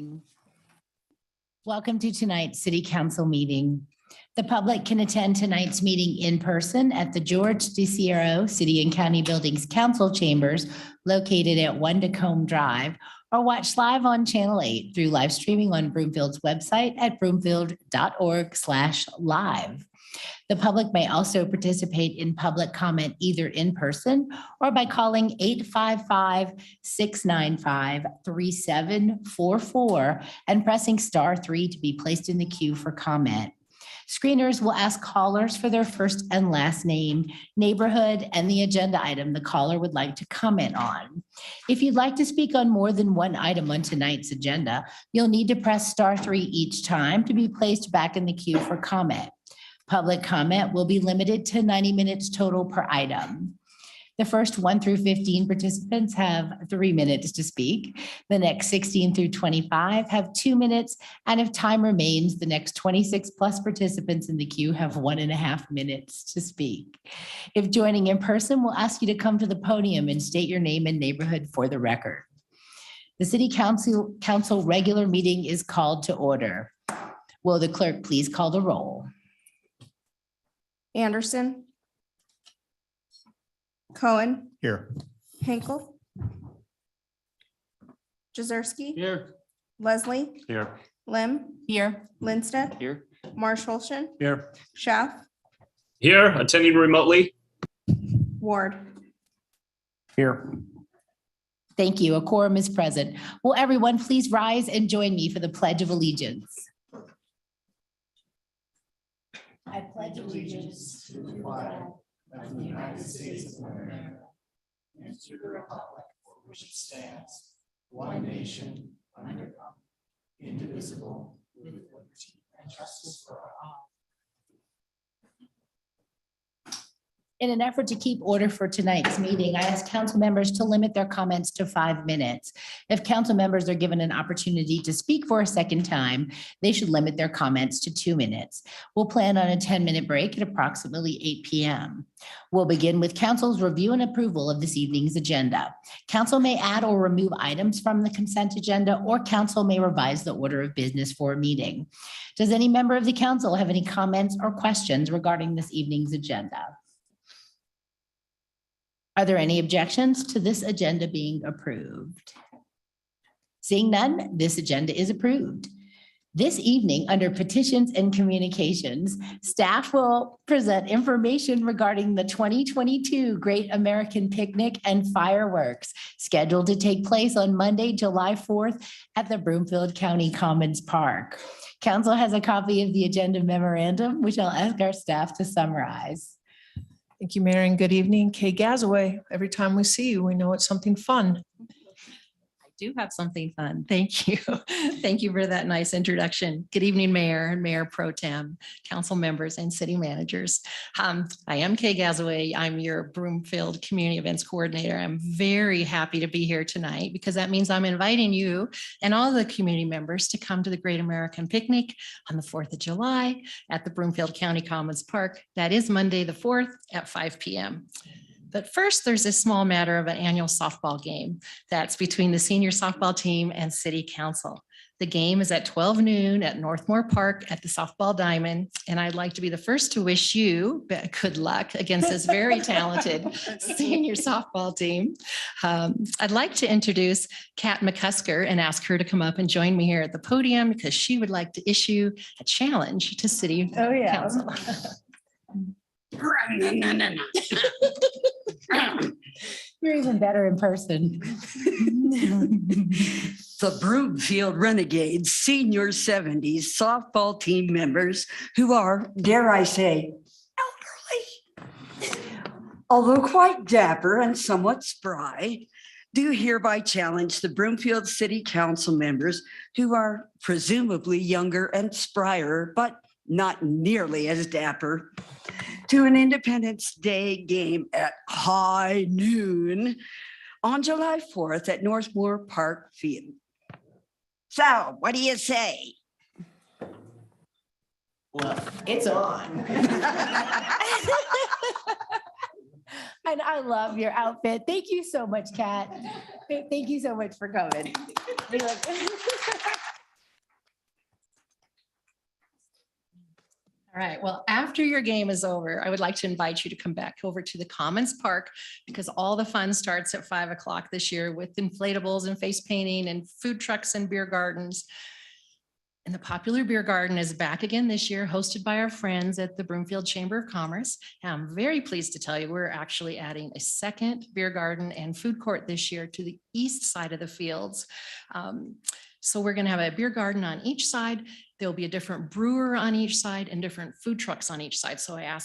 evening. Welcome to tonight's City Council meeting. The public can attend tonight's meeting in person at the George DeCiero City and County Buildings Council Chambers located at 1 Tacoma Drive, or watch live on Channel 8 through live streaming on Broomfield's website at broomfield.org/live. The public may also participate in public comment either in person or by calling 855-695-3744 and pressing *3 to be placed in the queue for comment. Screeners will ask callers for their first and last name, neighborhood, and the agenda item the caller would like to comment on. If you'd like to speak on more than one item on tonight's agenda, you'll need to press *3 each time to be placed back in the queue for comment. Public comment will be limited to 90 minutes total per item. The first 1 through 15 participants have 3 minutes to speak. The next 16 through 25 have 2 minutes. And if time remains, the next 26 plus participants in the queue have 1.5 minutes to speak. If joining in person, we'll ask you to come to the podium and state your name and neighborhood for the record. The City Council regular meeting is called to order. Will the clerk please call the roll? Anderson. Cohen. Here. Hinkle. Jezerski. Here. Leslie. Here. Lim. Here. Lindstedt. Here. Marshallson. Here. Schaff. Here, attending remotely. Ward. Here. Thank you. A quorum is present. Will everyone please rise and join me for the Pledge of Allegiance? I pledge allegiance to the flag of the United States of America and to the republic for which it stands, one nation, under God, indivisible, with liberty and justice for all. In an effort to keep order for tonight's meeting, I ask council members to limit their comments to 5 minutes. If council members are given an opportunity to speak for a second time, they should limit their comments to 2 minutes. We'll plan on a 10-minute break at approximately 8 p.m. We'll begin with council's review and approval of this evening's agenda. Council may add or remove items from the consent agenda, or council may revise the order of business for a meeting. Does any member of the council have any comments or questions regarding this evening's agenda? Are there any objections to this agenda being approved? Seeing none, this agenda is approved. This evening, under petitions and communications, staff will present information regarding the 2022 Great American Picnic and Fireworks scheduled to take place on Monday, July 4th at the Broomfield County Commons Park. Council has a copy of the agenda memorandum, which I'll ask our staff to summarize. Thank you, Mayor, and good evening. Kay Gazaway. Every time we see you, we know it's something fun. I do have something fun. Thank you. Thank you for that nice introduction. Good evening, Mayor and Mayor Pro Tem, council members and city managers. I am Kay Gazaway. I'm your Broomfield Community Events Coordinator. I'm very happy to be here tonight because that means I'm inviting you and all the community members to come to the Great American Picnic on the 4th of July at the Broomfield County Commons Park. That is Monday the 4th at 5 p.m. But first, there's a small matter of an annual softball game that's between the senior softball team and city council. The game is at 12 noon at Northmore Park at the Softball Diamond. And I'd like to be the first to wish you good luck against this very talented senior softball team. I'd like to introduce Kat McCusker and ask her to come up and join me here at the podium because she would like to issue a challenge to city council. You're even better in person. The Broomfield Renegades senior 70s softball team members who are, dare I say, elderly, although quite dapper and somewhat spry, do hereby challenge the Broomfield City Council members who are presumably younger and sprier, but not nearly as dapper, to an Independence Day game at high noon on July 4th at Northmore Park Field. So, what do you say? Well, it's on. And I love your outfit. Thank you so much, Kat. Thank you so much for coming. All right, well, after your game is over, I would like to invite you to come back over to the Commons Park because all the fun starts at 5 o'clock this year with inflatables and face painting and food trucks and beer gardens. And the popular beer garden is back again this year, hosted by our friends at the Broomfield Chamber of Commerce. And I'm very pleased to tell you, we're actually adding a second beer garden and food court this year to the east side of the fields. So we're going to have a beer garden on each side. There'll be a different brewer on each side and different food trucks on each side. So I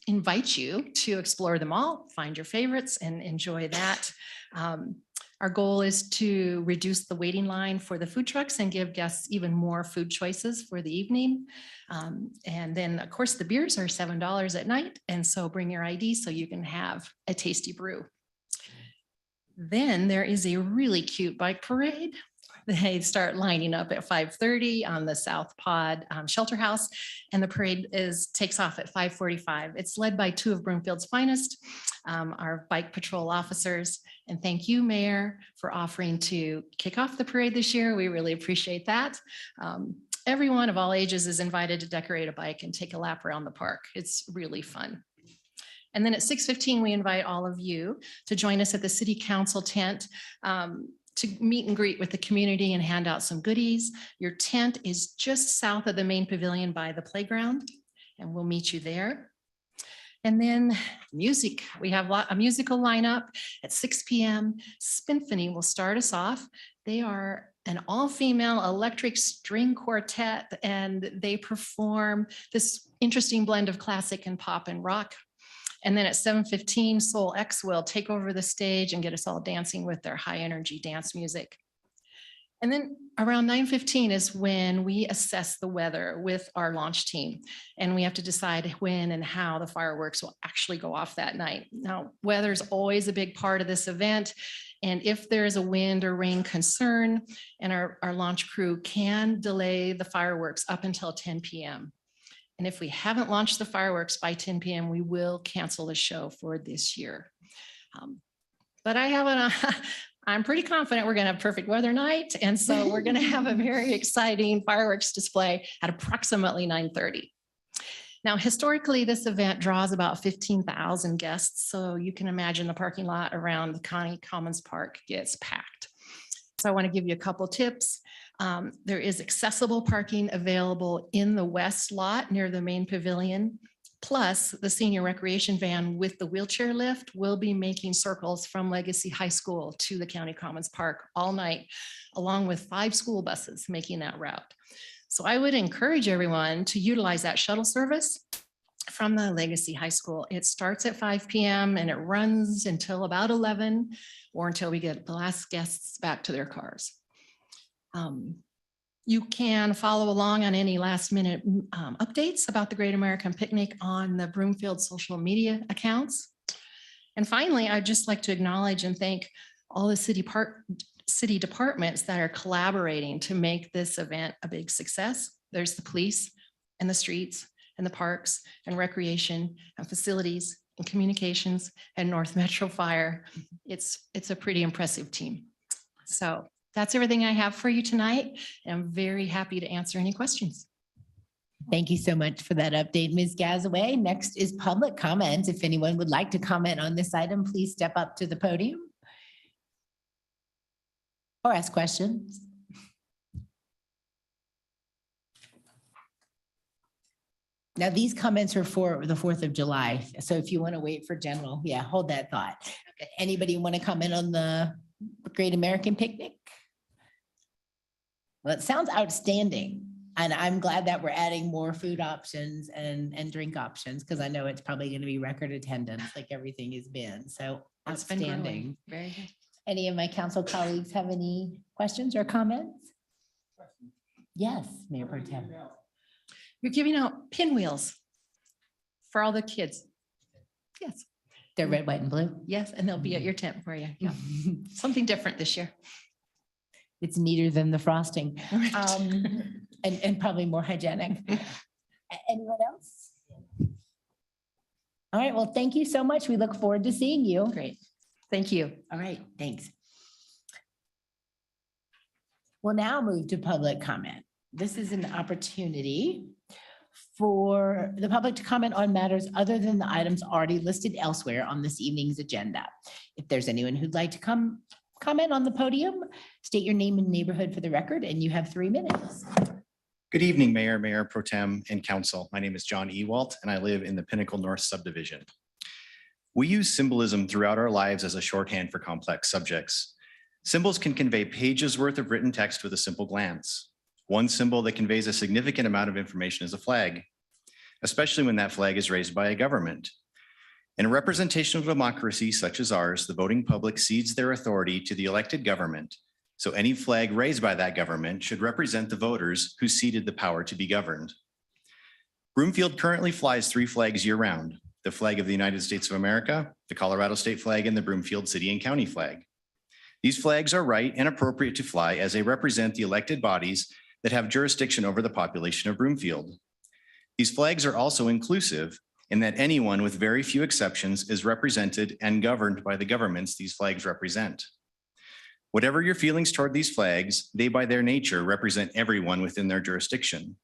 invite you to explore them all, find your favorites and enjoy that. Our goal is to reduce the waiting line for the food trucks and give guests even more food choices for the evening. And then, of course, the beers are $7 at night. And so bring your ID so you can have a tasty brew. Then there is a really cute bike parade. They start lining up at 5:30 on the South Pod Shelter House, and the parade takes off at 5:45. It's led by two of Broomfield's finest, our bike patrol officers. And thank you, Mayor, for offering to kick off the parade this year. We really appreciate that. Everyone of all ages is invited to decorate a bike and take a lap around the park. It's really fun. And then at 6:15, we invite all of you to join us at the City Council tent to meet and greet with the community and hand out some goodies. Your tent is just south of the main pavilion by the playground, and we'll meet you there. And then music, we have a musical lineup at 6 p.m. Symphony will start us off. They are an all-female electric string quartet, and they perform this interesting blend of classic and pop and rock. And then at 7:15, Soul X will take over the stage and get us all dancing with their high energy dance music. And then around 9:15 is when we assess the weather with our launch team. And we have to decide when and how the fireworks will actually go off that night. Now, weather is always a big part of this event. And if there is a wind or rain concern, and our launch crew can delay the fireworks up until 10 p.m. And if we haven't launched the fireworks by 10 p.m., we will cancel the show for this year. But I'm pretty confident we're going to have perfect weather night. And so we're going to have a very exciting fireworks display at approximately 9:30. Now, historically, this event draws about 15,000 guests. So you can imagine the parking lot around the County Commons Park gets packed. So I want to give you a couple tips. There is accessible parking available in the west lot near the main pavilion. Plus, the senior recreation van with the wheelchair lift will be making circles from Legacy High School to the County Commons Park all night, along with 5 school buses making that route. So I would encourage everyone to utilize that shuttle service from the Legacy High School. It starts at 5 p.m. and it runs until about 11 or until we get the last guests back to their cars. You can follow along on any last minute updates about the Great American Picnic on the Broomfield social media accounts. And finally, I'd just like to acknowledge and thank all the city departments that are collaborating to make this event a big success. There's the police and the streets and the parks and recreation and facilities and communications and North Metro Fire. It's a pretty impressive team. So that's everything I have for you tonight. And I'm very happy to answer any questions. Thank you so much for that update, Ms. Gazaway. Next is public comment. If anyone would like to comment on this item, please step up to the podium or ask questions. Now, these comments are for the 4th of July. So if you want to wait for general, yeah, hold that thought. Okay. Anybody want to comment on the Great American Picnic? Well, it sounds outstanding. And I'm glad that we're adding more food options and drink options, because I know it's probably going to be record attendance like everything has been. So It's been growing. outstanding. Very good. Any of my council colleagues have any questions or comments? Yes, Mayor Pro Tem. You're giving out pinwheels for all the kids. Yes, They're red, white, and blue. yes, and they'll be at your tent for you. Yeah, something different this year. It's neater than the frosting. Right. And probably more hygienic. Anyone else? All right, well, thank you so much. We look forward to seeing you. Great. Thank you. All right, thanks. We'll now move to public comment. This is an opportunity for the public to comment on matters other than the items already listed elsewhere on this evening's agenda. If there's anyone who'd like to comment on the podium, state your name and neighborhood for the record, and you have 3 minutes. Good evening, Mayor, Mayor Pro Tem, and Council. My name is John Ewalt, and I live in the Pinnacle North Subdivision. We use symbolism throughout our lives as a shorthand for complex subjects. Symbols can convey pages worth of written text with a simple glance. One symbol that conveys a significant amount of information is a flag, especially when that flag is raised by a government. In a representational democracy such as ours, the voting public cedes their authority to the elected government. So any flag raised by that government should represent the voters who ceded the power to be governed. Broomfield currently flies 3 flags year-round: the flag of the United States of America, the Colorado state flag, and the Broomfield city and county flag. These flags are right and appropriate to fly as they represent the elected bodies that have jurisdiction over the population of Broomfield. These flags are also inclusive in that anyone, with very few exceptions, is represented and governed by the governments these flags represent. Whatever your feelings toward these flags, they by their nature represent everyone within their jurisdiction.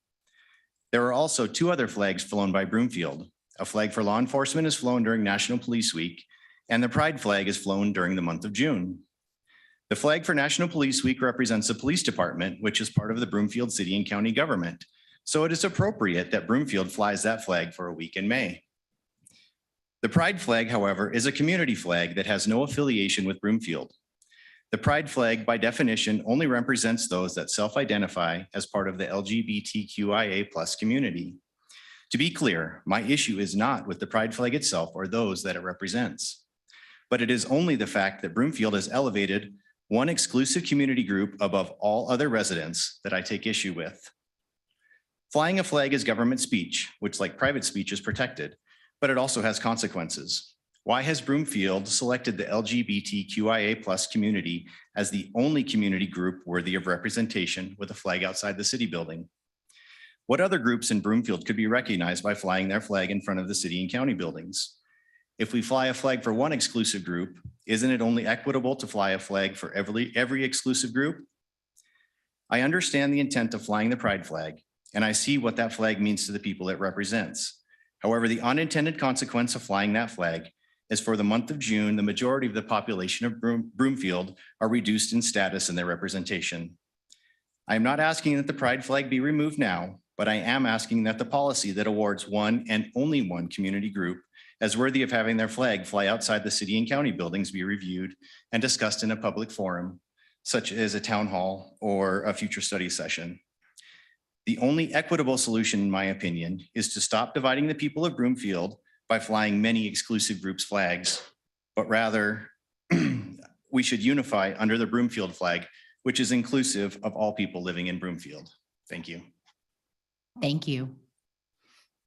There are also 2 other flags flown by Broomfield. A flag for law enforcement is flown during National Police Week, and the Pride flag is flown during the month of June. The flag for National Police Week represents the police department, which is part of the Broomfield city and county government. So it is appropriate that Broomfield flies that flag for a week in May. The Pride flag, however, is a community flag that has no affiliation with Broomfield. The Pride flag, by definition, only represents those that self-identify as part of the LGBTQIA+ community. To be clear, my issue is not with the Pride flag itself or those that it represents, but it is only the fact that Broomfield has elevated one exclusive community group above all other residents that I take issue with. Flying a flag is government speech, which, like private speech, is protected, but it also has consequences. Why has Broomfield selected the LGBTQIA+ community as the only community group worthy of representation with a flag outside the city building? What other groups in Broomfield could be recognized by flying their flag in front of the city and county buildings? If we fly a flag for one exclusive group, isn't it only equitable to fly a flag for every exclusive group? I understand the intent of flying the Pride flag, and I see what that flag means to the people it represents. However, the unintended consequence of flying that flag is for the month of June, the majority of the population of Broomfield are reduced in status in their representation. I am not asking that the Pride flag be removed now, but I am asking that the policy that awards one and only one community group as worthy of having their flag fly outside the city and county buildings be reviewed and discussed in a public forum, such as a town hall or a future study session. The only equitable solution, in my opinion, is to stop dividing the people of Broomfield by flying many exclusive groups' flags, but rather we should unify under the Broomfield flag, which is inclusive of all people living in Broomfield. Thank you. Thank you.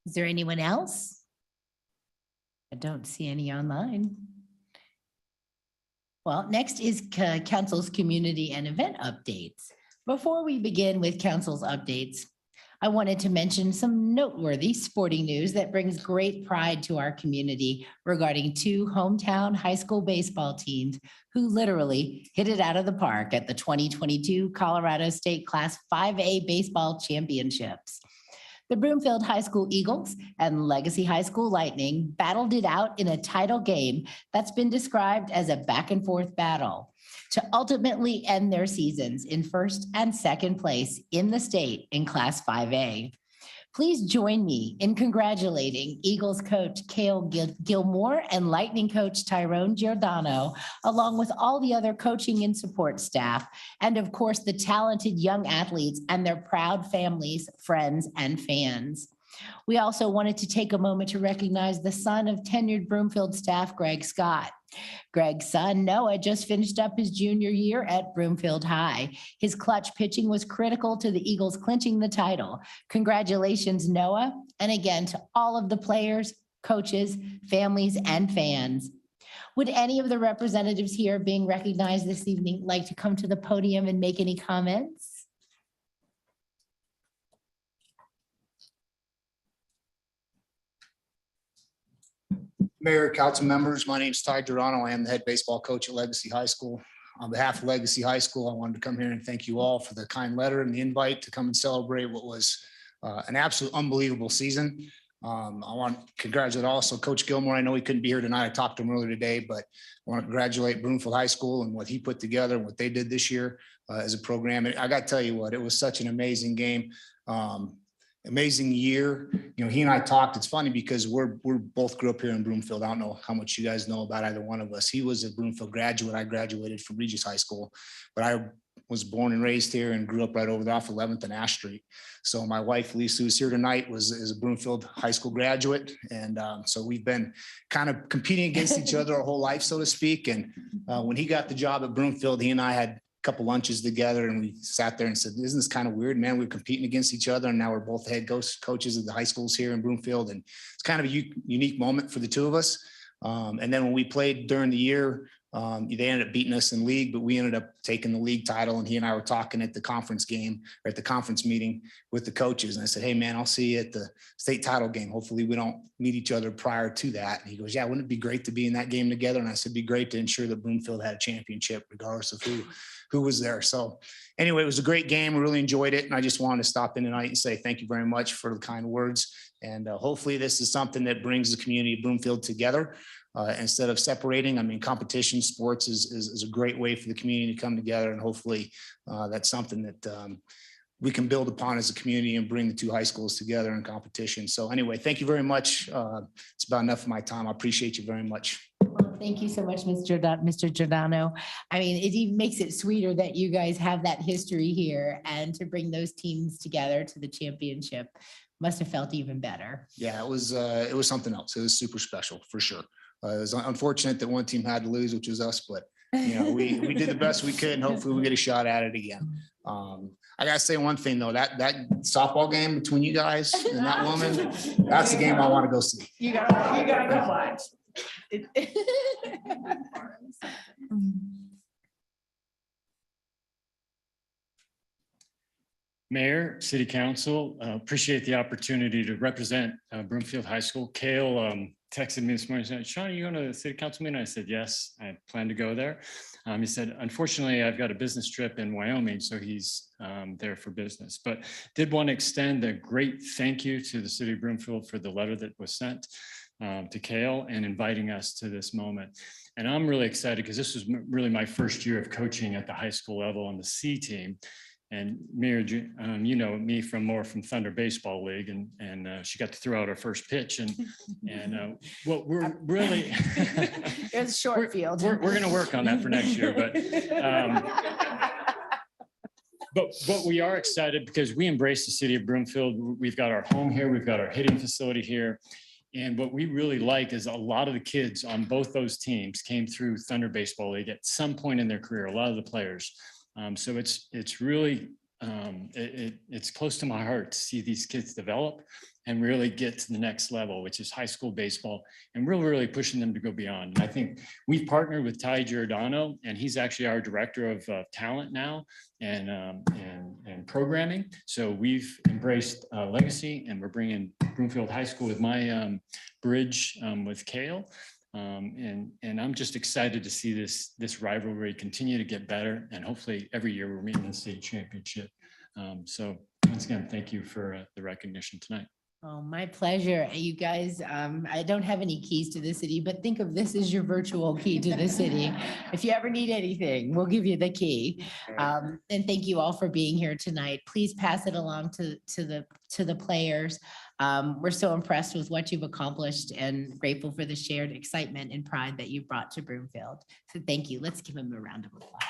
Is there anyone else? I don't see any online. Well, next is council's community and event updates. Before we begin with council's updates, I wanted to mention some noteworthy sporting news that brings great pride to our community regarding 2 hometown high school baseball teams who literally hit it out of the park at the 2022 Colorado State Class 5A Baseball Championships. The Broomfield High School Eagles and Legacy High School Lightning battled it out in a title game that's been described as a back and forth battle to ultimately end their seasons in 1st and 2nd place in the state in Class 5A. Please join me in congratulating Eagles coach Cale Gilmore and Lightning coach Tyrone Giordano, along with all the other coaching and support staff, and of course, the talented young athletes and their proud families, friends, and fans. We also wanted to take a moment to recognize the son of tenured Broomfield staff, Greg Scott. Greg's son, Noah, just finished up his junior year at Broomfield High. His clutch pitching was critical to the Eagles clinching the title. Congratulations, Noah. And again, to all of the players, coaches, families, and fans. Would any of the representatives here being recognized this evening like to come to the podium and make any comments? Mayor, council members, my name is Ty Durano. I am the head baseball coach at Legacy High School. On behalf of Legacy High School, I wanted to come here and thank you all for the kind letter and the invite to come and celebrate what was an absolute unbelievable season. I want to congratulate also Coach Gilmore. I know he couldn't be here tonight. I talked to him earlier today, but I want to congratulate Broomfield High School and what he put together and what they did this year as a program. And I got to tell you what, it was such an amazing game. Amazing year. You know, he and I talked. It's funny because we're both grew up here in Broomfield. I don't know how much you guys know about either one of us. He was a Broomfield graduate. I graduated from Regis High School, but I was born and raised here and grew up right over there off 11th and Ash Street. So my wife, Lisa, who's here tonight, is a Broomfield High School graduate. And so we've been kind of competing against each other our whole life, so to speak. And when he got the job at Broomfield, he and I had couple lunches together and we sat there and said, isn't this kind of weird, man? We're competing against each other and now we're both head coaches of the high schools here in Broomfield. And it's kind of a unique moment for the two of us. And then when we played during the year, they ended up beating us in league, but we ended up taking the league title. And he and I were talking at the conference game or at the conference meeting with the coaches. And I said, hey man, I'll see you at the state title game. Hopefully we don't meet each other prior to that. And he goes, yeah, wouldn't it be great to be in that game together? And I said, it'd be great to ensure that Broomfield had a championship regardless of who was there. So anyway, it was a great game. We really enjoyed it. And I just wanted to stop in tonight and say thank you very much for the kind words. And hopefully this is something that brings the community of Broomfield together instead of separating. I mean, competition sports is a great way for the community to come together. And hopefully that's something that we can build upon as a community and bring the two high schools together in competition. So anyway, thank you very much. It's about enough of my time. I appreciate you very much. Thank you so much, Mr. Giordano. I mean, it even makes it sweeter that you guys have that history here, and to bring those teams together to the championship must have felt even better. Yeah, it was something else. It was super special for sure. It was unfortunate that one team had to lose, which was us, but you know, we did the best we could and hopefully we get a shot at it again. I gotta say one thing though, that softball game between you guys and that woman, that's the game I want to go see. You gotta go watch. Mayor, City Council, appreciate the opportunity to represent Broomfield High School. Kale texted me this morning, said, Sean, are you going to the City Council meeting? I said, yes, I plan to go there. He said, unfortunately, I've got a business trip in Wyoming, so he's there for business. But did want to extend a great thank you to the City of Broomfield for the letter that was sent to Kale and inviting us to this moment. And I'm really excited because this was really my first year of coaching at the high school level on the C team. And Mayor, you know me from Thunder Baseball League, and she got to throw out her first pitch, and what we're really it's short field. We're going to work on that for next year, but we are excited because we embrace the city of Broomfield. We've got our home here, we've got our hitting facility here, and what we really like is a lot of the kids on both those teams came through Thunder Baseball League at some point in their career. A lot of the players. So it's really, it's close to my heart to see these kids develop and really get to the next level, which is high school baseball, and we're really pushing them to go beyond. And I think we've partnered with Ty Giordano, and he's actually our director of talent now and programming. So we've embraced legacy, and we're bringing Broomfield High School with my bridge with Kale. And I'm just excited to see this rivalry continue to get better, and hopefully every year we're meeting the state championship. So once again, thank you for the recognition tonight. Oh, my pleasure. You guys, I don't have any keys to the city, but think of this as your virtual key to the city. If you ever need anything, we'll give you the key. And thank you all for being here tonight. Please pass it along to the players. We're so impressed with what you've accomplished and grateful for the shared excitement and pride that you brought to Broomfield. So thank you. Let's give them a round of applause.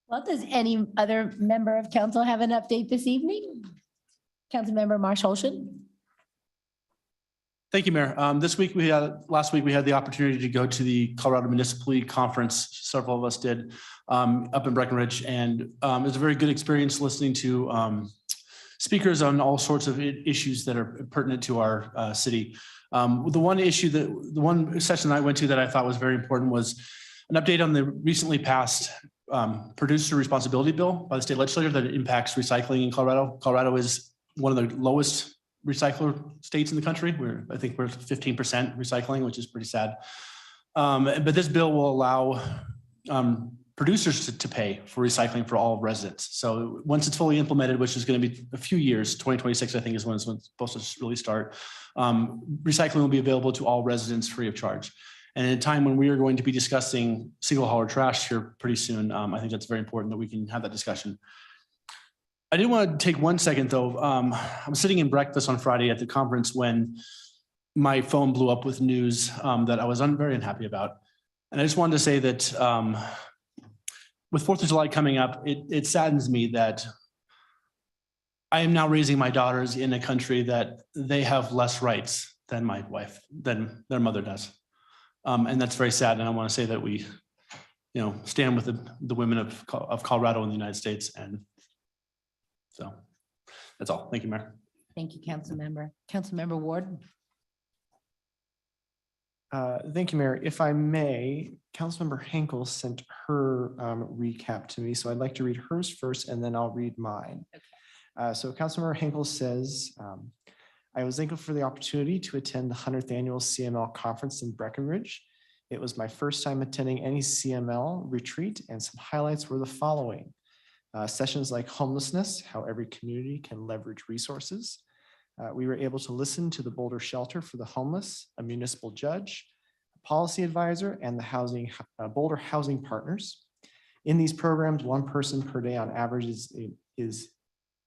Well, does any other member of council have an update this evening? Councilmember Marsh-Holshan. Thank you, Mayor. Last week we had the opportunity to go to the Colorado Municipal League Conference. Several of us did up in Breckenridge, and it was a very good experience listening to speakers on all sorts of issues that are pertinent to our city. The one session I went to that I thought was very important was an update on the recently passed producer responsibility bill by the state legislature that impacts recycling in Colorado. Colorado is one of the lowest recycler states in the country. I think we're 15% recycling, which is pretty sad. But this bill will allow producers to pay for recycling for all residents. So once it's fully implemented, which is going to be a few years, 2026, I think is when it's supposed to really start, recycling will be available to all residents free of charge. And at a time when we are going to be discussing single hauler trash here pretty soon, I think that's very important that we can have that discussion. I did want to take 1 second though. I was sitting in breakfast on Friday at the conference when my phone blew up with news that I was very unhappy about. And I just wanted to say that with 4th of July coming up, it saddens me that I am now raising my daughters in a country that they have less rights than my wife, than their mother does. And that's very sad. And I want to say that we, stand with the women of Colorado and the United States. And so that's all. Thank you, Mayor. Thank you, Councilmember. Councilmember Ward. Thank you, Mayor. If I may, Councilmember Henkel sent her recap to me, so I'd like to read hers first, and then I'll read mine. Okay. So Councilmember Henkel says, I was thankful for the opportunity to attend the 100th Annual CML Conference in Breckenridge. It was my first time attending any CML retreat, and some highlights were the following. Sessions like homelessness, how every community can leverage resources. We were able to listen to the Boulder Shelter for the Homeless, a municipal judge, a policy advisor, and the Boulder Housing Partners. In these programs, one person per day on average is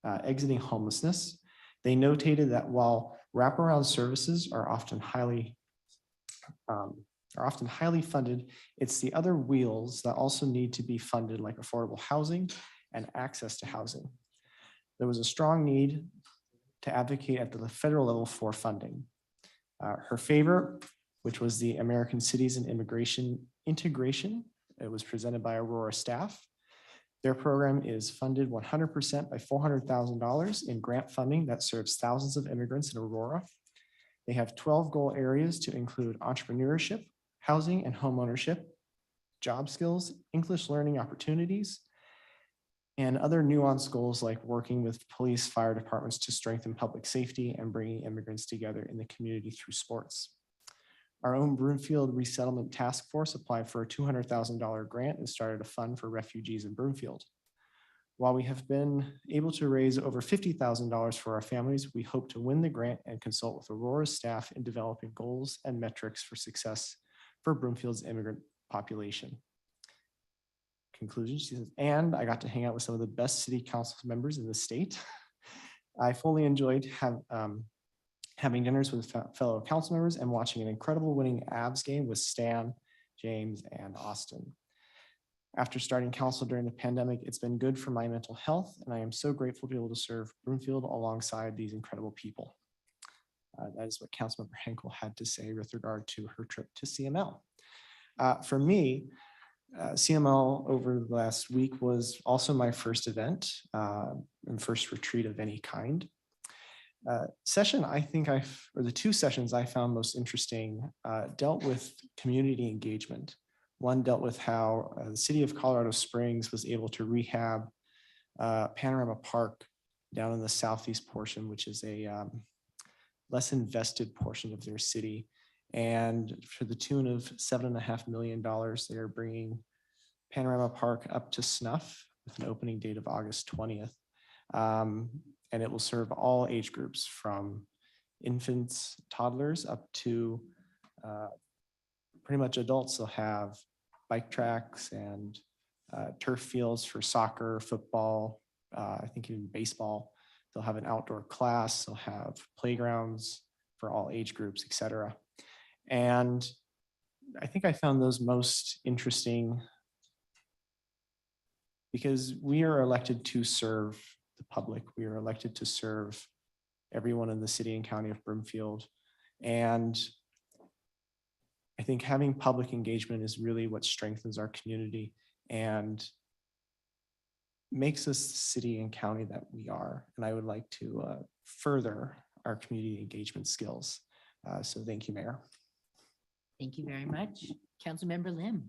exiting homelessness. They notated that while wraparound services are often highly funded, it's the other wheels that also need to be funded, like affordable housing and access to housing. There was a strong need to advocate at the federal level for funding. Her favorite, which was the American Cities and Immigration Integration, it was presented by Aurora staff. Their program is funded 100% by $400,000 in grant funding that serves thousands of immigrants in Aurora. They have 12 goal areas to include entrepreneurship, housing and home ownership, job skills, English learning opportunities, and other nuanced goals like working with police, fire departments to strengthen public safety and bringing immigrants together in the community through sports. Our own Broomfield Resettlement Task Force applied for a $200,000 grant and started a fund for refugees in Broomfield. While we have been able to raise over $50,000 for our families, we hope to win the grant and consult with Aurora's staff in developing goals and metrics for success for Broomfield's immigrant population. Conclusion, she says, and I got to hang out with some of the best city council members in the state. I fully enjoyed having dinners with fellow council members and watching an incredible winning Avs game with Stan, James, and Austin. After starting council during the pandemic, it's been good for my mental health, and I am so grateful to be able to serve Broomfield alongside these incredible people. That is what Councilmember Henkel had to say with regard to her trip to CML. For me, CML over the last week was also my first event and first retreat of any kind. Session, I think or the two sessions I found most interesting dealt with community engagement. One dealt with how the city of Colorado Springs was able to rehab Panorama Park down in the southeast portion, which is a less invested portion of their city. And for the tune of $7.5 million, they are bringing Panorama Park up to snuff with an opening date of August 20th. And it will serve all age groups from infants, toddlers, up to pretty much adults. They'll have bike tracks and turf fields for soccer, football, I think even baseball. They'll have an outdoor class. They'll have playgrounds for all age groups, et cetera. And I think I found those most interesting because we are elected to serve the public. We are elected to serve everyone in the city and county of Broomfield. And I think having public engagement is really what strengthens our community and makes us the city and county that we are. And I would like to further our community engagement skills. So thank you, Mayor. Thank you very much. Councilmember Lim.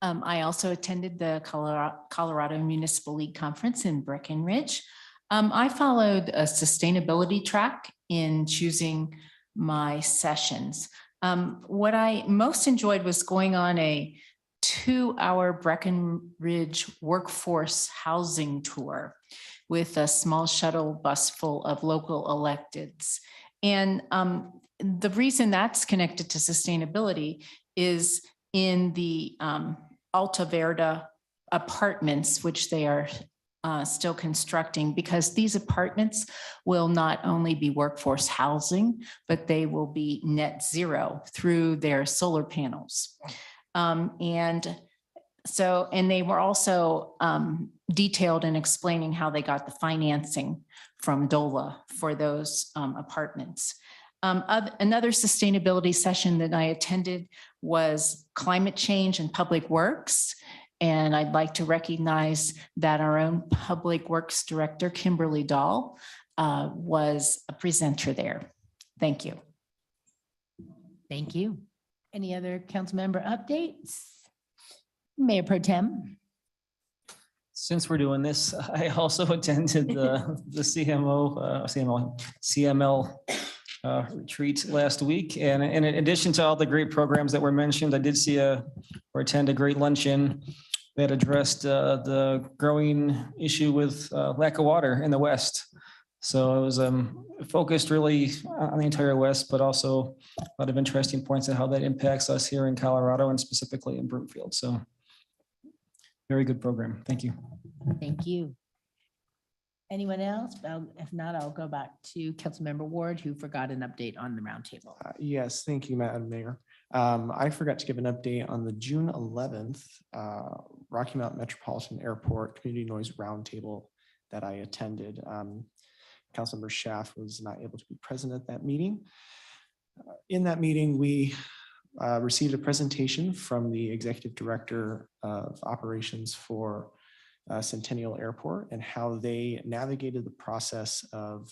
I also attended the Colorado Municipal League Conference in Breckenridge. I followed a sustainability track in choosing my sessions. What I most enjoyed was going on a 2-hour Breckenridge workforce housing tour with a small shuttle bus full of local electeds. And the reason that's connected to sustainability is in the Alta Verde apartments, which they are still constructing, because these apartments will not only be workforce housing, but they will be net zero through their solar panels. And they were also detailed in explaining how they got the financing from DOLA for those apartments. Another sustainability session that I attended was climate change and public works. And I'd like to recognize that our own Public Works Director, Kimberly Dahl, was a presenter there. Thank you. Thank you. Any other council member updates? Mayor Pro Tem. Since we're doing this, I also attended the CML retreat last week. And in addition to all the great programs that were mentioned, I did see or attend a great luncheon that addressed the growing issue with lack of water in the West. So it was focused really on the entire West, but also a lot of interesting points on how that impacts us here in Colorado and specifically in Broomfield. So very good program. Thank you. Thank you. Anyone else? If not, I'll go back to Councilmember Ward, who forgot an update on the roundtable. Yes, thank you, Madam Mayor. I forgot to give an update on the June 11th Rocky Mount Metropolitan Airport Community Noise Roundtable that I attended. Councilmember Schaaf was not able to be present at that meeting. In that meeting, we received a presentation from the Executive Director of Operations for Centennial Airport and how they navigated the process of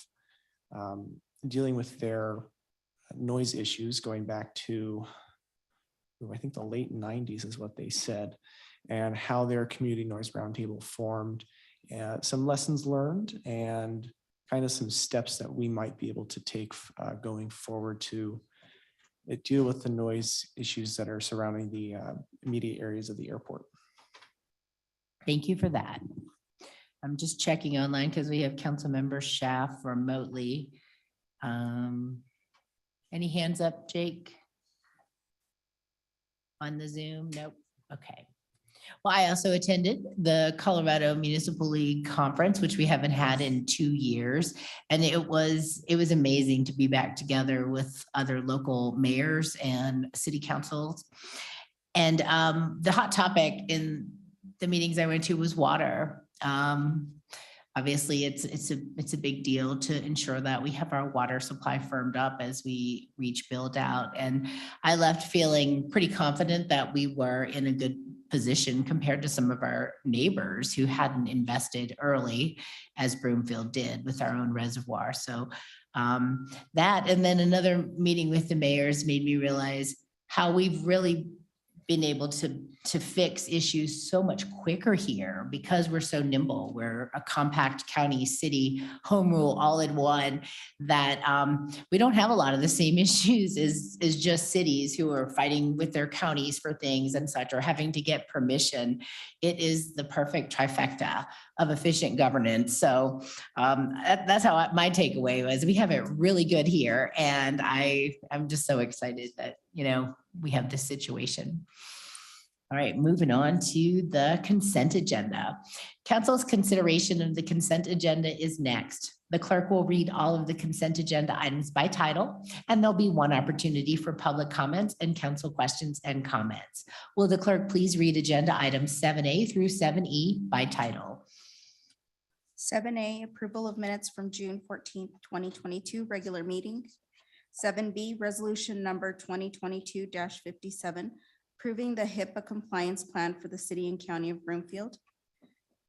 dealing with their noise issues going back to, I think, the late 90s is what they said, and how their community noise roundtable formed, some lessons learned, and kind of some steps that we might be able to take going forward to deal with the noise issues that are surrounding the immediate areas of the airport. Thank you for that. I'm just checking online because we have Councilmember Schaaf remotely. Any hands up, Jake? On the Zoom? Nope. Okay. Well, I also attended the Colorado Municipal League Conference, which we haven't had in 2 years. And it was amazing to be back together with other local mayors and city councils. And the hot topic in the meetings I went to was water. Obviously, it's a big deal to ensure that we have our water supply firmed up as we reach build out. And I left feeling pretty confident that we were in a good position compared to some of our neighbors who hadn't invested early, as Broomfield did with our own reservoir. So that, and then another meeting with the mayors made me realize how we've really been able to fix issues so much quicker here because we're so nimble. We're a compact county, city, home rule, all in one, that we don't have a lot of the same issues as just cities who are fighting with their counties for things and such, or having to get permission. It is the perfect trifecta of efficient governance. So that's how my takeaway was. We have it really good here. And I'm just so excited that, we have this situation. All right, moving on to the consent agenda. Council's consideration of the consent agenda is next. The clerk will read all of the consent agenda items by title, and there'll be one opportunity for public comments and council questions and comments. Will the clerk please read agenda items 7A through 7E by title? 7A, approval of minutes from June 14th, 2022, regular meeting. 7B, resolution number 2022-57, approving the HIPAA compliance plan for the city and county of Broomfield.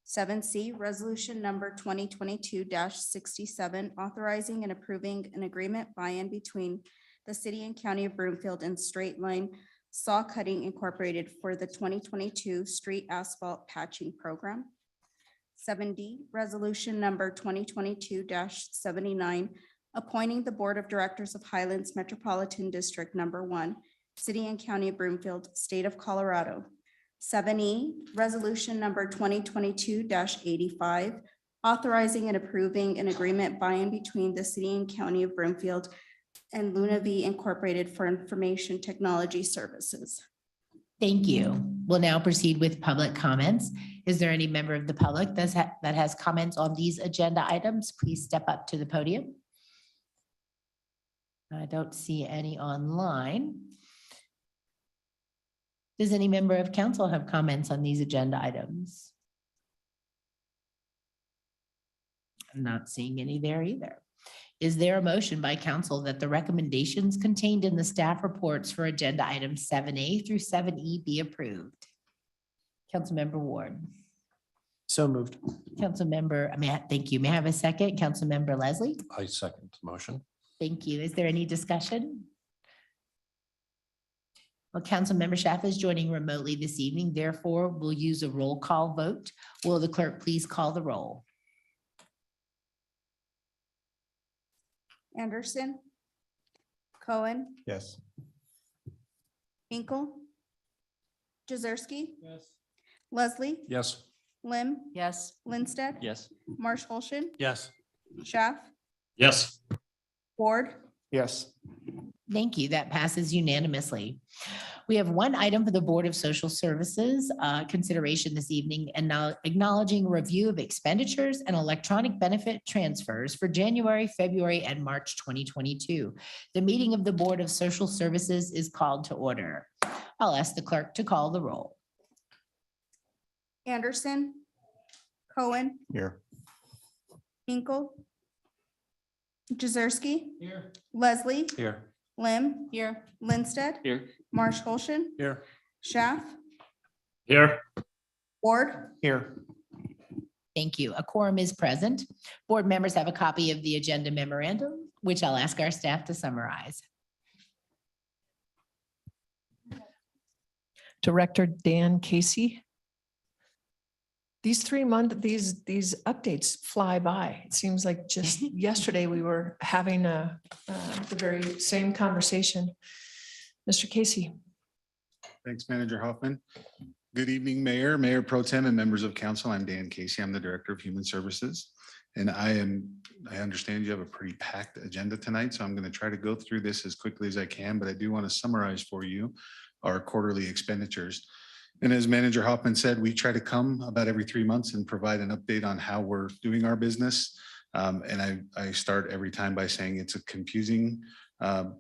7C, resolution number 2022-67, authorizing and approving an agreement by and between the city and county of Broomfield and Straight Line Saw Cutting Incorporated for the 2022 street asphalt patching program. 7D, resolution number 2022-79, appointing the Board of Directors of Highlands Metropolitan District Number 1, City and County of Broomfield, State of Colorado. 7E, resolution number 2022-85, authorizing and approving an agreement by and between the City and County of Broomfield and Luna V Incorporated for Information Technology Services. Thank you. We'll now proceed with public comments. Is there any member of the public that has comments on these agenda items? Please step up to the podium. I don't see any online. Does any member of council have comments on these agenda items? I'm not seeing any there either. Is there a motion by council that the recommendations contained in the staff reports for agenda items 7A through 7E be approved? Councilmember Ward. So moved. Councilmember, thank you. May I have a second? Councilmember Leslie? I second the motion. Thank you. Is there any discussion? Well, Councilmember Schaff is joining remotely this evening. Therefore, we'll use a roll call vote. Will the clerk please call the roll? Anderson, Cohen, Yes. Hinkle, Jazerski, Yes. Leslie, Yes. Lim, Yes. Lindsted, Yes. Marsh Holshin, Yes. Schaff, Yes. Ward, Yes. Thank you. That passes unanimously. We have one item for the Board of Social Services consideration this evening, and now acknowledging review of expenditures and electronic benefit transfers for January, February, and March 2022. The meeting of the Board of Social Services is called to order. I'll ask the clerk to call the roll. Anderson, Cohen, Here. Hinkle, Jazerski, Here. Leslie, Here. Lim, Here. Lindsted, Here. Marsh Holshin, Here. Schaff, Here. Ward, Here. Thank you. A quorum is present. Board members have a copy of the agenda memorandum, which I'll ask our staff to summarize. Director Dan Casey. These 3 months, these updates fly by. It seems like just yesterday we were having the very same conversation. Mr. Casey. Thanks, Manager Hoffman. Good evening, Mayor, Mayor Pro Tem, and members of council. I'm Dan Casey. I'm the Director of Human Services. And I understand you have a pretty packed agenda tonight, so I'm going to try to go through this as quickly as I can, but I do want to summarize for you our quarterly expenditures. And as Manager Hoffman said, we try to come about every 3 months and provide an update on how we're doing our business. And I start every time by saying it's a confusing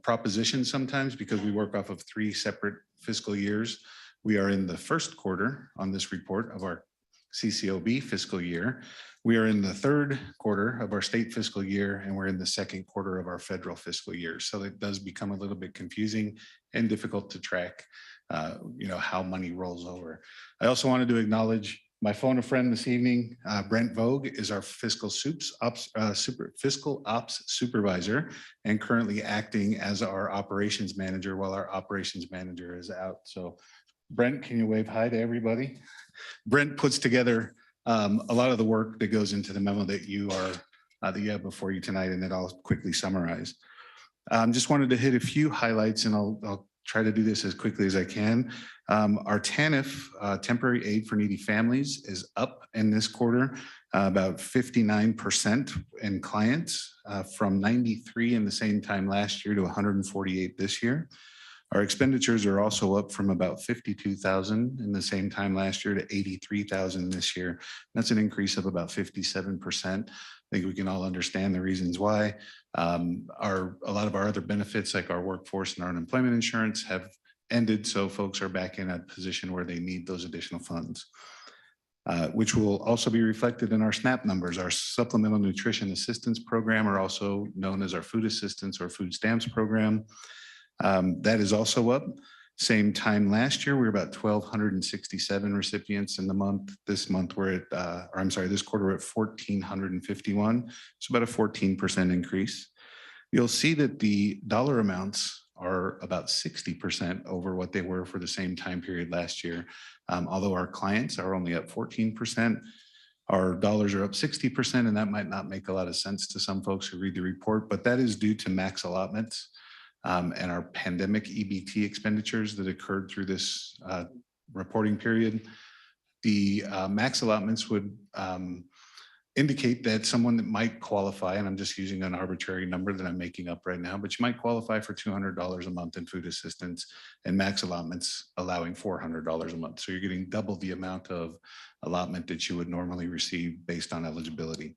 proposition sometimes because we work off of 3 separate fiscal years. We are in the first quarter on this report of our CCOB fiscal year. We are in the third quarter of our state fiscal year, and we're in the second quarter of our federal fiscal year. So it does become a little bit confusing and difficult to track how money rolls over. I also wanted to acknowledge my phone a friend this evening. Brent Vogue is our fiscal ops supervisor and currently acting as our operations manager while our operations manager is out. So Brent, can you wave hi to everybody? Brent puts together a lot of the work that goes into the memo that you have before you tonight, and that I'll quickly summarize. Just wanted to hit a few highlights, and I'll try to do this as quickly as I can. Our TANF, temporary aid for needy families, is up in this quarter, about 59% in clients, from 93 in the same time last year to 148 this year. Our expenditures are also up from about 52,000 in the same time last year to 83,000 this year. That's an increase of about 57%. I think we can all understand the reasons why. A lot of our other benefits, like our workforce and our unemployment insurance, have ended, so folks are back in a position where they need those additional funds, which will also be reflected in our SNAP numbers. Our Supplemental Nutrition Assistance Program, or also known as our Food Assistance or Food Stamps Program, that is also up. Same time last year, we were about 1,267 recipients in the month. This quarter we're at 1,451. So about a 14% increase. You'll see that the dollar amounts are about 60% over what they were for the same time period last year. Although our clients are only up 14%, Our dollars are up 60%, and that might not make a lot of sense to some folks who read the report, but that is due to max allotments and our pandemic EBT expenditures that occurred through this reporting period. The max allotments would indicate that someone that might qualify, and I'm just using an arbitrary number that I'm making up right now, but you might qualify for $200 a month in food assistance, and max allotments allowing $400 a month. So you're getting double the amount of allotment that you would normally receive based on eligibility.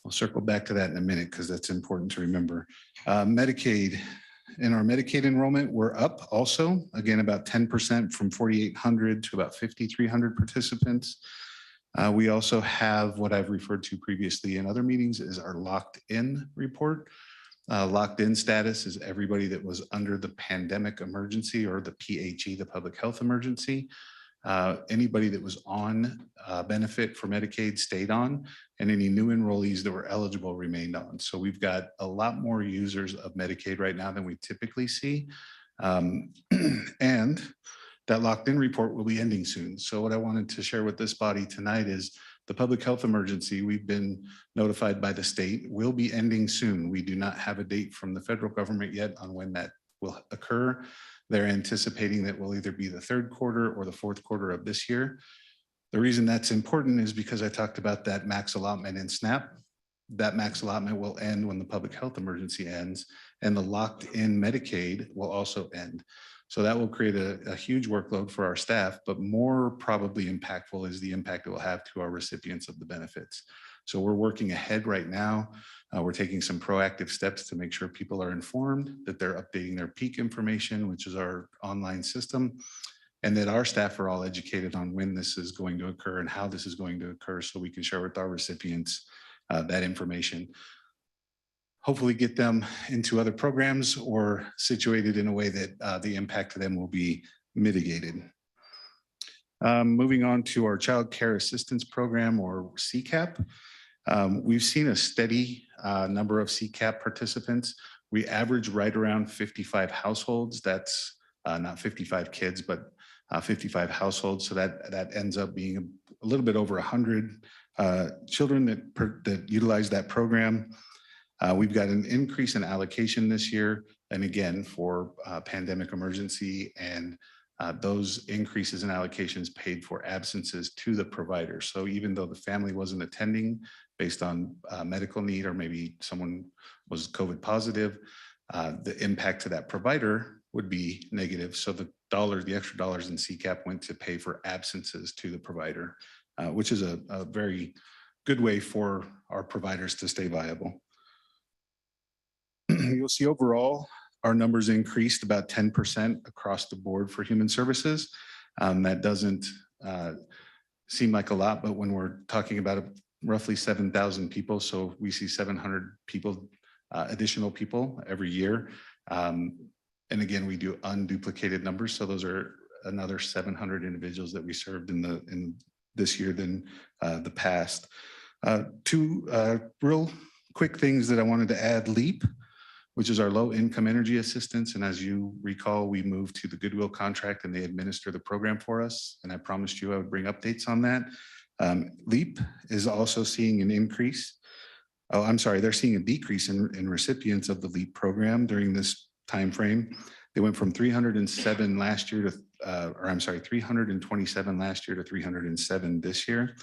I'll circle back to that in a minute because that's important to remember. Medicaid. In our Medicaid enrollment, we're up also, again, about 10% from 4,800 to about 5,300 participants. We also have what I've referred to previously in other meetings is our locked in report. Locked in status is everybody that was under the pandemic emergency or the PHE, the public health emergency. Anybody that was on benefit for Medicaid stayed on, and any new enrollees that were eligible remained on. So we've got a lot more users of Medicaid right now than we typically see. And that locked in report will be ending soon. So what I wanted to share with this body tonight is the public health emergency we've been notified by the state will be ending soon. We do not have a date from the federal government yet on when that will occur. They're anticipating that will either be the third quarter or the fourth quarter of this year. The reason that's important is because I talked about that max allotment in SNAP. That max allotment will end when the public health emergency ends, and the locked in Medicaid will also end. So that will create a huge workload for our staff, but more probably impactful is the impact it will have to our recipients of the benefits. So we're working ahead right now. We're taking some proactive steps to make sure people are informed, that they're updating their peak information, which is our online system, and that our staff are all educated on when this is going to occur and how this is going to occur so we can share with our recipients that information. Hopefully get them into other programs or situated in a way that the impact to them will be mitigated. Moving on to our Child Care Assistance Program, or CCAP. We've seen a steady number of CCAP participants. We average right around 55 households. That's not 55 kids, but 55 households. So that ends up being a little bit over 100 children that utilize that program. We've got an increase in allocation this year, and again, for pandemic emergency, and those increases in allocations paid for absences to the provider. So even though the family wasn't attending based on medical need, or maybe someone was COVID positive, the impact to that provider would be negative. So the extra dollars in CCAP went to pay for absences to the provider, which is a very good way for our providers to stay viable. You'll see overall, our numbers increased about 10% across the board for human services. That doesn't seem like a lot, but when we're talking about roughly 7,000 people, so we see 700 people, additional people every year. And again, we do unduplicated numbers. So those are another 700 individuals that we served in this year than the past. Two real quick things that I wanted to add: LEAP, which is our low income energy assistance. And as you recall, we moved to the Goodwill contract and they administer the program for us. And I promised you I would bring updates on that. LEAP is also seeing an increase. Oh, I'm sorry, they're seeing a decrease in recipients of the LEAP program during this time frame. They went from 307 last year to, 327 last year to 307 this year.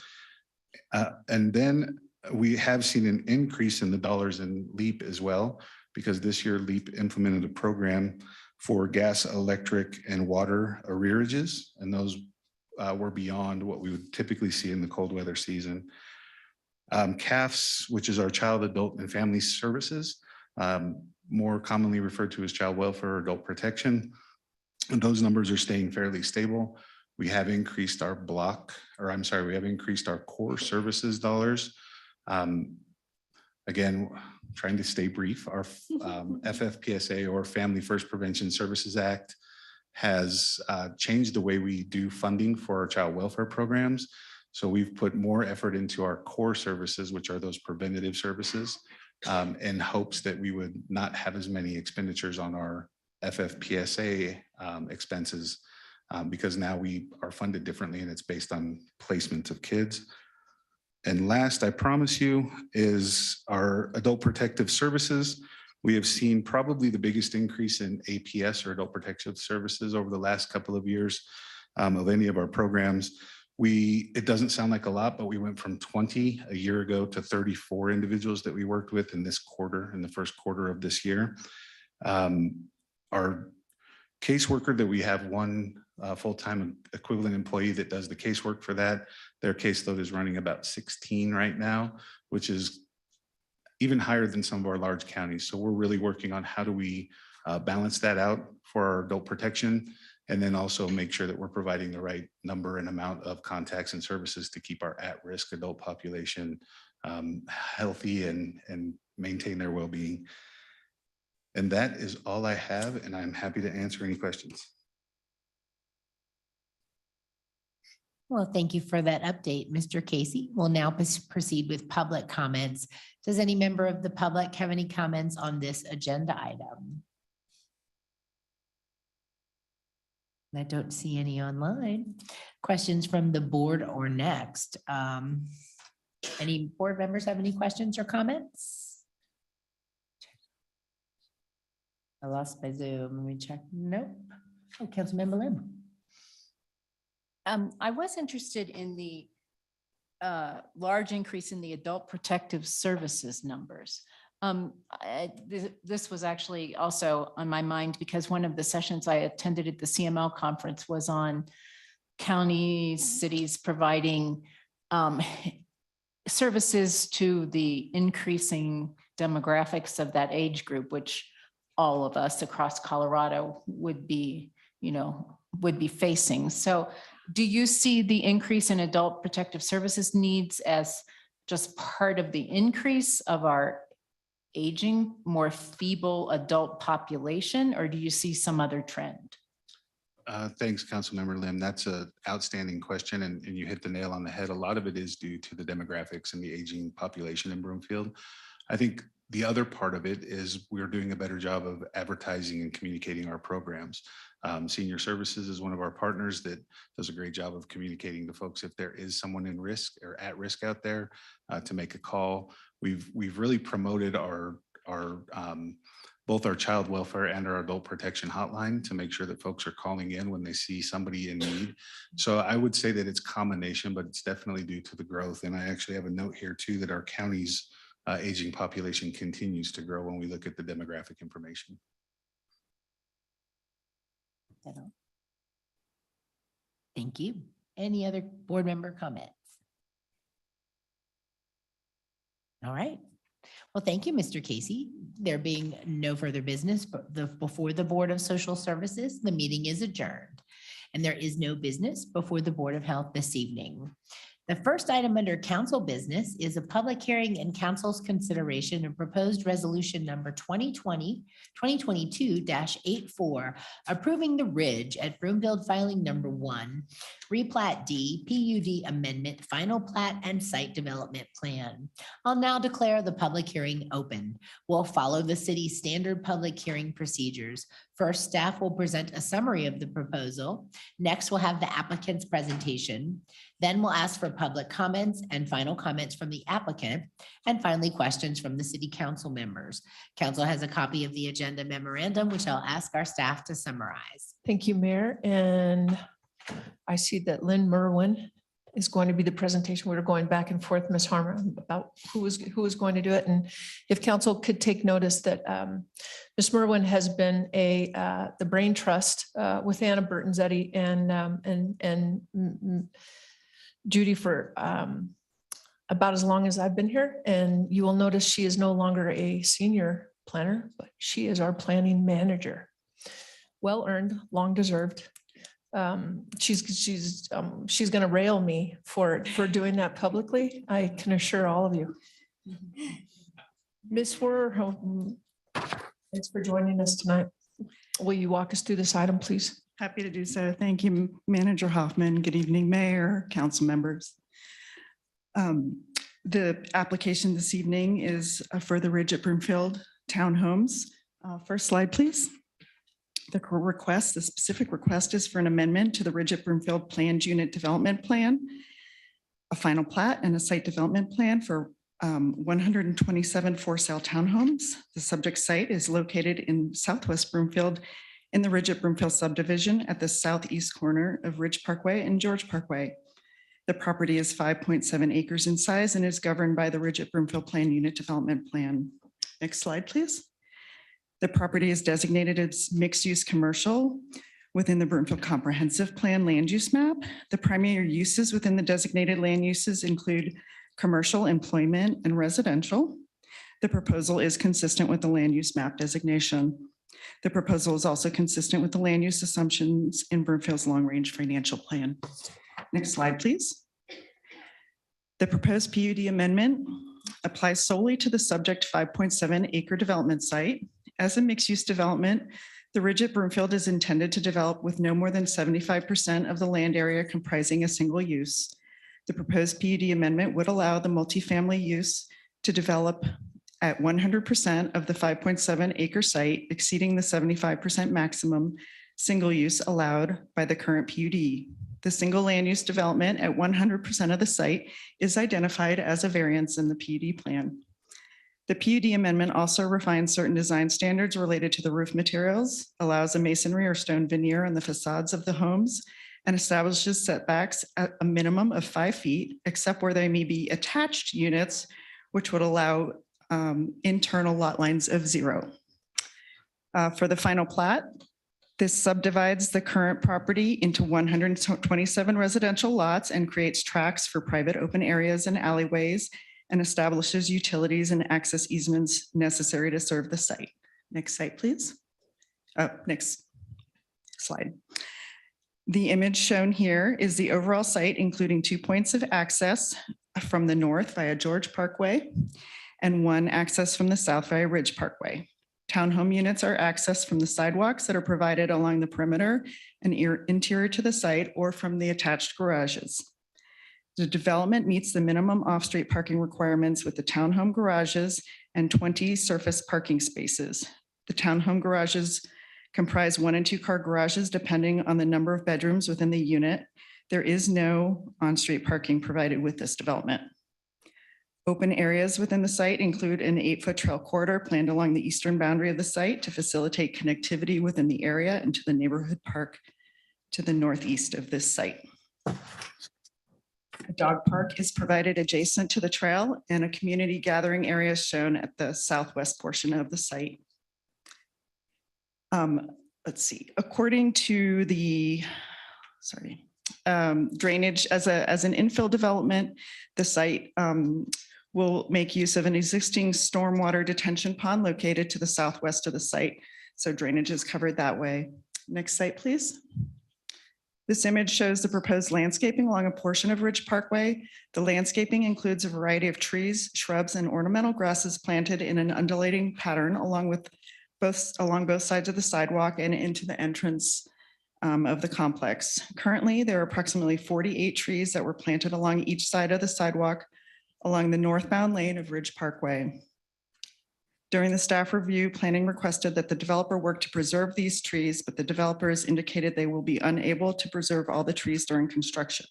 And then we have seen an increase in the dollars in LEAP as well, because this year LEAP implemented a program for gas, electric, and water arrearages, and those were beyond what we would typically see in the cold weather season. CAFS, which is our Child, Adult, and Family Services, more commonly referred to as child welfare or adult protection, and those numbers are staying fairly stable. We have increased our we have increased our core services dollars. Again, trying to stay brief, our FFPSA, or Family First Prevention Services Act, has changed the way we do funding for our child welfare programs. So we've put more effort into our core services, which are those preventative services, in hopes that we would not have as many expenditures on our FFPSA expenses, because now we are funded differently and it's based on placement of kids. And last, I promise you, is our adult protective services. We have seen probably the biggest increase in APS or adult protective services over the last couple of years of any of our programs. It doesn't sound like a lot, but we went from 20 a year ago to 34 individuals that we worked with in this quarter, in the first quarter of this year. Our caseworker that we have one full-time equivalent employee that does the casework for that. Their caseload is running about 16 right now, which is even higher than some of our large counties. So we're really working on how do we balance that out for our adult protection, and then also make sure that we're providing the right number and amount of contacts and services to keep our at-risk adult population healthy and maintain their well-being. And that is all I have, and I'm happy to answer any questions. Well, thank you for that update, Mr. Casey. We'll now proceed with public comments. Does any member of the public have any comments on this agenda item? I don't see any online. Questions from the board or next? Any board members have any questions or comments? I lost my Zoom. Let me check. Nope. Oh, Councilmember Lim. I was interested in the large increase in the adult protective services numbers. This was actually also on my mind because one of the sessions I attended at the CML conference was on counties, cities providing services to the increasing demographics of that age group, which all of us across Colorado would be facing. So do you see the increase in adult protective services needs as just part of the increase of our aging, more feeble adult population, or do you see some other trend? Thanks, Councilmember Lim. That's an outstanding question, and you hit the nail on the head. A lot of it is due to the demographics and the aging population in Broomfield. I think the other part of it is we're doing a better job of advertising and communicating our programs. Senior Services is one of our partners that does a great job of communicating to folks if there is someone in risk or at risk out there to make a call. We've really promoted our both our child welfare and our adult protection hotline to make sure that folks are calling in when they see somebody in need. So I would say that it's a combination, but it's definitely due to the growth. And I actually have a note here too that our county's aging population continues to grow when we look at the demographic information. Thank you. Any other board member comments? All right. Well, thank you, Mr. Casey. There being no further business before the Board of Social Services, the meeting is adjourned. And there is no business before the Board of Health this evening. The first item under council business is a public hearing and council's consideration of proposed resolution number 2022-84, approving the Ridge at Broomfield filing number 1, replat D, PUD amendment, final plat and site development plan. I'll now declare the public hearing open. We'll follow the city's standard public hearing procedures. First, staff will present a summary of the proposal. Next, we'll have the applicant's presentation. Then we'll ask for public comments and final comments from the applicant. And finally, questions from the city council members. Council has a copy of the agenda memorandum, which I'll ask our staff to summarize. Thank you, Mayor. And I see that Lynn Merwin is going to be the presentation. We're going back and forth, Ms. Harmer, about who is going to do it. And if council could take notice that Ms. Merwin has been the brain trust with Anna Burtonzetti and Judy for about as long as I've been here. And you will notice she is no longer a senior planner, but she is our planning manager. Well earned, long deserved. She's going to rail me for doing that publicly. I can assure all of you. Ms. Forer, thanks for joining us tonight. Will you walk us through this item, please? Happy to do so. Thank you, Manager Hoffman. Good evening, Mayor, council members. The application this evening is for the Ridge at Broomfield Townhomes. First slide, please. The specific request is for an amendment to the Ridge at Broomfield Planned Unit Development Plan. a final plat and a site development plan for 127 for sale townhomes. The subject site is located in Southwest Broomfield in the Ridge at Broomfield subdivision at the southeast corner of Ridge Parkway and George Parkway. The property is 5.7 acres in size and is governed by the Ridge at Broomfield Plan Unit Development Plan. Next slide, please. The property is designated as mixed-use commercial within the Broomfield Comprehensive Plan land use map. The primary uses within the designated land uses include commercial, employment, and residential. The proposal is consistent with the land use map designation. The proposal is also consistent with the land use assumptions in Broomfield's long-range financial plan. Next slide, please. The proposed PUD amendment applies solely to the subject 5.7 acre development site. As a mixed-use development, the Ridge at Broomfield is intended to develop with no more than 75% of the land area comprising a single use. The proposed PUD amendment would allow the multifamily use to develop at 100% of the 5.7 acre site, exceeding the 75% maximum single use allowed by the current PUD. The single land use development at 100% of the site is identified as a variance in the PUD plan. The PUD amendment also refines certain design standards related to the roof materials, allows a masonry or stone veneer on the facades of the homes, and establishes setbacks at a minimum of 5 feet, except where they may be attached units, which would allow internal lot lines of 0. For the final plat, this subdivides the current property into 127 residential lots and creates tracks for private open areas and alleyways and establishes utilities and access easements necessary to serve the site. Next slide, please. Next slide. The image shown here is the overall site, including 2 points of access from the north via George Parkway and 1 access from the south via Ridge Parkway. Townhome units are accessed from the sidewalks that are provided along the perimeter and interior to the site or from the attached garages. The development meets the minimum off-street parking requirements with the townhome garages and 20 surface parking spaces. The townhome garages comprise 1 and 2 car garages depending on the number of bedrooms within the unit. There is no on-street parking provided with this development. Open areas within the site include an 8-foot trail corridor planned along the eastern boundary of the site to facilitate connectivity within the area and to the neighborhood park to the northeast of this site. A dog park is provided adjacent to the trail and a community gathering area is shown at the southwest portion of the site. Let's see, according to the, drainage as an infill development, the site will make use of an existing stormwater detention pond located to the southwest of the site. So drainage is covered that way. Next slide, please. This image shows the proposed landscaping along a portion of Ridge Parkway. The landscaping includes a variety of trees, shrubs, and ornamental grasses planted in an undulating pattern along both sides of the sidewalk and into the entrance of the complex. Currently, there are approximately 48 trees that were planted along each side of the sidewalk along the northbound lane of Ridge Parkway. During the staff review, planning requested that the developer work to preserve these trees, but the developers indicated they will be unable to preserve all the trees during construction.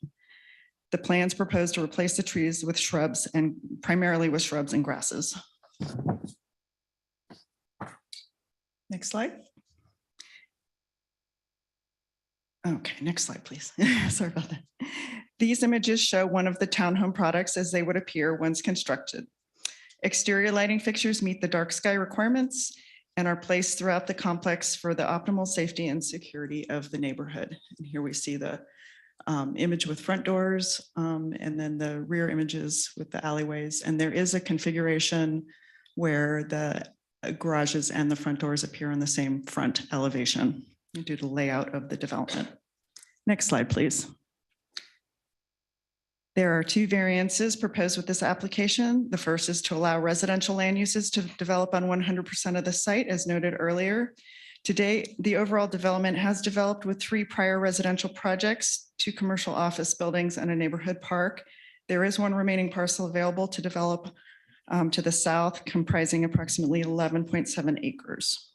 The plans propose to replace the trees with shrubs and primarily with shrubs and grasses. Next slide. Okay, next slide, please. Sorry about that. These images show one of the townhome products as they would appear once constructed. Exterior lighting fixtures meet the dark sky requirements and are placed throughout the complex for the optimal safety and security of the neighborhood. And here we see the image with front doors and then the rear images with the alleyways. And there is a configuration where the garages and the front doors appear on the same front elevation due to layout of the development. Next slide, please. There are 2 variances proposed with this application. The first is to allow residential land uses to develop on 100% of the site, as noted earlier. Today, the overall development has developed with 3 prior residential projects, 2 commercial office buildings, and a neighborhood park. There is 1 remaining parcel available to develop to the south, comprising approximately 11.7 acres.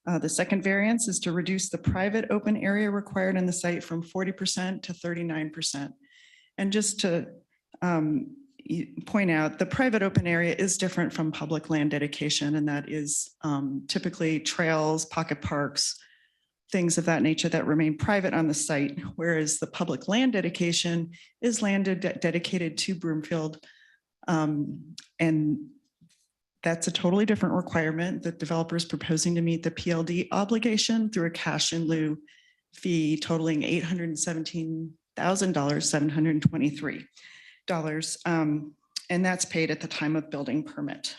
The second variance is to reduce the private open area required in the site from 40% to 39%. And just to point out, the private open area is different from public land dedication, and that is typically trails, pocket parks, things of that nature that remain private on the site, whereas the public land dedication is land dedicated to Broomfield. And that's a totally different requirement. The developer is proposing to meet the PLD obligation through a cash in lieu fee totaling $817,723. And that's paid at the time of building permit.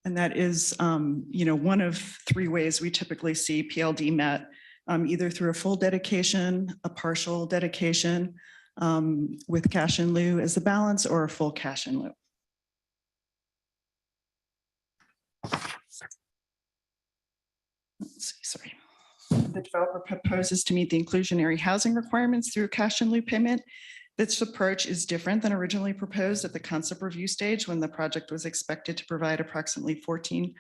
And that is, one of three ways we typically see PLD met, either through a full dedication, a partial dedication with cash in lieu as the balance, or a full cash in lieu. Let's see, sorry. The developer proposes to meet the inclusionary housing requirements through cash in lieu payment. This approach is different than originally proposed at the concept review stage, when the project was expected to provide approximately 14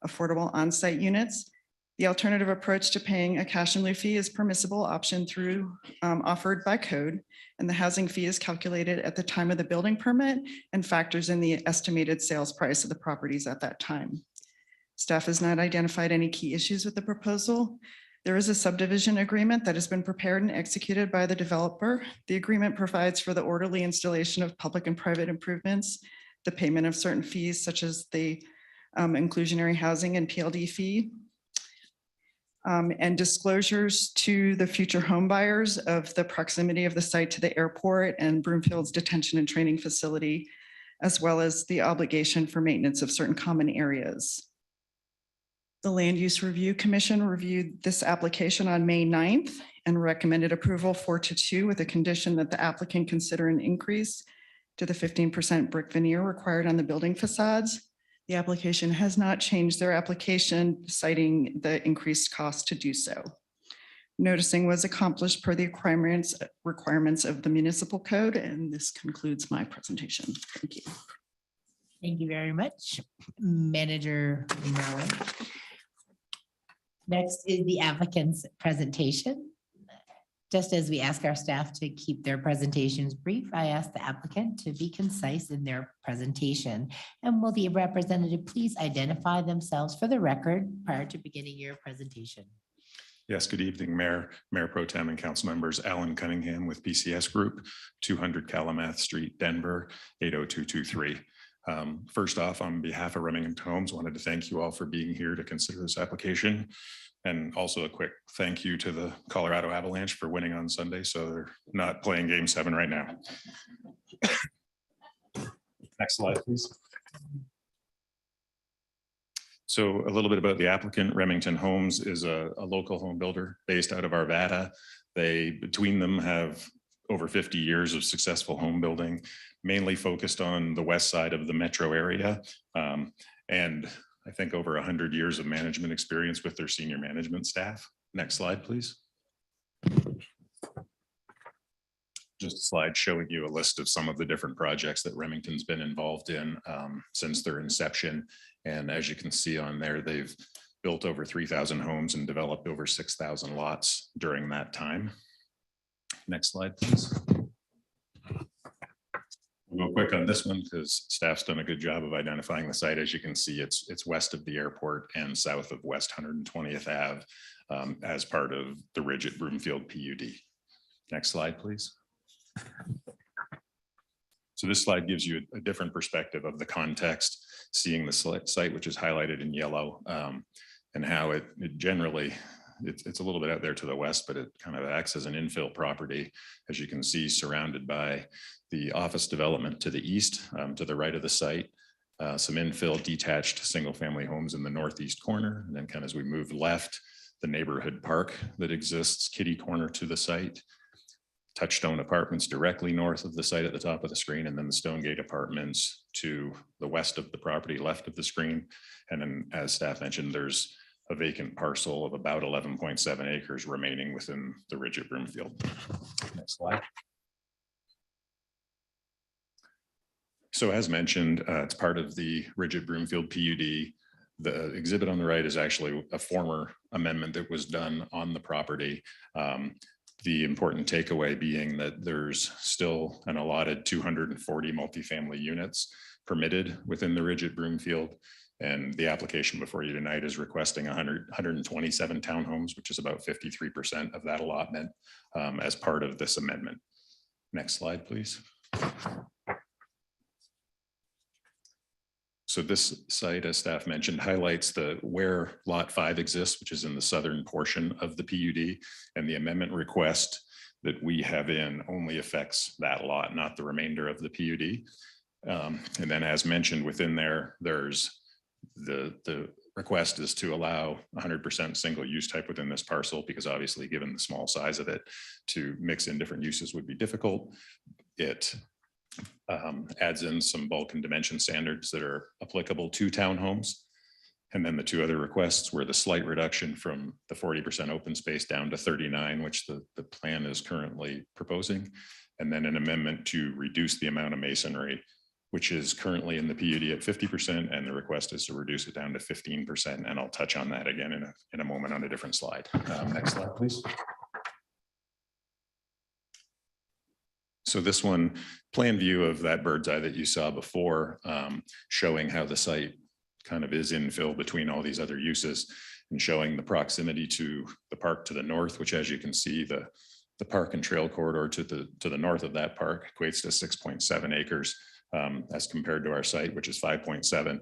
affordable on-site units. The alternative approach to paying a cash in lieu fee is permissible option through offered by code, and the housing fee is calculated at the time of the building permit and factors in the estimated sales price of the properties at that time. Staff has not identified any key issues with the proposal. There is a subdivision agreement that has been prepared and executed by the developer. The agreement provides for the orderly installation of public and private improvements, the payment of certain fees such as the inclusionary housing and PLD fee, and disclosures to the future home buyers of the proximity of the site to the airport and Broomfield's detention and training facility, as well as the obligation for maintenance of certain common areas. The Land Use Review Commission reviewed this application on May 9th and recommended approval 4-2 with a condition that the applicant consider an increase to the 15% brick veneer required on the building facades. The application has not changed their application, citing the increased cost to do so. Noticing was accomplished per the requirements of the municipal code, and this concludes my presentation. Thank you. Thank you very much, Manager Merrill. Next is the applicant's presentation. Just as we ask our staff to keep their presentations brief, I ask the applicant to be concise in their presentation. And will the representative please identify themselves for the record prior to beginning your presentation? Yes, good evening, Mayor Pro Tem and council members. Alan Cunningham with PCS Group, 200 Calumet Street, Denver, 80223. First off, on behalf of Remington Homes, wanted to thank you all for being here to consider this application. And also a quick thank you to the Colorado Avalanche for winning on Sunday. So they're not playing Game 7 right now. Next slide, please. So a little bit about the applicant. Remington Homes is a local home builder based out of Arvada. They, between them, have over 50 years of successful home building, mainly focused on the west side of the metro area. And I think over 100 years of management experience with their senior management staff. Next slide, please. Just a slide showing you a list of some of the different projects that Remington's been involved in since their inception. And as you can see on there, they've built over 3,000 homes and developed over 6,000 lots during that time. Next slide, please. We'll go quick on this one because staff's done a good job of identifying the site. As you can see, it's west of the airport and south of West 120th Ave as part of the Ridge at Broomfield PUD. Next slide, please. So this slide gives you a different perspective of the context, seeing the site, which is highlighted in yellow, and how it generally, it's a little bit out there to the west, but it kind of acts as an infill property, as you can see, surrounded by the office development to the east, to the right of the site, some infill detached single-family homes in the northeast corner, and then kind of as we move left, the neighborhood park that exists kitty corner to the site, Touchstone Apartments directly north of the site at the top of the screen, and then the Stonegate Apartments to the west of the property, left of the screen. And then, as staff mentioned, there's a vacant parcel of about 11.7 acres remaining within the Ridge at Broomfield. Next slide. So as mentioned, it's part of the Ridge at Broomfield PUD. The exhibit on the right is actually a former amendment that was done on the property. The important takeaway being that there's still an allotted 240 multifamily units permitted within the Ridge at Broomfield. And the application before you tonight is requesting 127 townhomes, which is about 53% of that allotment as part of this amendment. Next slide, please. So this site, as staff mentioned, highlights where Lot 5 exists, which is in the southern portion of the PUD, and the amendment request that we have in only affects that lot, not the remainder of the PUD. And then as mentioned within there, there's the request is to allow 100% single use type within this parcel, because obviously given the small size of it, to mix in different uses would be difficult. It adds in some bulk and dimension standards that are applicable to townhomes. And then the two other requests were the slight reduction from the 40% open space down to 39, which the plan is currently proposing. And then an amendment to reduce the amount of masonry, which is currently in the PUD at 50%, and the request is to reduce it down to 15%. And I'll touch on that again in a moment on a different slide. Next slide, please. So this one, plan view of that bird's eye that you saw before, showing how the site kind of is infill between all these other uses, and showing the proximity to the park to the north, which, as you can see, the park and trail corridor to the north of that park equates to 6.7 acres as compared to our site, which is 5.7.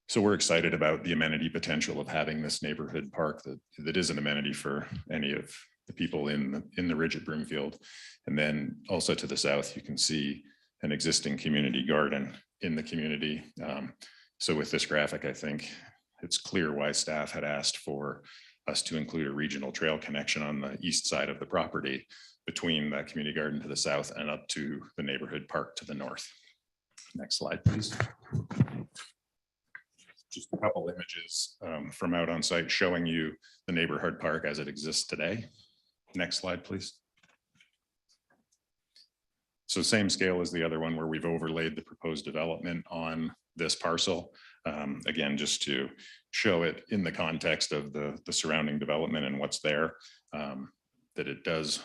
So we're excited about the amenity potential of having this neighborhood park that is an amenity for any of the people in the Ridge at Broomfield. And then also to the south, you can see an existing community garden in the community. So with this graphic, I think it's clear why staff had asked for us to include a regional trail connection on the east side of the property between that community garden to the south and up to the neighborhood park to the north. Next slide, please. Just a couple images from out on site showing you the neighborhood park as it exists today. Next slide, please. So same scale as the other one where we've overlaid the proposed development on this parcel. Again, just to show it in the context of the surrounding development and what's there, that it does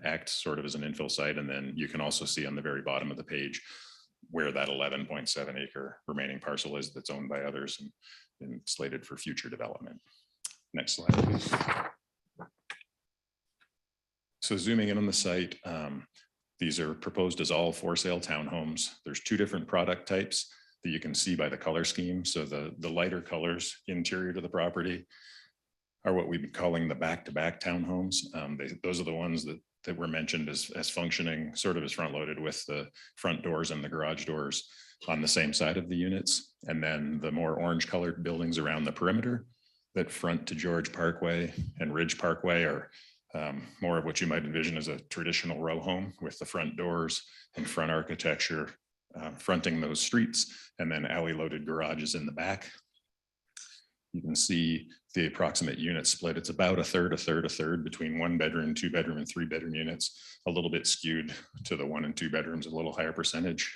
act sort of as an infill site. And then you can also see on the very bottom of the page where that 11.7 acre remaining parcel is that's owned by others and slated for future development. Next slide, please. So zooming in on the site, these are proposed as all for sale townhomes. There's two different product types that you can see by the color scheme. So the lighter colors interior to the property are what we've been calling the back-to-back townhomes. Those are the ones that were mentioned as functioning sort of as front loaded with the front doors and the garage doors on the same side of the units. And then the more orange colored buildings around the perimeter that front to George Parkway and Ridge Parkway are more of what you might envision as a traditional row home with the front doors and front architecture fronting those streets, and then alley loaded garages in the back. You can see the approximate unit split. It's about a third between 1 bedroom, 2 bedroom, and 3 bedroom units, a little bit skewed to the 1 and 2 bedrooms, a little higher percentage.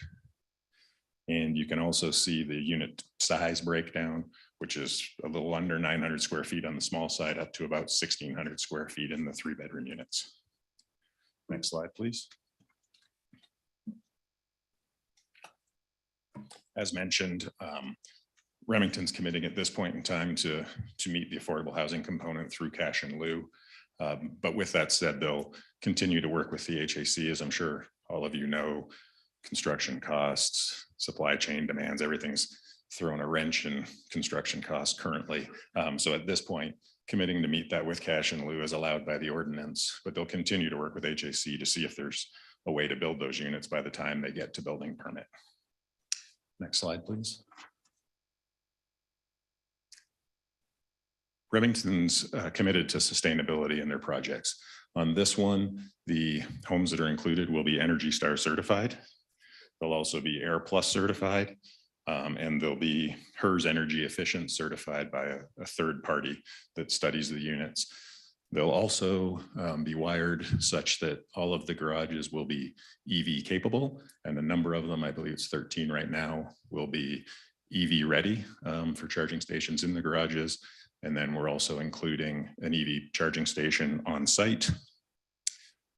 And you can also see the unit size breakdown, which is a little under 900 square feet on the small side, up to about 1,600 square feet in the 3 bedroom units. Next slide, please. As mentioned, Remington's committing at this point in time to meet the affordable housing component through cash in lieu. But with that said, they'll continue to work with the HAC, as I'm sure all of you know. Construction costs, supply chain demands, everything's thrown a wrench in construction costs currently. So at this point, committing to meet that with cash in lieu is allowed by the ordinance, but they'll continue to work with HAC to see if there's a way to build those units by the time they get to building permit. Next slide, please. Remington's committed to sustainability in their projects. On this one, the homes that are included will be Energy Star certified. They'll also be Air Plus certified, and they'll be HERS Energy Efficient certified by a third party that studies the units. They'll also be wired such that all of the garages will be EV capable, and a number of them, I believe it's 13 right now, will be EV ready for charging stations in the garages. And then we're also including an EV charging station on site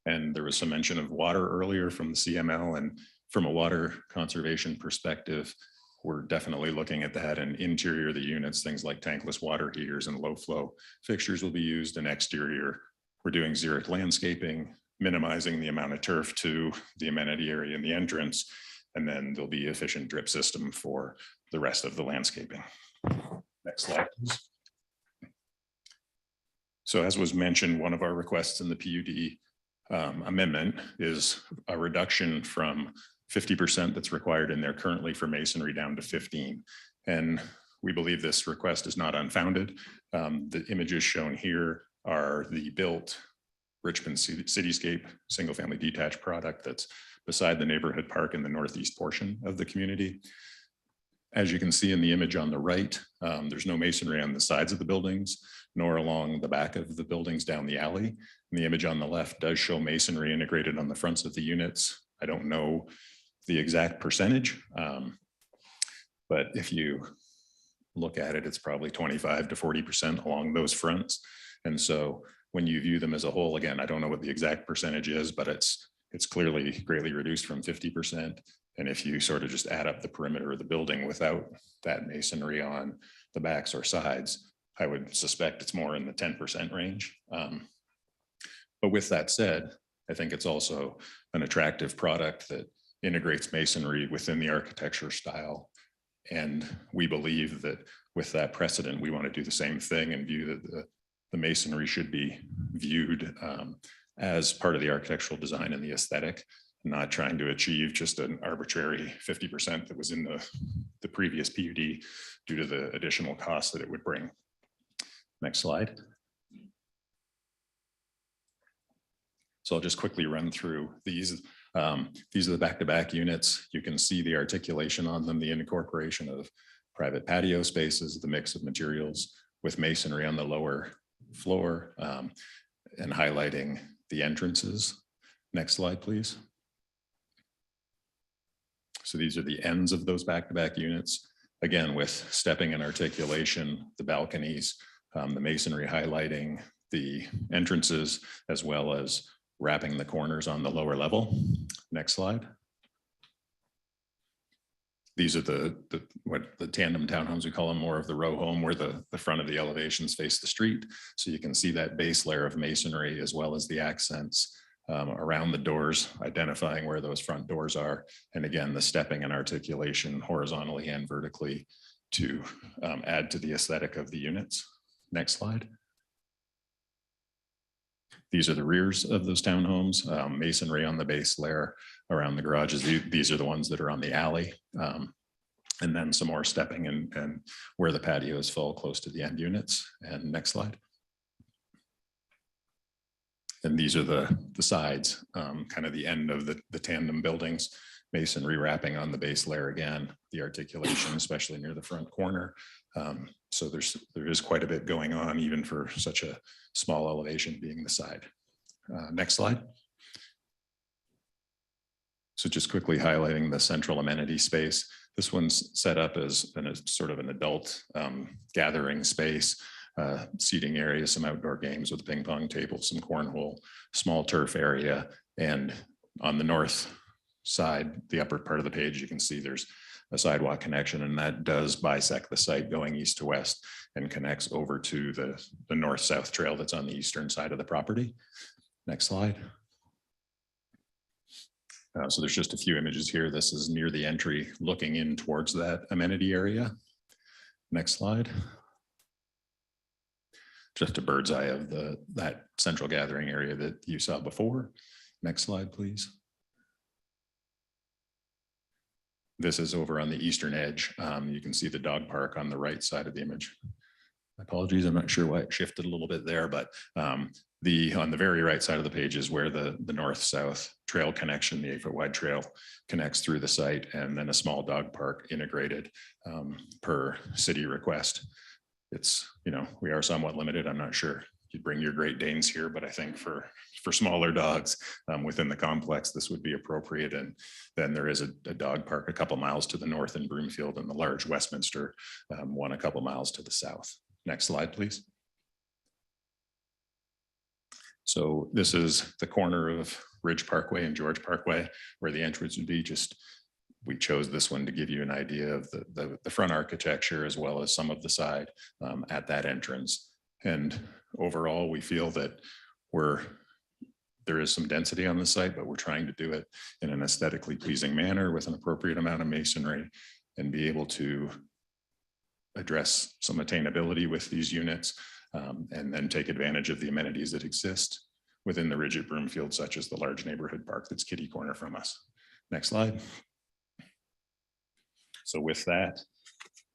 And there was some mention of water earlier from the CML, and from a water conservation perspective, we're definitely looking at that. And interior of the units, things like tankless water heaters and low flow fixtures will be used. And exterior, we're doing xeric landscaping, minimizing the amount of turf to the amenity area in the entrance. And then there'll be efficient drip system for the rest of the landscaping. Next slide, please. So as was mentioned, one of our requests in the PUD amendment is a reduction from 50% that's required in there currently for masonry down to 15. And we believe this request is not unfounded. The images shown here are the built Richmond Cityscape single-family detached product that's beside the neighborhood park in the northeast portion of the community. As you can see in the image on the right, there's no masonry on the sides of the buildings, nor along the back of the buildings down the alley. And the image on the left does show masonry integrated on the fronts of the units. I don't know the exact percentage, but if you look at it, it's probably 25 to 40% along those fronts. And so when you view them as a whole, again, I don't know what the exact percentage is, but it's clearly greatly reduced from 50%. And if you sort of just add up the perimeter of the building without that masonry on the backs or sides, I would suspect it's more in the 10% range. But with that said, I think it's also an attractive product that integrates masonry within the architecture style. And we believe that with that precedent, we want to do the same thing and view that the masonry should be viewed as part of the architectural design and the aesthetic, not trying to achieve just an arbitrary 50% that was in the previous PUD due to the additional costs that it would bring. Next slide. So I'll just quickly run through these. These are the back-to-back units. You can see the articulation on them, the incorporation of private patio spaces, the mix of materials with masonry on the lower floor, and highlighting the entrances. Next slide, please. So these are the ends of those back-to-back units. Again, with stepping and articulation, the balconies, the masonry highlighting the entrances, as well as wrapping the corners on the lower level. Next slide. These are the tandem townhomes, we call them, more of the row home, where the front of the elevations face the street. So you can see that base layer of masonry as well as the accents around the doors, identifying where those front doors are. And again, the stepping and articulation horizontally and vertically to add to the aesthetic of the units. Next slide. These are the rears of those townhomes, masonry on the base layer around the garages. These are the ones that are on the alley. And then some more stepping and where the patios fall close to the end units. And next slide. And these are the sides, kind of the end of the tandem buildings, masonry wrapping on the base layer again, the articulation, especially near the front corner. So there is quite a bit going on, even for such a small elevation being the side. Next slide. So just quickly highlighting the central amenity space. This one's set up as sort of an adult gathering space, seating area, some outdoor games with a ping pong table, some cornhole, small turf area. And on the north side, the upper part of the page, you can see there's a sidewalk connection, and that does bisect the site going east to west and connects over to the north-south trail that's on the eastern side of the property. Next slide. So there's just a few images here. This is near the entry looking in towards that amenity area. Next slide. Just a bird's eye of that central gathering area that you saw before. Next slide, please. This is over on the eastern edge. You can see the dog park on the right side of the image. Apologies, I'm not sure why it shifted a little bit there, but on the very right side of the page is where the north-south trail connection, the 8-foot wide trail, connects through the site, and then a small dog park integrated per city request. It's, we are somewhat limited. I'm not sure you'd bring your Great Danes here, but I think for smaller dogs within the complex, this would be appropriate. And then there is a dog park a couple miles to the north in Broomfield, and the large Westminster one a couple miles to the south. Next slide, please. So this is the corner of Ridge Parkway and George Parkway where the entrance would be. Just, we chose this one to give you an idea of the front architecture as well as some of the side at that entrance. And overall, we feel that there is some density on the site, but we're trying to do it in an aesthetically pleasing manner with an appropriate amount of masonry and be able to address some attainability with these units and then take advantage of the amenities that exist within the Ridge at Broomfield, such as the large neighborhood park that's kitty corner from us. Next slide. So with that,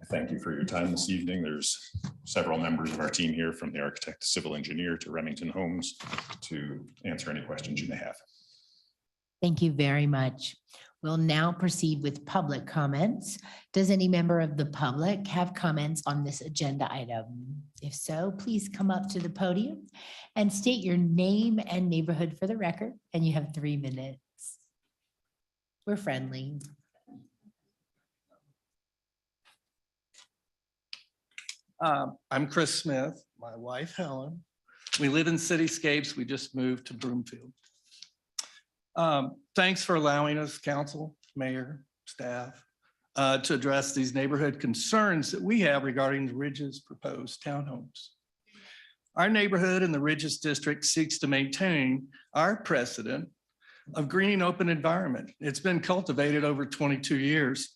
I thank you for your time this evening. There's several members of our team here, from the architect, civil engineer to Remington Homes, to answer any questions you may have. Thank you very much. We'll now proceed with public comments. Does any member of the public have comments on this agenda item? If so, please come up to the podium and state your name and neighborhood for the record, and you have 3 minutes. We're friendly. I'm Chris Smith, my wife Helen. We live in Cityscapes. We just moved to Broomfield. Thanks for allowing us, council, mayor, staff, to address these neighborhood concerns that we have regarding the Ridge's proposed townhomes. Our neighborhood in the Ridges district seeks to maintain our precedent of green open environment. It's been cultivated over 22 years.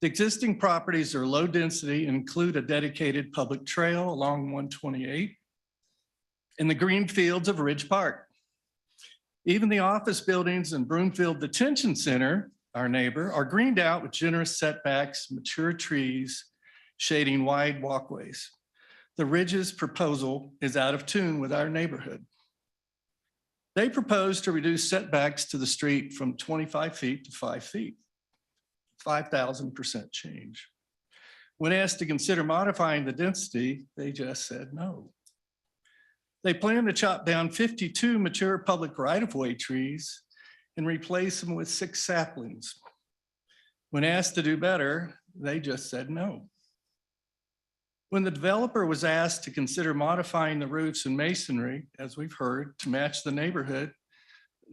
The existing properties are low density and include a dedicated public trail along 128 in the green fields of Ridge Park. Even the office buildings in Broomfield Detention Center, our neighbor, are greened out with generous setbacks, mature trees, shading wide walkways. The Ridge's proposal is out of tune with our neighborhood. They propose to reduce setbacks to the street from 25 feet to 5 feet. 5,000% change. When asked to consider modifying the density, they just said no. They plan to chop down 52 mature public right-of-way trees and replace them with 6 saplings. When asked to do better, they just said no. When the developer was asked to consider modifying the roofs and masonry, as we've heard, to match the neighborhood,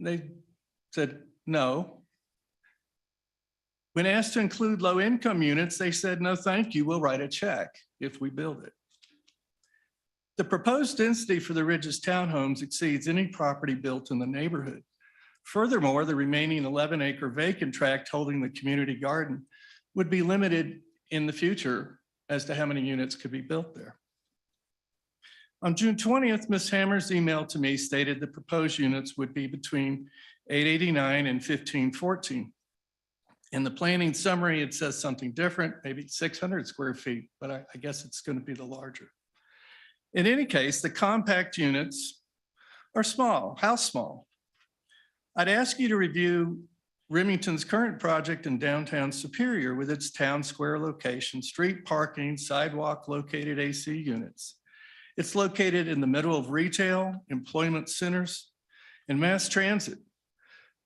they said no. When asked to include low-income units, they said, no, thank you, we'll write a check if we build it. The proposed density for the Ridges townhomes exceeds any property built in the neighborhood. Furthermore, the remaining 11-acre vacant tract holding the community garden would be limited in the future as to how many units could be built there. On June 20th, Ms. Hammer's email to me stated the proposed units would be between 889 and 1514. In the planning summary, it says something different, maybe 600 square feet, but I guess it's going to be the larger. In any case, the compact units are small. How small? I'd ask you to review Remington's current project in downtown Superior with its town square location, street parking, sidewalk located AC units. It's located in the middle of retail, employment centers, and mass transit.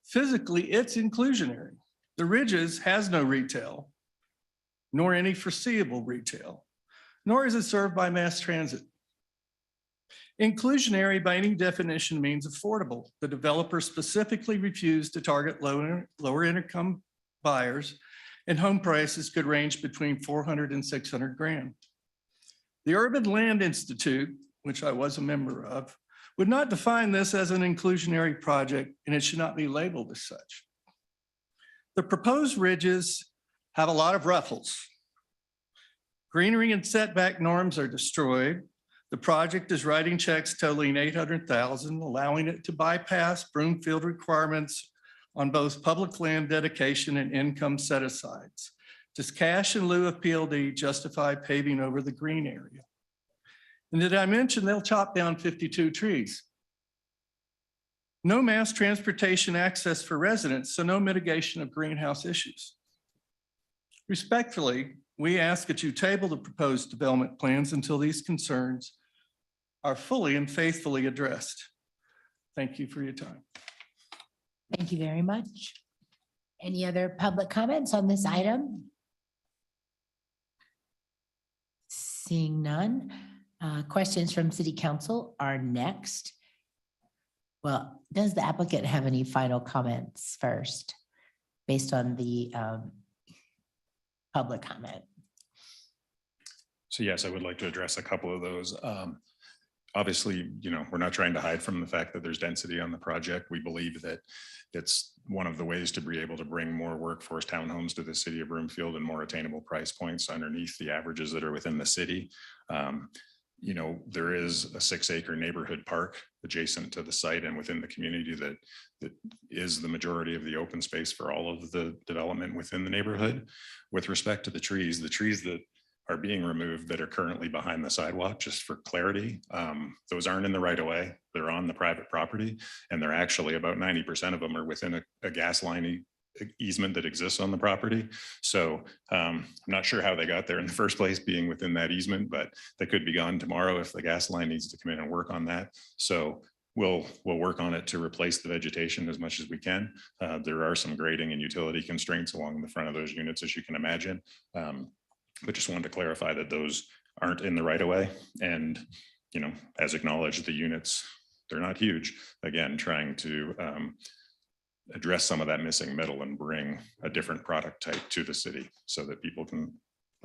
Physically, it's inclusionary. The Ridges has no retail, nor any foreseeable retail, nor is it served by mass transit. Inclusionary by any definition means affordable. The developer specifically refused to target lower income buyers, and home prices could range between 400 and 600 grand. The Urban Land Institute, which I was a member of, would not define this as an inclusionary project, and it should not be labeled as such. The proposed Ridges have a lot of ruffles. Greenery and setback norms are destroyed. The project is writing checks totaling $800,000, allowing it to bypass Broomfield requirements on both public land dedication and income set-asides. Does cash in lieu of PLD justify paving over the green area? And did I mention they'll chop down 52 trees? No mass transportation access for residents, so no mitigation of greenhouse issues. Respectfully, we ask that you table the proposed development plans until these concerns are fully and faithfully addressed. Thank you for your time. Thank you very much. Any other public comments on this item? Seeing none, questions from City Council are next. Well, does the applicant have any final comments first, based on the public comment? So yes, I would like to address a couple of those. Obviously, we're not trying to hide from the fact that there's density on the project. We believe that it's one of the ways to be able to bring more workforce townhomes to the city of Broomfield and more attainable price points underneath the averages that are within the city. There is a 6-acre neighborhood park adjacent to the site and within the community that is the majority of the open space for all of the development within the neighborhood. With respect to the trees that are being removed that are currently behind the sidewalk, just for clarity, those aren't in the right of way. They're on the private property, and they're actually about 90% of them are within a gas line easement that exists on the property. So I'm not sure how they got there in the first place, being within that easement, but they could be gone tomorrow if the gas line needs to come in and work on that. So we'll work on it to replace the vegetation as much as we can. There are some grading and utility constraints along the front of those units, as you can imagine. But just wanted to clarify that those aren't in the right of way. And, as acknowledged, the units, they're not huge. Again, trying to address some of that missing middle and bring a different product type to the city so that people can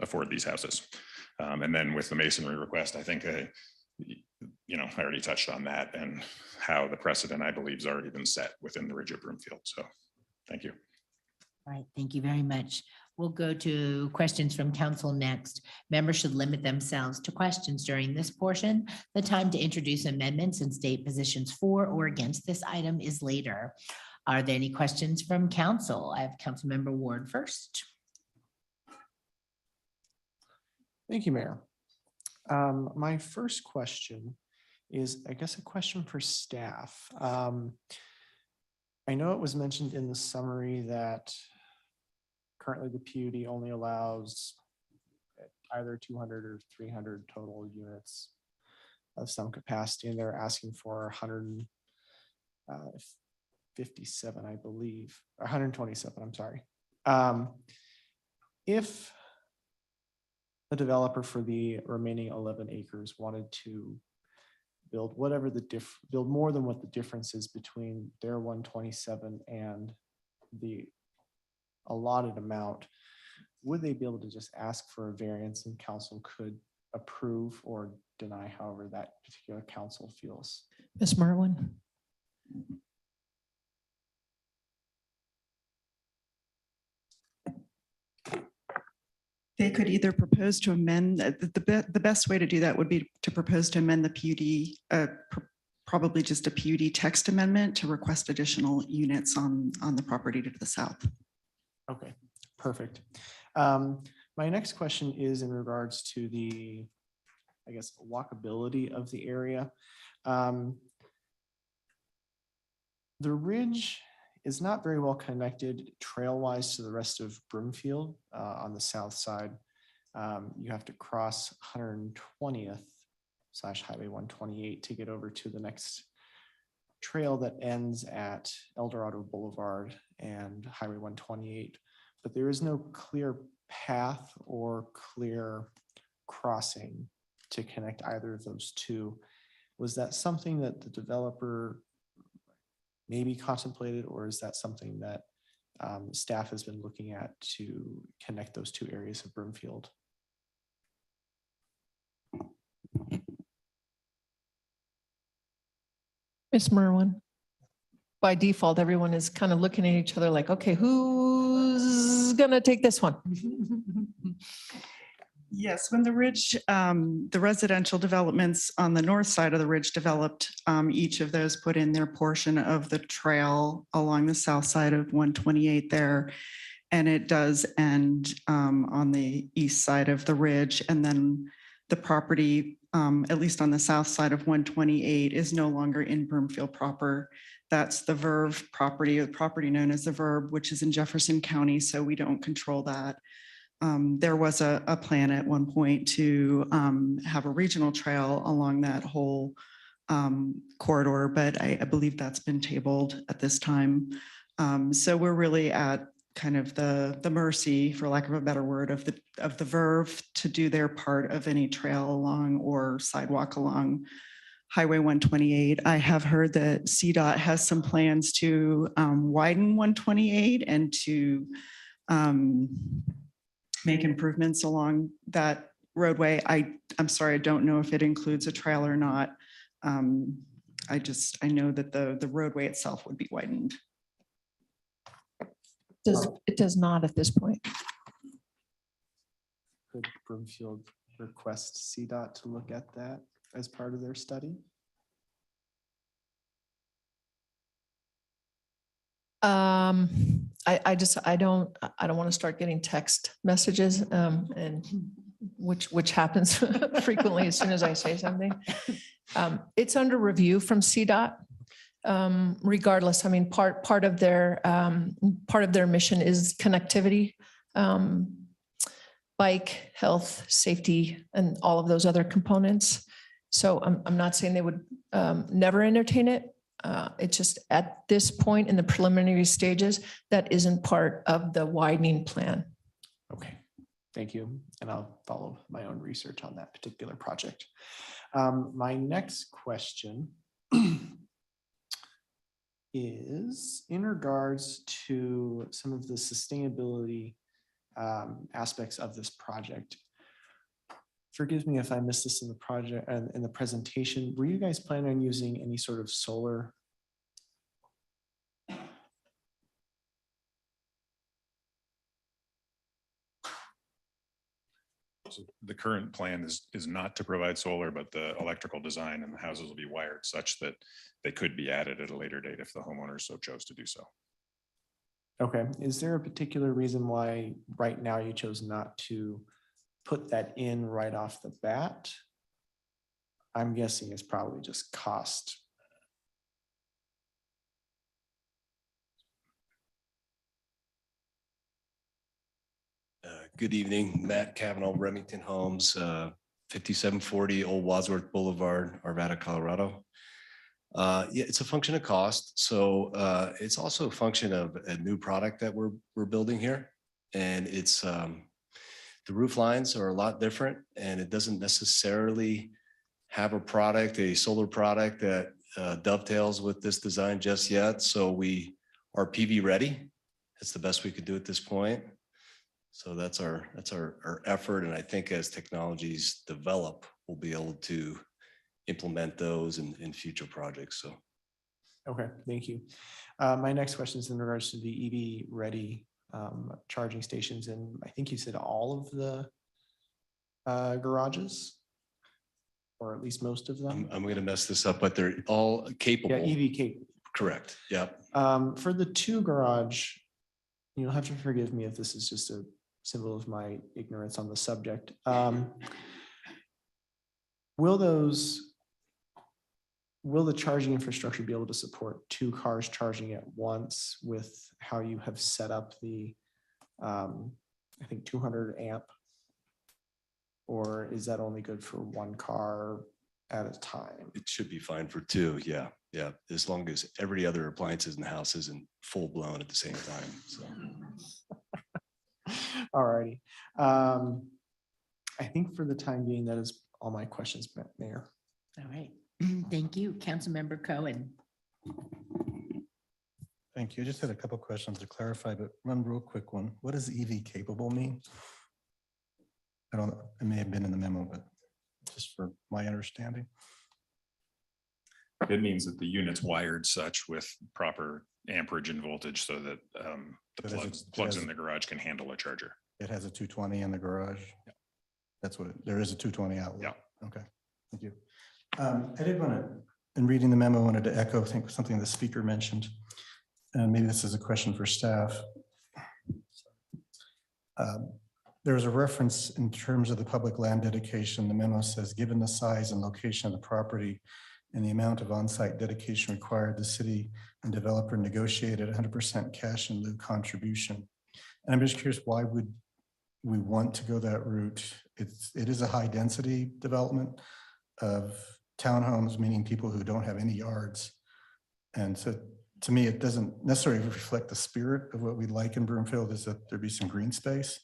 afford these houses. And then with the masonry request, I think, I already touched on that and how the precedent, I believe, has already been set within the Ridge of Broomfield. So thank you. All right, thank you very much. We'll go to questions from council next. Members should limit themselves to questions during this portion. The time to introduce amendments and state positions for or against this item is later. Are there any questions from council? I have Councilmember Ward first. Thank you, Mayor. My first question is, I guess, a question for staff. I know it was mentioned in the summary that currently the PUD only allows either 200 or 300 total units of some capacity, and they're asking for 157, I believe, 127, I'm sorry. If the developer for the remaining 11 acres wanted to build build more than what the difference is between their 127 and the allotted amount, would they be able to just ask for a variance and council could approve or deny, however that particular council feels? Ms. Merwin? They could either propose to amend, the best way to do that would be to propose to amend the PUD, probably just a PUD text amendment to request additional units on the property to the south. Okay, perfect. My next question is in regards to the, I guess, walkability of the area. The ridge is not very well connected trail-wise to the rest of Broomfield on the south side. You have to cross 120th / Highway 128 to get over to the next trail that ends at Eldorado Boulevard and Highway 128. But there is no clear path or clear crossing to connect either of those two. Was that something that the developer maybe contemplated, or is that something that staff has been looking at to connect those two areas of Broomfield? Ms. Merwin? By default, everyone is kind of looking at each other like, okay, who's gonna take this one? Yes, when the ridge, the residential developments on the north side of the ridge developed, each of those put in their portion of the trail along the south side of 128 there. And it does end on the east side of the ridge. And then the property, at least on the south side of 128, is no longer in Broomfield proper. That's the Verve property, the property known as the Verve, which is in Jefferson County, so we don't control that. There was a plan at one point to have a regional trail along that whole corridor, but I believe that's been tabled at this time. So we're really at kind of the mercy, for lack of a better word, of the Verve to do their part of any trail along or sidewalk along Highway 128. I have heard that CDOT has some plans to widen 128 and to make improvements along that roadway. I'm sorry, I don't know if it includes a trail or not. I know that the roadway itself would be widened. It does not at this point. Could Broomfield request CDOT to look at that as part of their study? I don't want to start getting text messages, and which happens frequently as soon as I say something. It's under review from CDOT. Regardless, I mean, part of their mission is connectivity, bike, health, safety, and all of those other components. So I'm not saying they would never entertain it. It's just at this point in the preliminary stages, that isn't part of the widening plan. Okay, thank you. And I'll follow my own research on that particular project. My next question is in regards to some of the sustainability aspects of this project. Forgive me if I missed this in the project and in the presentation. Were you guys planning on using any sort of solar? So the current plan is not to provide solar, but the electrical design and the houses will be wired such that they could be added at a later date if the homeowners so chose to do so. Okay, is there a particular reason why right now you chose not to put that in right off the bat? I'm guessing it's probably just cost. Good evening, Matt Cavanaugh, Remington Homes, 5740 Old Wadsworth Boulevard, Arvada, Colorado. Yeah, it's a function of cost. So it's also a function of a new product that we're building here. And it's the roof lines are a lot different, and it doesn't necessarily have a solar product that dovetails with this design just yet. So we are PV ready. It's the best we could do at this point. So that's our effort. And I think as technologies develop, we'll be able to implement those in future projects. So. Okay, thank you. My next question is in regards to the EV ready charging stations. And I think you said all of the garages, or at least most of them. I'm going to mess this up, but they're all capable. Yeah, EV capable. Correct. Yep. For the 2 garage, you'll have to forgive me if this is just a symbol of my ignorance on the subject. Will the charging infrastructure be able to support 2 cars charging at once with how you have set up the, I think 200 amp? Or is that only good for 1 car at a time? It should be fine for 2. Yeah. Yeah. As long as every other appliances in the house isn't full blown at the same time. So. All righty. I think for the time being, that is all my questions, Mayor. All right. Thank you. Councilmember Cohen. Thank you. I just had a couple of questions to clarify, but one real quick one. What does EV capable mean? I don't know. It may have been in the memo, but just for my understanding. It means that the unit's wired such with proper amperage and voltage so that the plugs in the garage can handle a charger. It has a 220 in the garage. Yeah. That's what there is, a 220 outlet. Yeah. Okay. Thank you. I did want to, in reading the memo, wanted to echo, I think, something the speaker mentioned. Maybe this is a question for staff. There's a reference in terms of the public land dedication. The memo says, given the size and location of the property and the amount of on-site dedication required, the city and developer negotiated 100% cash in lieu contribution. And I'm just curious, why would we want to go that route? It is a high density development of townhomes, meaning people who don't have any yards. And so to me, it doesn't necessarily reflect the spirit of what we like in Broomfield, is that there be some green space.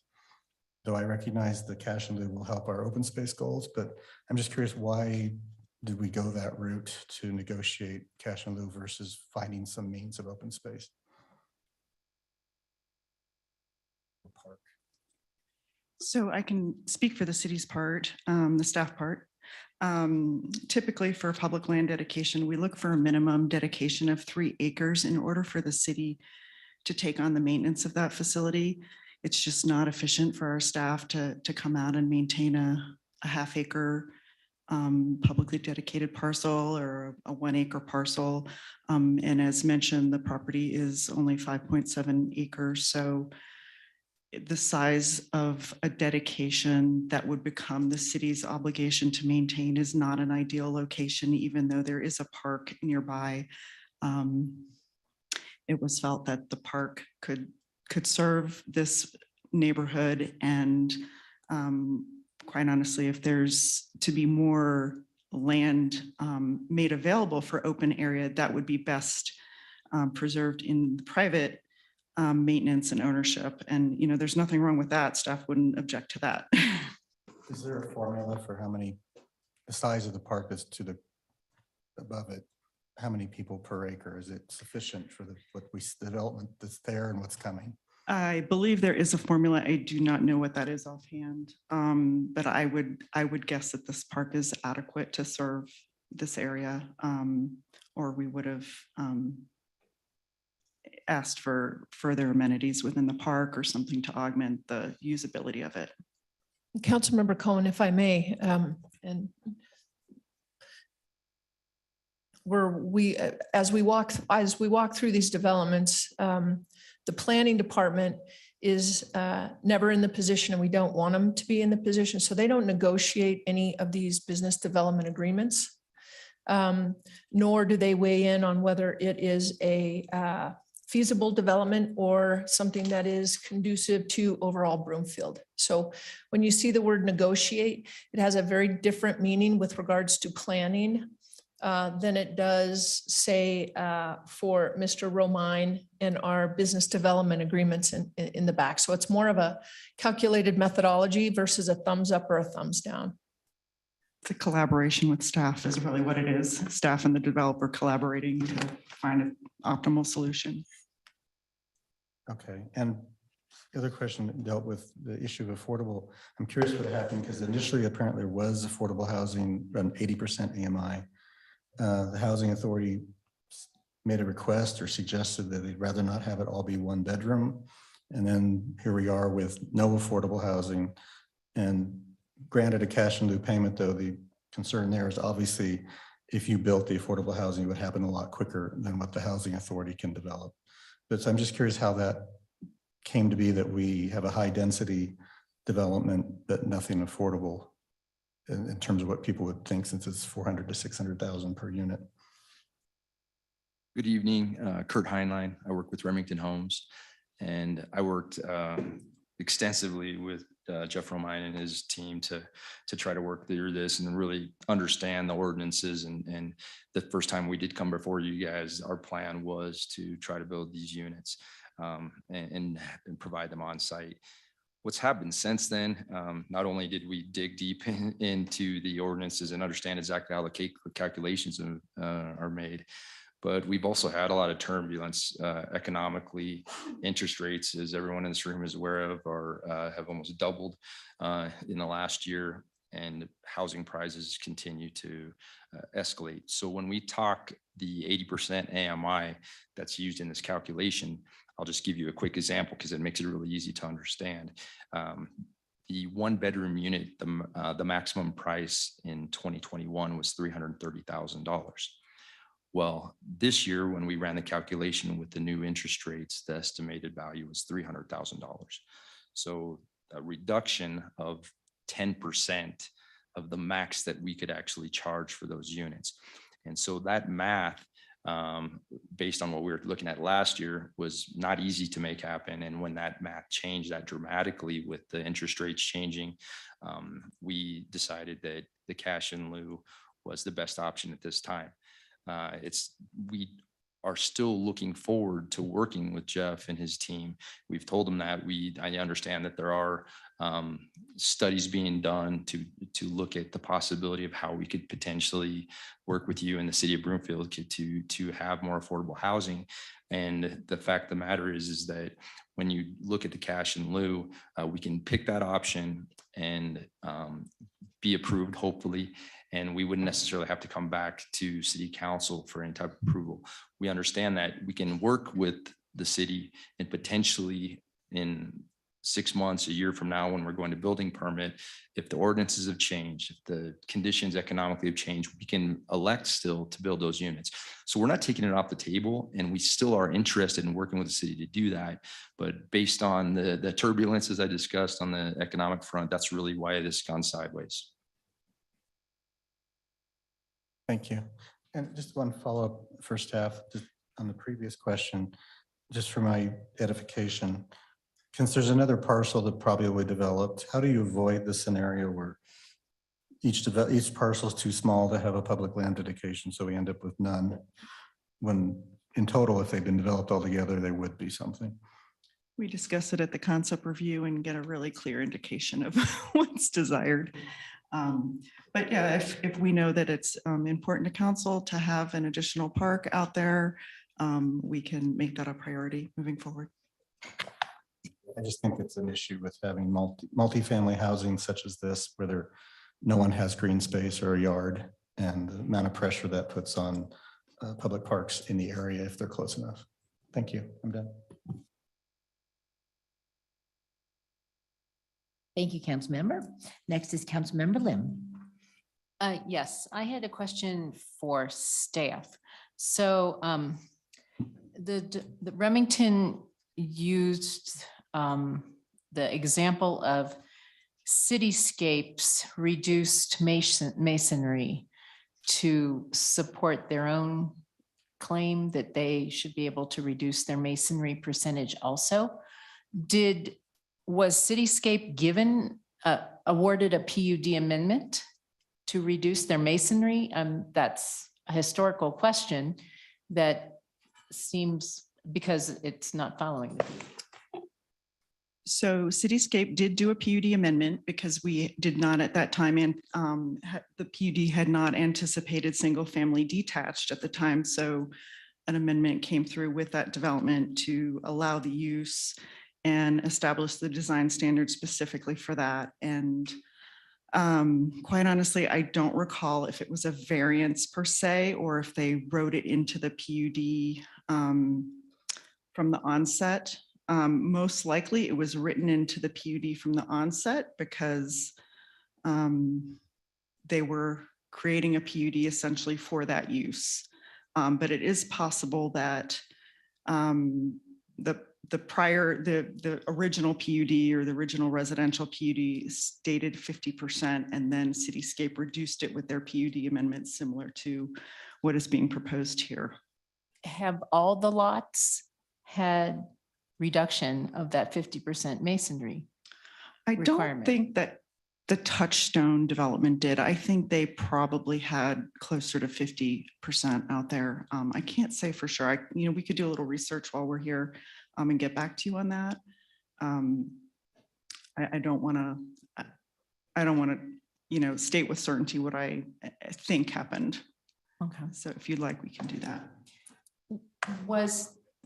Though I recognize the cash in lieu will help our open space goals, but I'm just curious why did we go that route to negotiate cash in lieu versus finding some means of open space? So I can speak for the city's part, the staff part. Typically for public land dedication, we look for a minimum dedication of 3 acres in order for the city to take on the maintenance of that facility. It's just not efficient for our staff to come out and maintain a half acre publicly dedicated parcel or a 1 acre parcel. And as mentioned, the property is only 5.7 acres. So the size of a dedication that would become the city's obligation to maintain is not an ideal location, even though there is a park nearby. It was felt that the park could serve this neighborhood, and quite honestly, if there's to be more land made available for open area, that would be best preserved in private maintenance and ownership. And, you know, there's nothing wrong with that. Staff wouldn't object to that. Is there a formula for how many, the size of the park is to the above it? How many people per acre? Is it sufficient for the development that's there and what's coming? I believe there is a formula. I do not know what that is offhand, but I would guess that this park is adequate to serve this area, or we would have asked for further amenities within the park or something to augment the usability of it. Councilmember Cohen, if I may, and as we walk through these developments, the planning department is never in the position, and we don't want them to be in the position. So they don't negotiate any of these business development agreements, nor do they weigh in on whether it is a feasible development or something that is conducive to overall Broomfield. So when you see the word negotiate, it has a very different meaning with regards to planning than it does, say, for Mr. Romine and our business development agreements in the back. So it's more of a calculated methodology versus a thumbs up or a thumbs down. It's a collaboration with staff is really what it is. Staff and the developer collaborating to find an optimal solution. Okay, and the other question dealt with the issue of affordable. I'm curious what happened because initially apparently there was affordable housing around 80% AMI. The Housing Authority made a request or suggested that they'd rather not have it all be 1 bedroom. And then here we are with no affordable housing and granted a cash in lieu payment, though the concern there is obviously if you built the affordable housing, it would happen a lot quicker than what the Housing Authority can develop. But so I'm just curious how that came to be that we have a high density development, but nothing affordable in terms of what people would think, since it's 400 to 600,000 per unit. Good evening, Kurt Heinlein. I work with Remington Homes, and I worked extensively with Jeff Romine and his team to try to work through this and really understand the ordinances. And the first time we did come before you guys, our plan was to try to build these units and provide them on site. What's happened since then, not only did we dig deep into the ordinances and understand exactly how the calculations are made, but we've also had a lot of turbulence economically. Interest rates, as everyone in this room is aware of, have almost doubled in the last year, and housing prices continue to escalate. So when we talk the 80% AMI that's used in this calculation, I'll just give you a quick example because it makes it really easy to understand. The 1 bedroom unit, the maximum price in 2021 was $330,000. Well, this year, when we ran the calculation with the new interest rates, the estimated value was $300,000. So a reduction of 10% of the max that we could actually charge for those units. And so that math, based on what we were looking at last year, was not easy to make happen. And when that math changed that dramatically with the interest rates changing, we decided that the cash in lieu was the best option at this time. We are still looking forward to working with Jeff and his team. We've told them that I understand that there are studies being done to look at the possibility of how we could potentially work with you in the city of Broomfield to have more affordable housing. And the fact of the matter is that when you look at the cash in lieu, we can pick that option and be approved, hopefully. And we wouldn't necessarily have to come back to city council for any type of approval. We understand that we can work with the city and potentially in 6 months, a year from now, when we're going to building permit, if the ordinances have changed, if the conditions economically have changed, we can elect still to build those units. So we're not taking it off the table, and we still are interested in working with the city to do that. But based on the turbulences I discussed on the economic front, that's really why it has gone sideways. Thank you. And just one follow-up for staff, just on the previous question, just for my edification. Since there's another parcel that probably will be developed, how do you avoid the scenario where each parcel is too small to have a public land dedication, so we end up with none? When in total, if they've been developed all together, there would be something. We discuss it at the concept review and get a really clear indication of what's desired. But yeah, if we know that it's important to council to have an additional park out there, we can make that a priority moving forward. I just think it's an issue with having multifamily housing such as this, where no one has green space or a yard, and the amount of pressure that puts on public parks in the area if they're close enough. Thank you. I'm done. Thank you, Councilmember. Next is Councilmember Lim. Yes, I had a question for staff. So the Remington used the example of cityscapes reduced masonry to support their own claim that they should be able to reduce their masonry percentage also. Was Cityscape awarded a PUD amendment to reduce their masonry? That's a historical question that seems, because it's not following. So Cityscape did do a PUD amendment because we did not at that time, and the PUD had not anticipated single family detached at the time. So an amendment came through with that development to allow the use and establish the design standards specifically for that. And quite honestly, I don't recall if it was a variance per se, or if they wrote it into the PUD from the onset. Most likely it was written into the PUD from the onset because they were creating a PUD essentially for that use. But it is possible that the original PUD or the original residential PUD stated 50%, and then Cityscape reduced it with their PUD amendment similar to what is being proposed here. Have all the lots had reduction of that 50% masonry? I don't think that the Touchstone development did. I think they probably had closer to 50% out there. I can't say for sure. We could do a little research while we're here and get back to you on that. I don't want to, state with certainty what I think happened. Okay. So if you'd like, we can do that.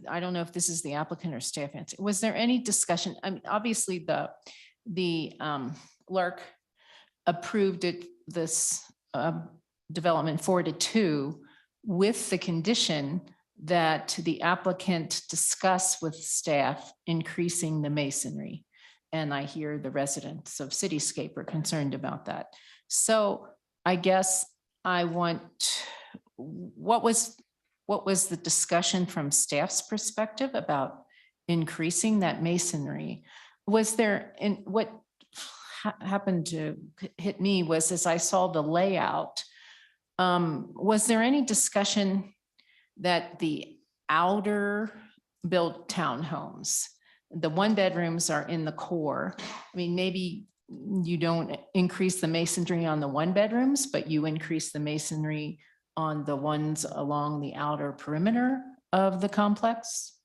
I don't know if this is the applicant or staff answer. Was there any discussion? I mean, obviously the LARC approved this development 4-2 with the condition that the applicant discuss with staff increasing the masonry. And I hear the residents of Cityscape are concerned about that. So I guess what was the discussion from staff's perspective about increasing that masonry? Was there, and what happened to hit me was as I saw the layout, was there any discussion that the outer built townhomes, the 1-bedrooms are in the core? I mean, maybe you don't increase the masonry on the 1-bedrooms, but you increase the masonry on the ones along the outer perimeter of the complex?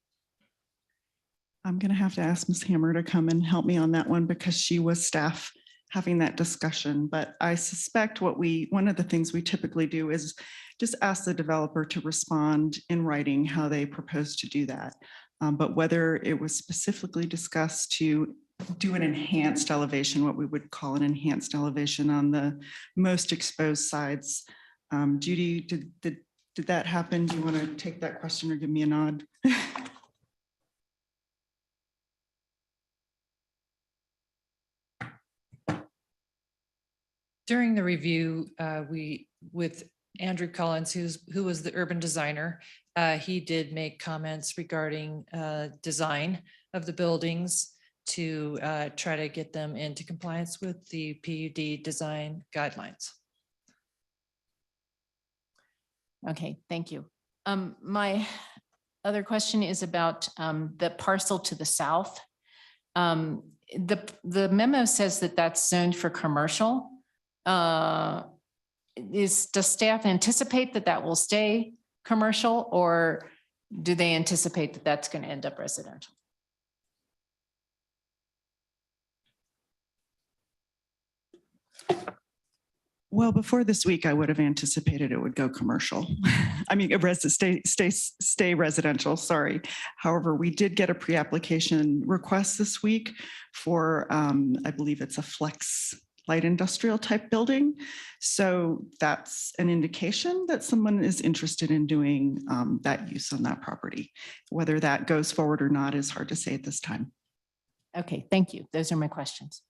I'm going to have to ask Ms. Hammer to come and help me on that one because she was staff having that discussion. But I suspect one of the things we typically do is just ask the developer to respond in writing how they propose to do that. But whether it was specifically discussed to do an enhanced elevation, what we would call an enhanced elevation on the most exposed sides. Judy, did that happen? Do you want to take that question or give me a nod? During the review, with Andrew Collins, who was the urban designer, he did make comments regarding design of the buildings to try to get them into compliance with the PUD design guidelines. Okay, thank you. My other question is about the parcel to the south. The memo says that that's zoned for commercial. Does staff anticipate that that will stay commercial, or do they anticipate that that's going to end up residential? Well, before this week, I would have anticipated it would go commercial. I mean, stay residential, sorry. However, we did get a pre-application request this week for, I believe it's a flex light industrial type building. So that's an indication that someone is interested in doing that use on that property. Whether that goes forward or not is hard to say at this time. Okay, thank you. Those are my questions.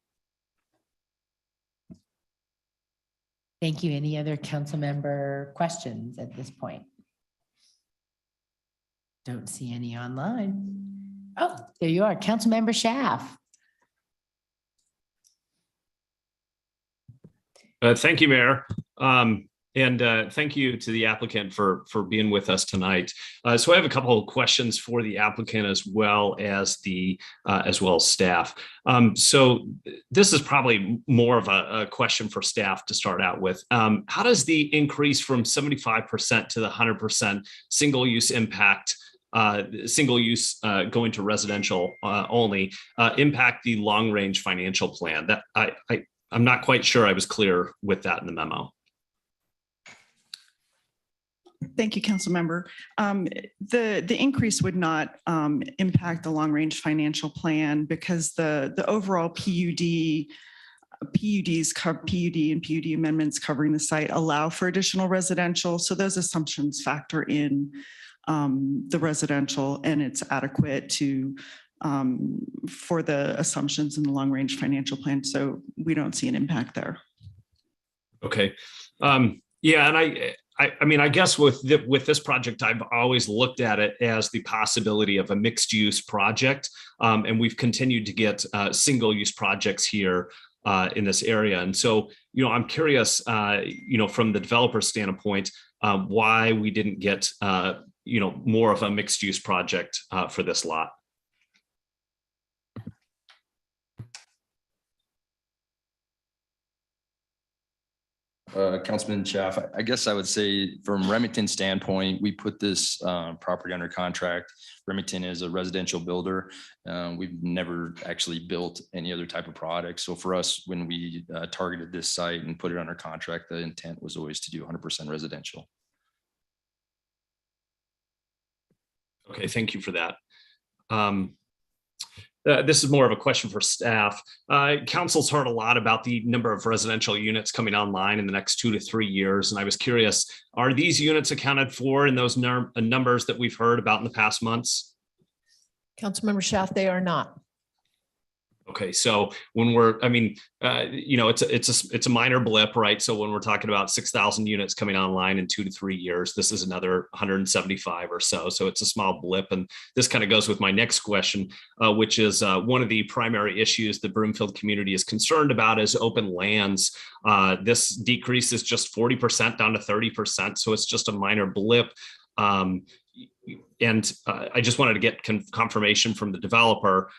Thank you. Any other council member questions at this point? Don't see any online. Oh, there you are, Councilmember Schaaf. Thank you, Mayor. And thank you to the applicant for being with us tonight. So I have a couple of questions for the applicant as well as staff. So this is probably more of a question for staff to start out with. How does the increase from 75% to the 100% single use impact, single use going to residential only, impact the long range financial plan? That I'm not quite sure I was clear with that in the memo. Thank you, Council Member. The increase would not impact the long-range financial plan because the overall PUD and PUD amendments covering the site allow for additional residential. So those assumptions factor in the residential, and it's adequate to for the assumptions in the long-range financial plan. So we don't see an impact there. Okay. Yeah, and I mean, I guess with this project, I've always looked at it as the possibility of a mixed use project. And we've continued to get single use projects here in this area. And so, I'm curious, from the developer standpoint, why we didn't get, more of a mixed use project for this lot. Councilman Schaaf, I guess I would say from Remington's standpoint, we put this property under contract. Remington is a residential builder. We've never actually built any other type of product. So for us, when we targeted this site and put it under contract, the intent was always to do 100% residential. Okay, thank you for that. This is more of a question for staff. Council's heard a lot about the number of residential units coming online in the next 2 to 3 years. And I was curious, are these units accounted for in those numbers that we've heard about in the past months? Councilmember Schaaf, they are not. Okay, so when it's a minor blip, right? So when we're talking about 6,000 units coming online in 2 to 3 years, this is another 175 or so. So it's a small blip. And this kind of goes with my next question, which is one of the primary issues the Broomfield community is concerned about is open lands. This decrease is just 40% down to 30%. So it's just a minor blip. And I just wanted to get confirmation from the developer.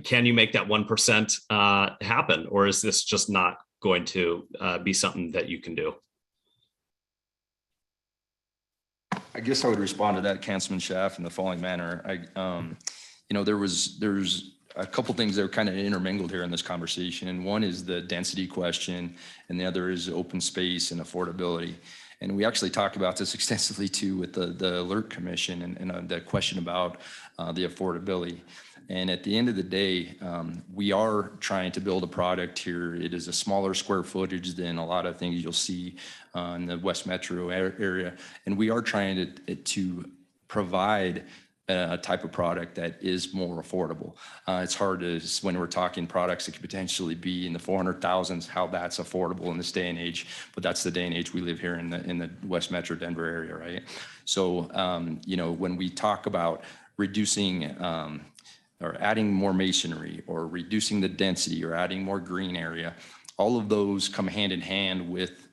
Can you make that 1% happen, or is this just not going to be something that you can do? guess I would respond to that, Councilman Schaaf, in the following manner. There's a couple things that are kind of intermingled here in this conversation. And one is the density question, and the other is open space and affordability. And we actually talked about this extensively too with the Alert Commission and the question about the affordability. And at the end of the day, we are trying to build a product here. It is a smaller square footage than a lot of things you'll see in the West Metro area. And we are trying to provide a type of product that is more affordable. It's hard to, when we're talking products that could potentially be in the 400,000s, how that's affordable in this day and age, but that's the day and age we live here in the West Metro Denver area, right? So, when we talk about reducing or adding more masonry or reducing the density or adding more green area, all of those come hand in hand with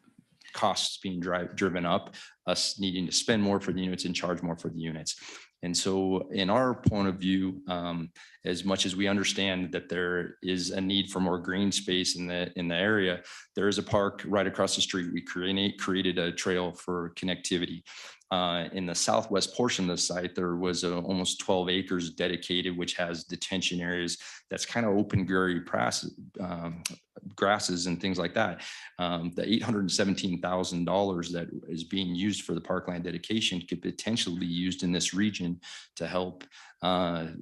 costs being driven up, us needing to spend more for the units and charge more for the units. And so in our point of view, as much as we understand that there is a need for more green space in the area, there is a park right across the street. We created a trail for connectivity. In the southwest portion of the site, there was almost 12 acres dedicated, which has detention areas that's kind of open grasses and things like that. The $817,000 that is being used for the parkland dedication could potentially be used in this region to help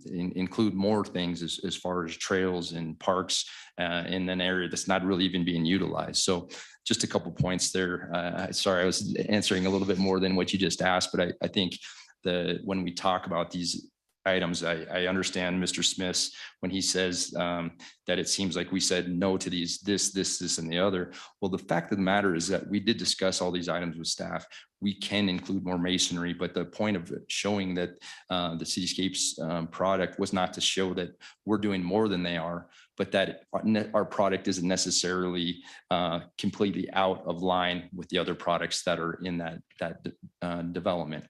include more things as far as trails and parks in an area that's not really even being utilized. So just a couple points there. Sorry, I was answering a little bit more than what you just asked, but I think when we talk about these items, I understand Mr. Smith's when he says that it seems like we said no to this, and the other. Well, the fact of the matter is that we did discuss all these items with staff. We can include more masonry, but the point of showing that the Cityscapes product was not to show that we're doing more than they are, but that our product isn't necessarily completely out of line with the other products that are in that development.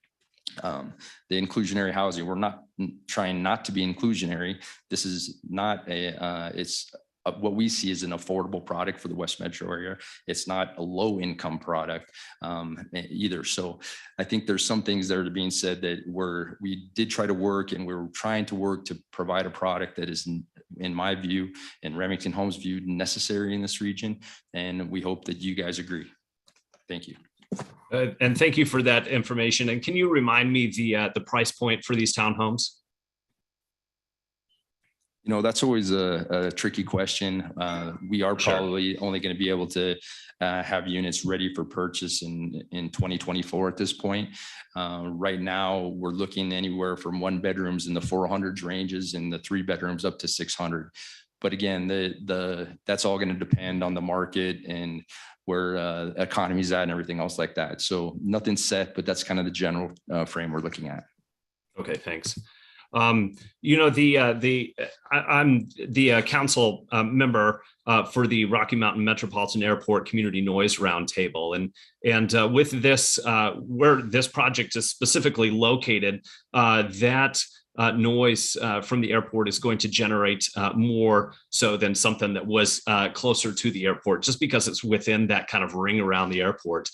The inclusionary housing, we're not trying not to be inclusionary. This is not it's what we see as an affordable product for the West Metro area. It's not a low income product either. So I think there's some things that are being said that we did try to work, and we're trying to work to provide a product that is, in my view, and Remington Homes view, necessary in this region. And we hope that you guys agree. Thank you. And thank you for that information. And can you remind me the price point for these townhomes? That's always a tricky question. We are probably only going to be able to have units ready for purchase in 2024 at this point. Right now, we're looking anywhere from 1 bedrooms in the 400s ranges and the 3 bedrooms up to 600. But again, that's all going to depend on the market and where economy's at and everything else like that. So nothing's set, but that's kind of the general frame we're looking at. Okay, thanks. I'm the council member for the Rocky Mountain Metropolitan Airport Community Noise Roundtable, and with this, where this project is specifically located, that noise from the airport is going to generate more so than something that was closer to the airport, just because it's within that kind of ring around the airport.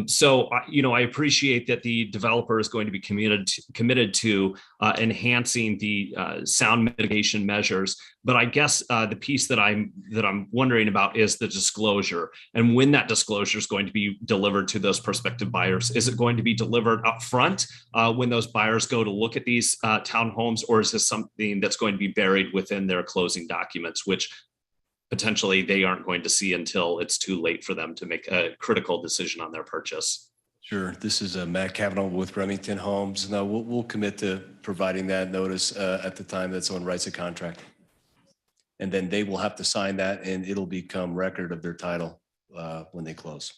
So I appreciate that the developer is going to be committed to enhancing the sound mitigation measures. But I guess the piece that I'm wondering about is the disclosure, and when that disclosure is going to be delivered to those prospective buyers. Is it going to be delivered up front when those buyers go to look at these townhomes, or is this something that's going to be buried within their closing documents, which potentially they aren't going to see until it's too late for them to make a critical decision on their purchase? Sure. This is Matt Cavanaugh with Remington Homes. Now we'll commit to providing that notice at the time that someone writes a contract. And then they will have to sign that, and it'll become record of their title when they close.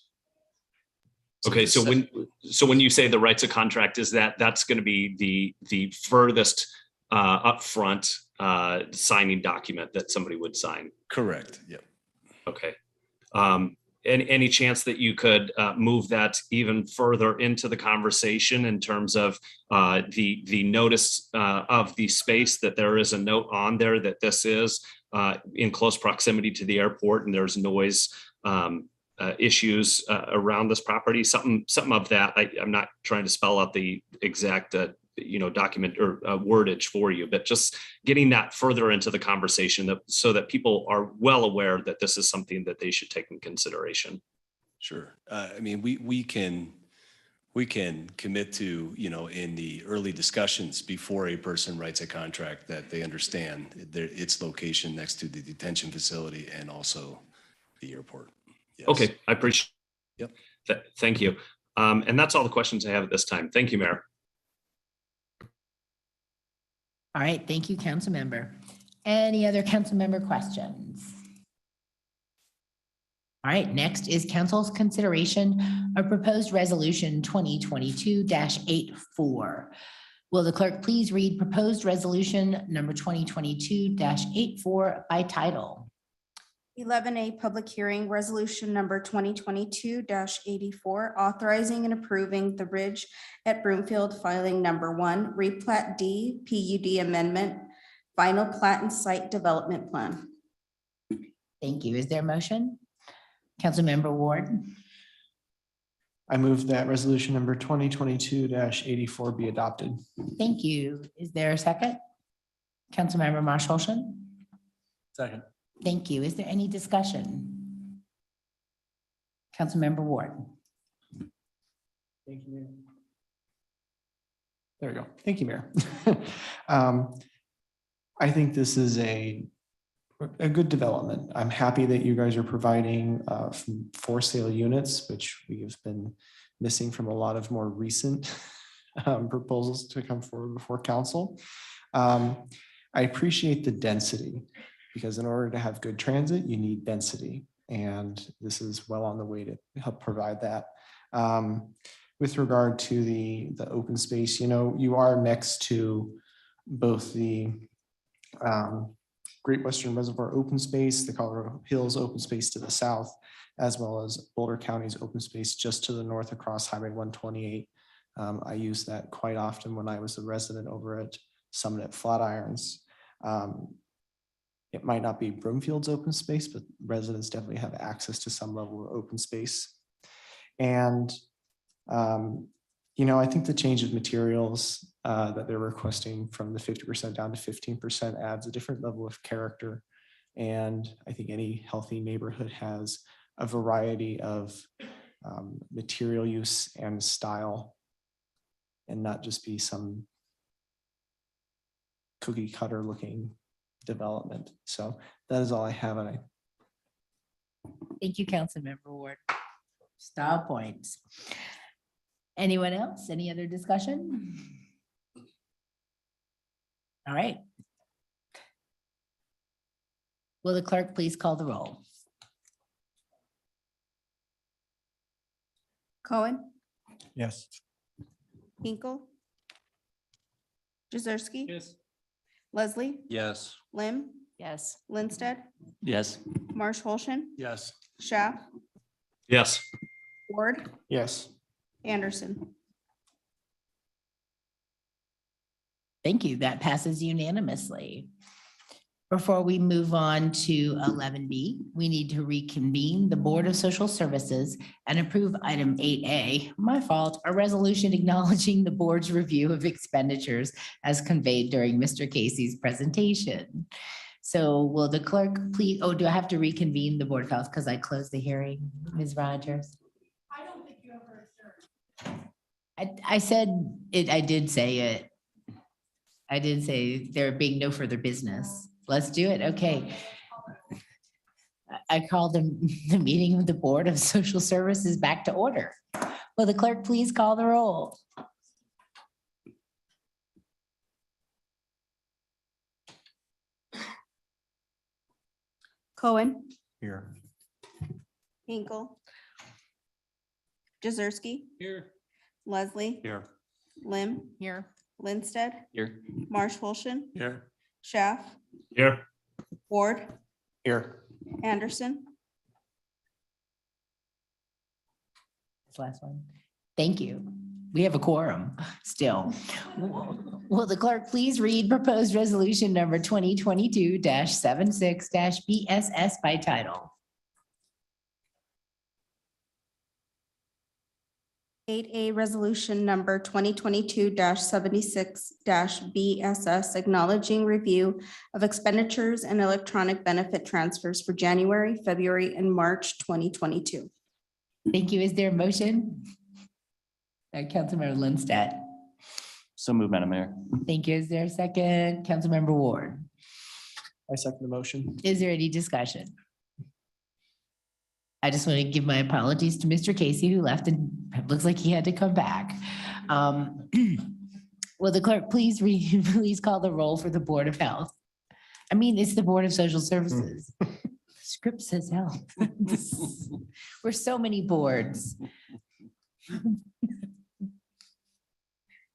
Okay, so when you say the rights of contract, is that's going to be the furthest upfront signing document that somebody would sign? Correct. Yep. Okay. Any chance that you could move that even further into the conversation in terms of the notice of the space, that there is a note on there that this is in close proximity to the airport and there's noise issues around this property, something of that. I'm not trying to spell out the exact document or wordage for you, but just getting that further into the conversation so that people are well aware that this is something that they should take in consideration. Sure. I mean, we can commit to, in the early discussions before a person writes a contract, that they understand its location next to the detention facility and also the airport. Yes. Okay, I appreciate. Yep. Thank you. And that's all the questions I have at this time. Thank you, Mayor. All right, thank you, council member. Any other council member questions? All right, next is council's consideration of proposed resolution 2022-84. Will the clerk please read proposed resolution number 2022-84 by title? 11A Public Hearing, Resolution Number 2022-84, authorizing and approving the Ridge at Broomfield Filing Number 1, Replat D, PUD Amendment, Final Plat and Site Development Plan. Thank you. Is there a motion? Councilmember Ward. I move that resolution number 2022-84 be adopted. Thank you. Is there a second? Councilmember Marshall. Second. Thank you. Is there any discussion? Councilmember Ward. Thank you, Mayor. There we go. Thank you, Mayor. I think this is a good development. I'm happy that you guys are providing for sale units, which we have been missing from a lot of more recent proposals to come forward before council. I appreciate the density, because in order to have good transit, you need density. And this is well on the way to help provide that. With regard to the open space, you are next to both the Great Western Reservoir open space, the Colorado Hills open space to the south, as well as Boulder County's open space just to the north across Highway 128. I used that quite often when I was a resident over at Summit at Flatirons. It might not be Broomfield's open space, but residents definitely have access to some level of open space. And, I think the change of materials that they're requesting from the 50% down to 15% adds a different level of character. And I think any healthy neighborhood has a variety of material use and style, and not just be some cookie cutter looking development. So that is all I have. And Thank you, Councilmember Ward. Style points. Anyone else? Any other discussion? All right. Will the clerk please call the roll? Cohen, yes. Hinkle, Jezerski. Yes. Leslie, Yes. Lim, Yes. Linstead, Yes. Marsh Holshan, Yes. Schaff, Yes. Ward, Yes. Anderson. Thank you. That passes unanimously. Before we move on to 11B, we need to reconvene the Board of Social Services and approve item 8A, my fault, a resolution acknowledging the board's review of expenditures as conveyed during Mr. Casey's presentation. So will the clerk please, do I have to reconvene the Board of Health because I closed the hearing, Ms. Rogers? I don't think you ever adjourned. I said it, I did say it. I did say there being no further business. Let's do it. Okay. I call the meeting of the Board of Social Services back to order. Will the clerk please call the roll? Cohen, Here. Hinkle, Jezerski, Here. Leslie, Here. Lim, Here. Linstead, Here. Marsh Holshan, Here. Schaff, Here. Ward, Here. Anderson. This last one. Thank you. We have a quorum still. Will the clerk please read proposed resolution number 2022-76-BSS by title? 8A resolution number 2022-76-BSS acknowledging review of expenditures and electronic benefit transfers for January, February, and March 2022. Thank you. Is there a motion? Councilmember Lindstedt. So move, Madam Mayor. Thank you. Is there a second? Councilmember Ward. I second the motion. Is there any discussion? I just want to give my apologies to Mr. Casey who left and it looks like he had to come back. Will the clerk please please call the roll for the Board of Health? I mean, it's the Board of Social Services. Script says health. We're so many boards.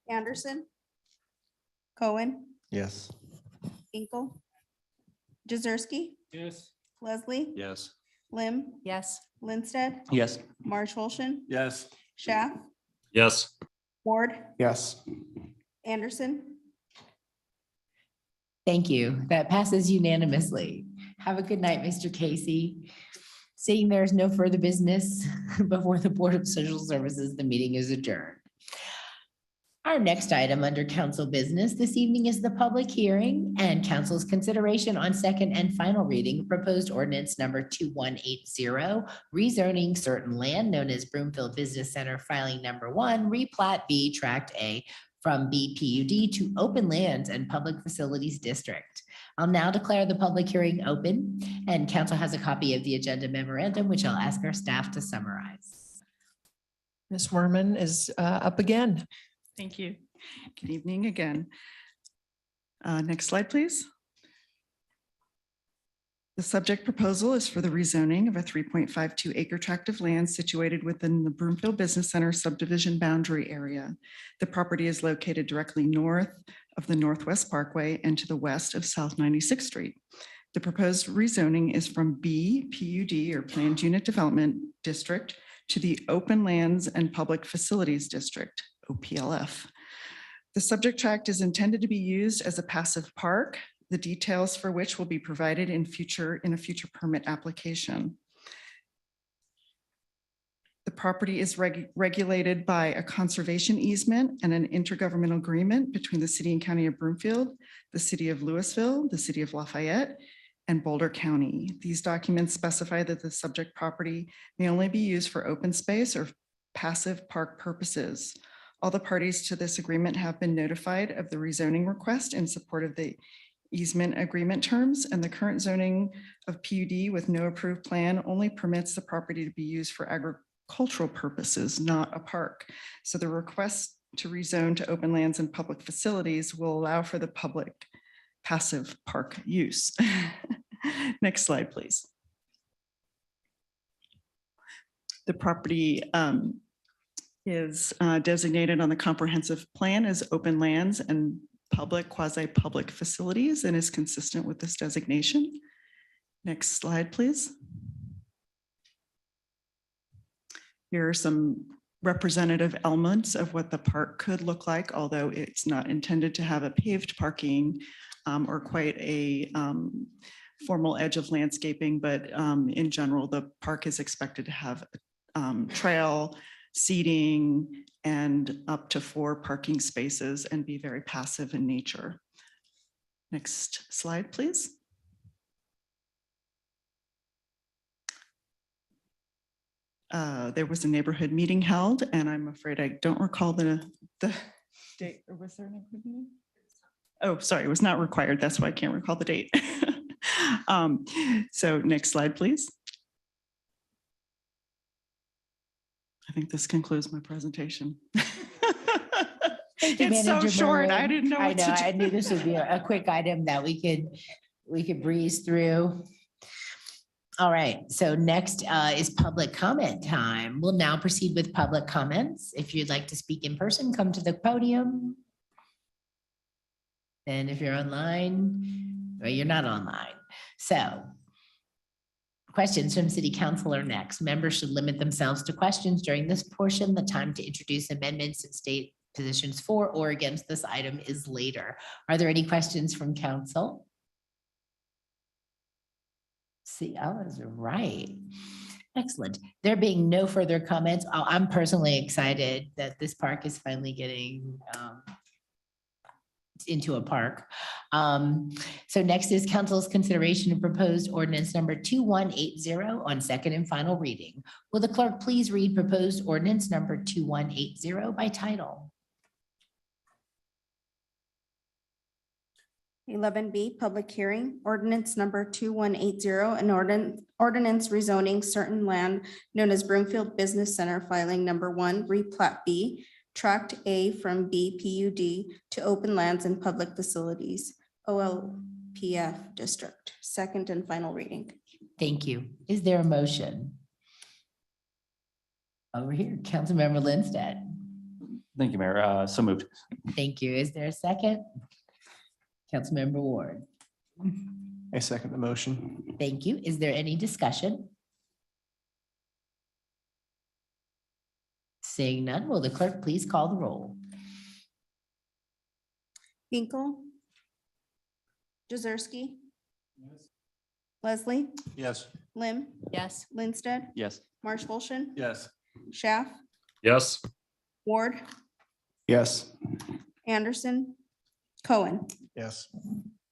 Anderson, Cohen, Yes. Hinkle, Jezerski, Yes. Leslie, Yes. Lim, Yes. Linstead, Yes. March Wolfson, Yes. Schaff, Yes. Ward, Yes. Anderson. Thank you. That passes unanimously. Have a good night, Mr. Casey. Seeing there's no further business before the Board of Social Services, the meeting is adjourned. Our next item under council business this evening is the public hearing and council's consideration on second and final reading proposed ordinance number 2180, rezoning certain land known as Broomfield Business Center, filing number 1, replat B Tract A from BPUD to open lands and public facilities district. I'll now declare the public hearing open and council has a copy of the agenda memorandum, which I'll ask our staff to summarize. Ms. Werman is up again. Thank you. Good evening again. Next slide, please. The subject proposal is for the rezoning of a 3.52 acre tract of land situated within the Broomfield Business Center subdivision boundary area. The property is located directly north of the Northwest Parkway and to the west of South 96th Street. The proposed rezoning is from B PUD or Planned Unit Development District to the Open Lands and Public Facilities District, OPLF. The subject tract is intended to be used as a passive park, the details for which will be provided in a future permit application. The property is regulated by a conservation easement and an intergovernmental agreement between the city and county of Broomfield, the city of Louisville, the city of Lafayette, and Boulder County. These documents specify that the subject property may only be used for open space or passive park purposes. All the parties to this agreement have been notified of the rezoning request in support of the easement agreement terms, and the current zoning of PUD with no approved plan only permits the property to be used for agricultural purposes, not a park. So the request to rezone to open lands and public facilities will allow for the public passive park use. Next slide, please. The property is designated on the comprehensive plan as open lands and public, quasi-public facilities and is consistent with this designation. Next slide, please. Here are some representative elements of what the park could look like, although it's not intended to have a paved parking or quite a formal edge of landscaping, but in general, the park is expected to have trail, seating, and up to 4 parking spaces and be very passive in nature. Next slide, please. There was a neighborhood meeting held, and I'm afraid I don't recall the date. Or was there a neighborhood meeting? Oh, sorry, it was not required. That's why I can't recall the date. So next slide, please. I think this concludes my presentation. Thank you, It's so Manager short. Murray. I didn't know what to do. I knew this would be a quick item that we could breeze through. All right, so next is public comment time. We'll now proceed with public comments. If you'd like to speak in person, come to the podium. And if you're online, well, you're not online. So questions from City Council are next. Members should limit themselves to questions during this portion. The time to introduce amendments and state positions for or against this item is later. Are there any questions from council? See, I was right. Excellent. There being no further comments, I'm personally excited that this park is finally getting into a park. So next is council's consideration of proposed ordinance number 2180 on second and final reading. Will the clerk please read proposed ordinance number 2180 by title? 11B, public hearing, ordinance number 2180, an ordinance rezoning certain land known as Broomfield Business Center, filing number 1, replat B, tract A from B PUD to open lands and public facilities, OLPF district. Second and final reading. Thank you. Is there a motion? Over here, Councilmember Lindstedt. Thank you, Mayor. So moved. Thank you. Is there a second? Councilmember Ward. I second the motion. Thank you. Is there any discussion? Seeing none, will the clerk please call the roll? Hinkle. Jazerski. Leslie. Yes. Lim. Yes. Lindsted. Yes. Marsh Wolfson. Yes. Schaff. Yes. Ward. Yes. Anderson. Cohen. Yes.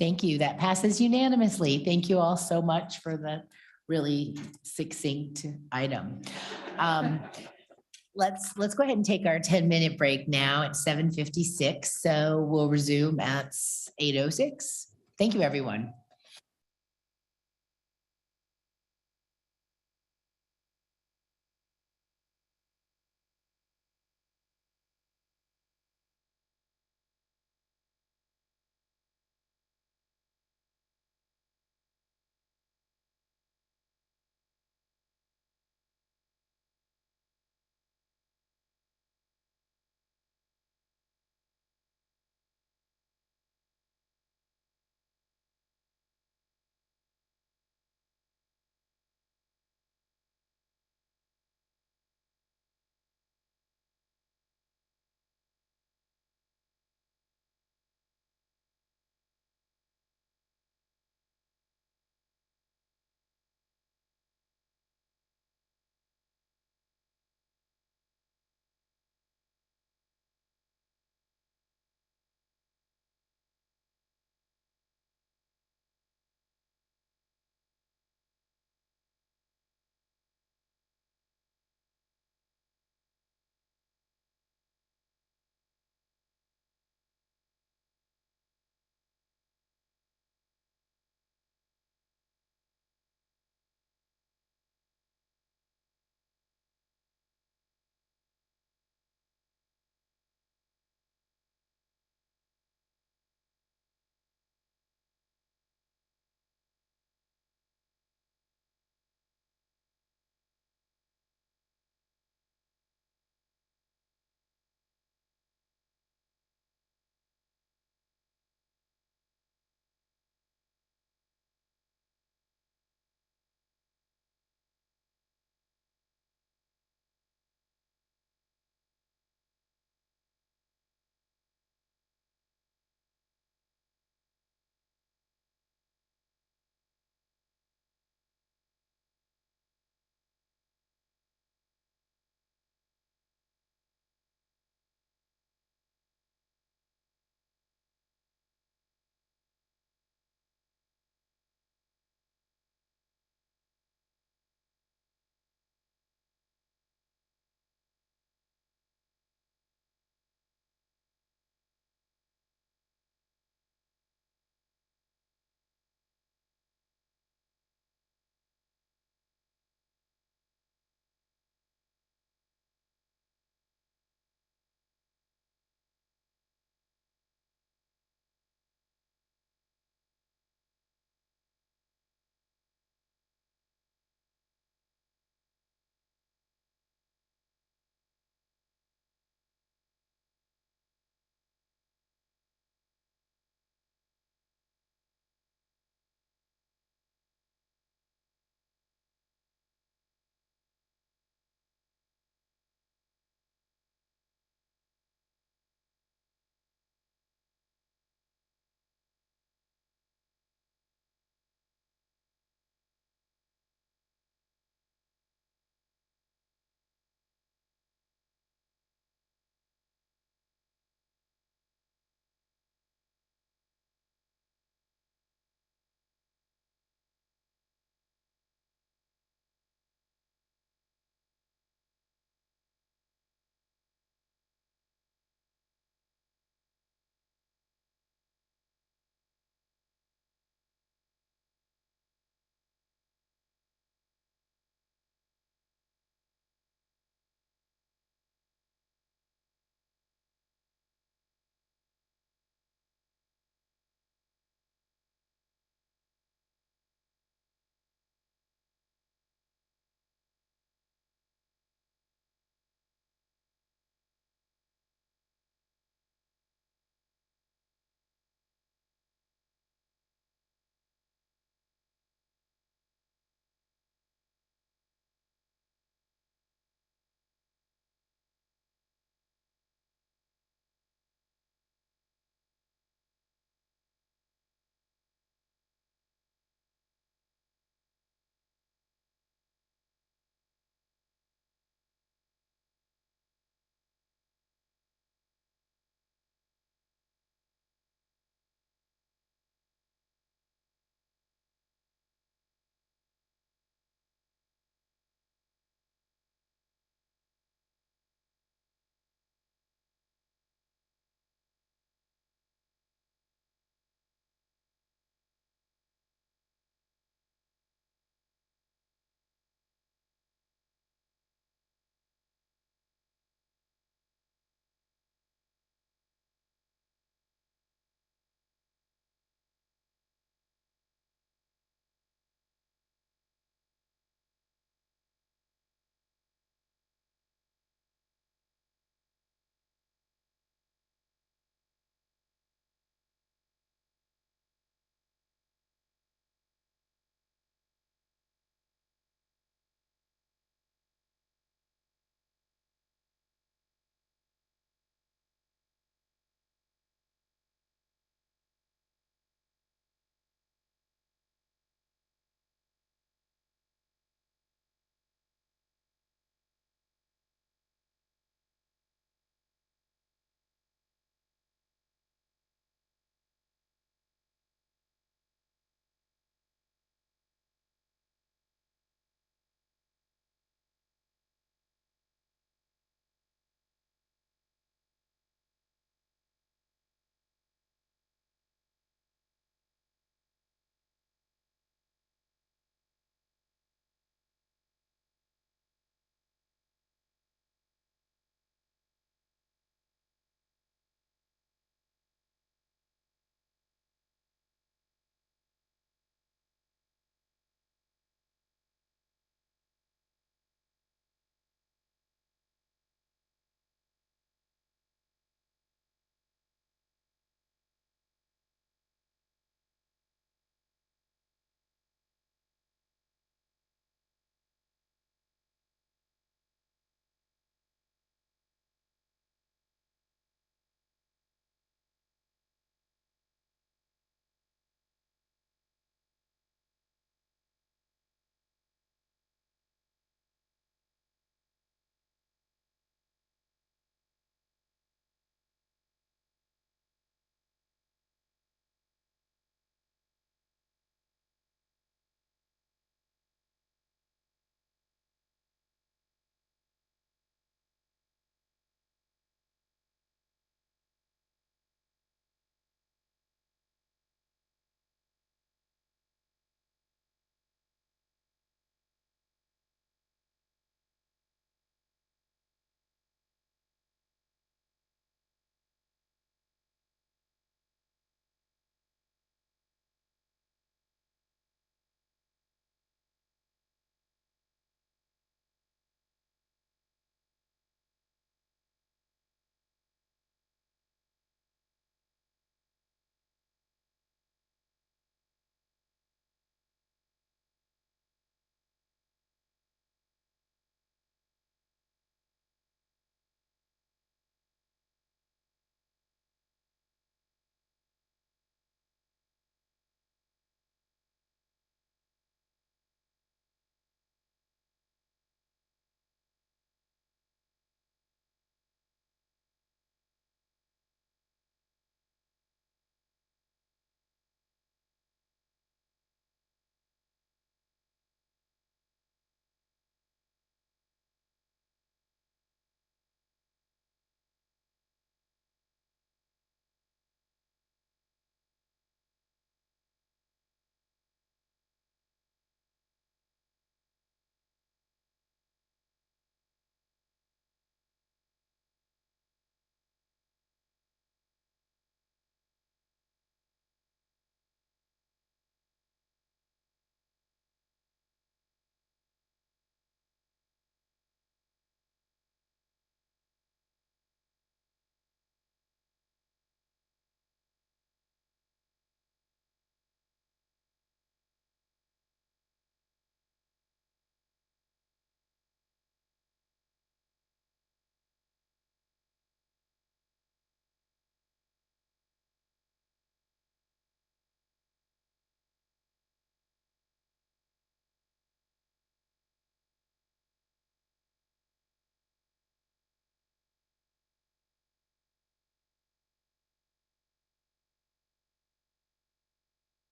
Thank you. That passes unanimously. Thank you all so much for the really succinct item. Let's go ahead and take our 10-minute break now at 7:56. So we'll resume at 8:06. Thank you, everyone.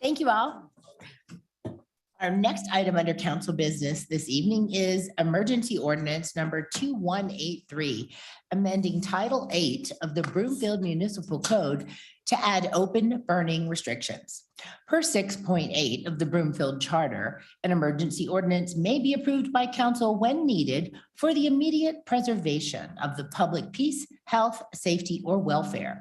Thank you all. Our next item under council business this evening is emergency ordinance number 2183, amending Title 8 of the Broomfield Municipal Code to add open burning restrictions. Per 6.8 of the Broomfield Charter, an emergency ordinance may be approved by council when needed for the immediate preservation of the public peace, health, safety, or welfare.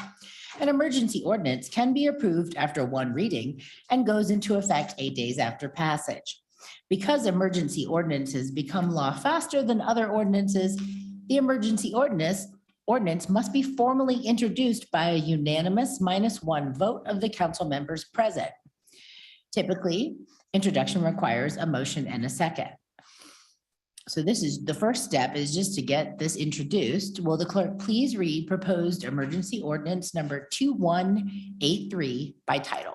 An emergency ordinance can be approved after one reading and goes into effect 8 days after passage. Because emergency ordinances become law faster than other ordinances, the emergency ordinance must be formally introduced by a unanimous -1 vote of the council members present. Typically, introduction requires a motion and a second. So this is, the first step is just to get this introduced. Will the clerk please read proposed emergency ordinance number 2183 by title?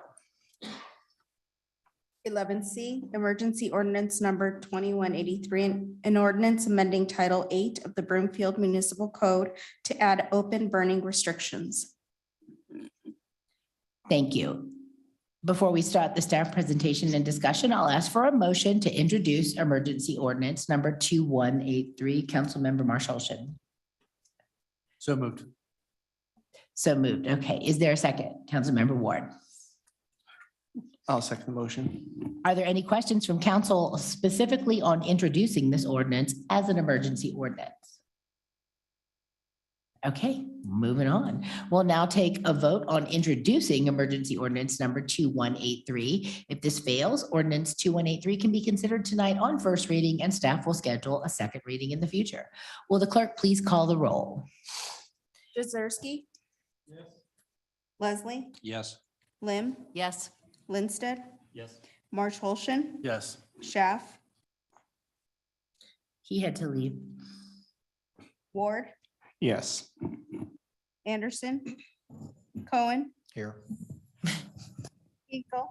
11C, emergency ordinance number 2183, an ordinance amending Title 8 of the Broomfield Municipal Code to add open burning restrictions. Thank you. Before we start the staff presentation and discussion, I'll ask for a motion to introduce emergency ordinance number 2183. Councilmember Marshall-Shin. So moved. So moved. Okay. Is there a second? Councilmember Ward. I'll second the motion. Are there any questions from council specifically on introducing this ordinance as an emergency ordinance? Okay, moving on. We'll now take a vote on introducing emergency ordinance number 2183. If this fails, ordinance 2183 can be considered tonight on first reading and staff will schedule a second reading in the future. Will the clerk please call the roll? Jazerski. Yes. Leslie. Yes. Lim. Yes. Lindsted. Yes. Marsh-Holston. Yes. Schaff. He had to leave. Ward. Yes. Anderson. Cohen. Here. Hinkle.